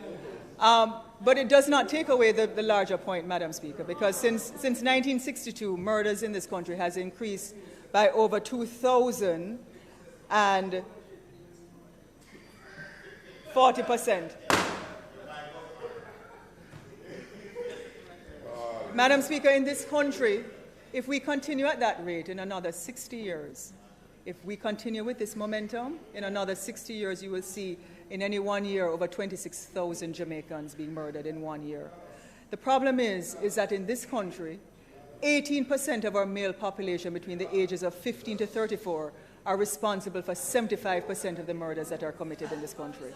But it does not take away the larger point, Madam Speaker, because since 1962, murders in this country has increased by over 2,040%. Madam Speaker, in this country, if we continue at that rate in another 60 years, if we continue with this momentum, in another 60 years, you will see in any 1 year over 26,000 Jamaicans being murdered in 1 year. The problem is that in this country, 18% of our male population between the ages of 15 to 34 are responsible for 75% of the murders that are committed in this country.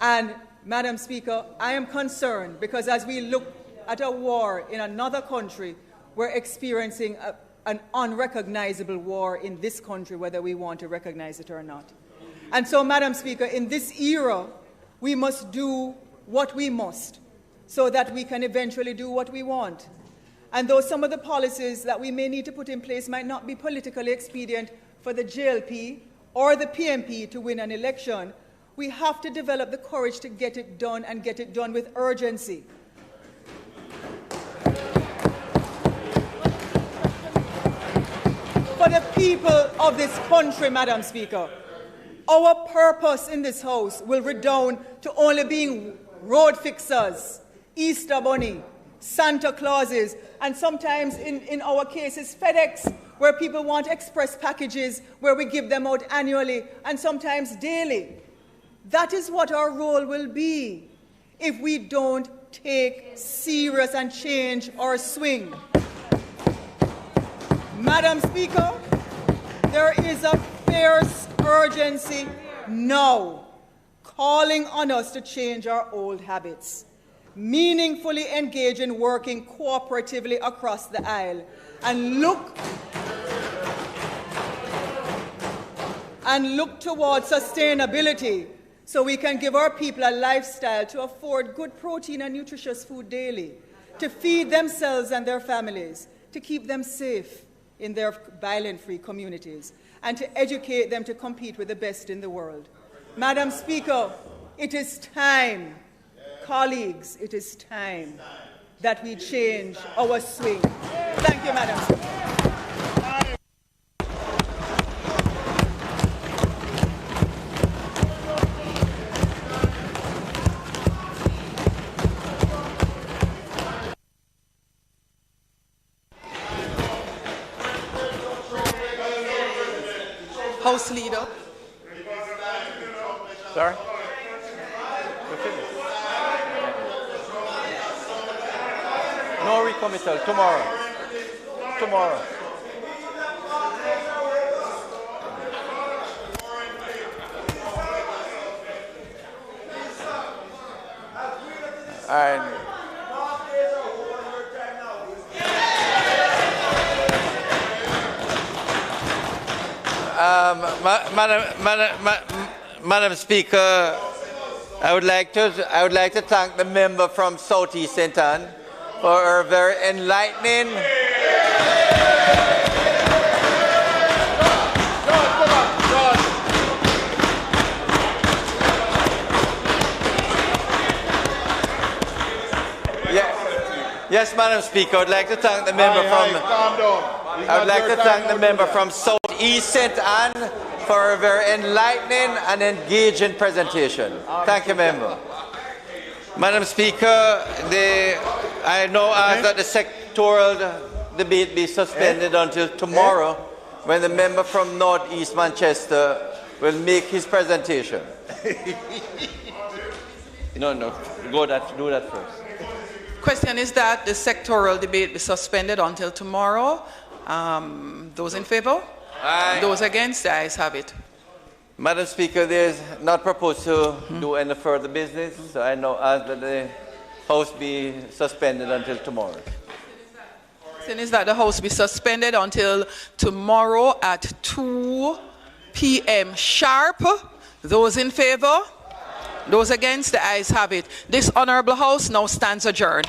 And, Madam Speaker, I am concerned because as we look at a war in another country, we're experiencing an unrecognizable war in this country, whether we want to recognize it or not. And so, Madam Speaker, in this era, we must do what we must so that we can eventually do what we want. And though some of the policies that we may need to put in place might not be politically expedient for the JLP or the PMP to win an election, we have to develop the courage to get it done and get it done with urgency. For the people of this country, Madam Speaker, our purpose in this House will redound to only being road fixers, Easter Bunny, Santa Clauses, and sometimes in our cases FedEx, where people want express packages where we give them out annually and sometimes daily. That is what our role will be if we don't take serious and change our swing. Madam Speaker, there is a fierce urgency now calling on us to change our old habits, meaningfully engage in working cooperatively across the aisle, and look towards sustainability so we can give our people a lifestyle to afford good protein and nutritious food daily, to feed themselves and their families, to keep them safe in their violent-free communities, and to educate them to compete with the best in the world. Madam Speaker, it is time, colleagues, it is time that we change our swing. Thank you, Madam Speaker. House Leader. Sorry? No recommittal. Tomorrow. And Madam Speaker, I would like to thank the member from Southeast St. Anne for her very enlightening. Yes, Madam Speaker, I would like to thank the member from. I would like to thank the member from Southeast St. Anne for a very enlightening and engaging presentation. Thank you, member. Madam Speaker, I now ask that the sectoral debate be suspended until tomorrow, when the member from North East Manchester will make his presentation. No, do that first. Question is that the sectoral debate be suspended until tomorrow. Those in favor? Aye. Those against? The ayes have it. Madam Speaker, there is not proposed to do any further business, so I now ask that the House be suspended until tomorrow. Question is that the House be suspended until tomorrow at 2 p.m. sharp. Those in favor? Those against? The ayes have it. This honorable House now stands adjourned.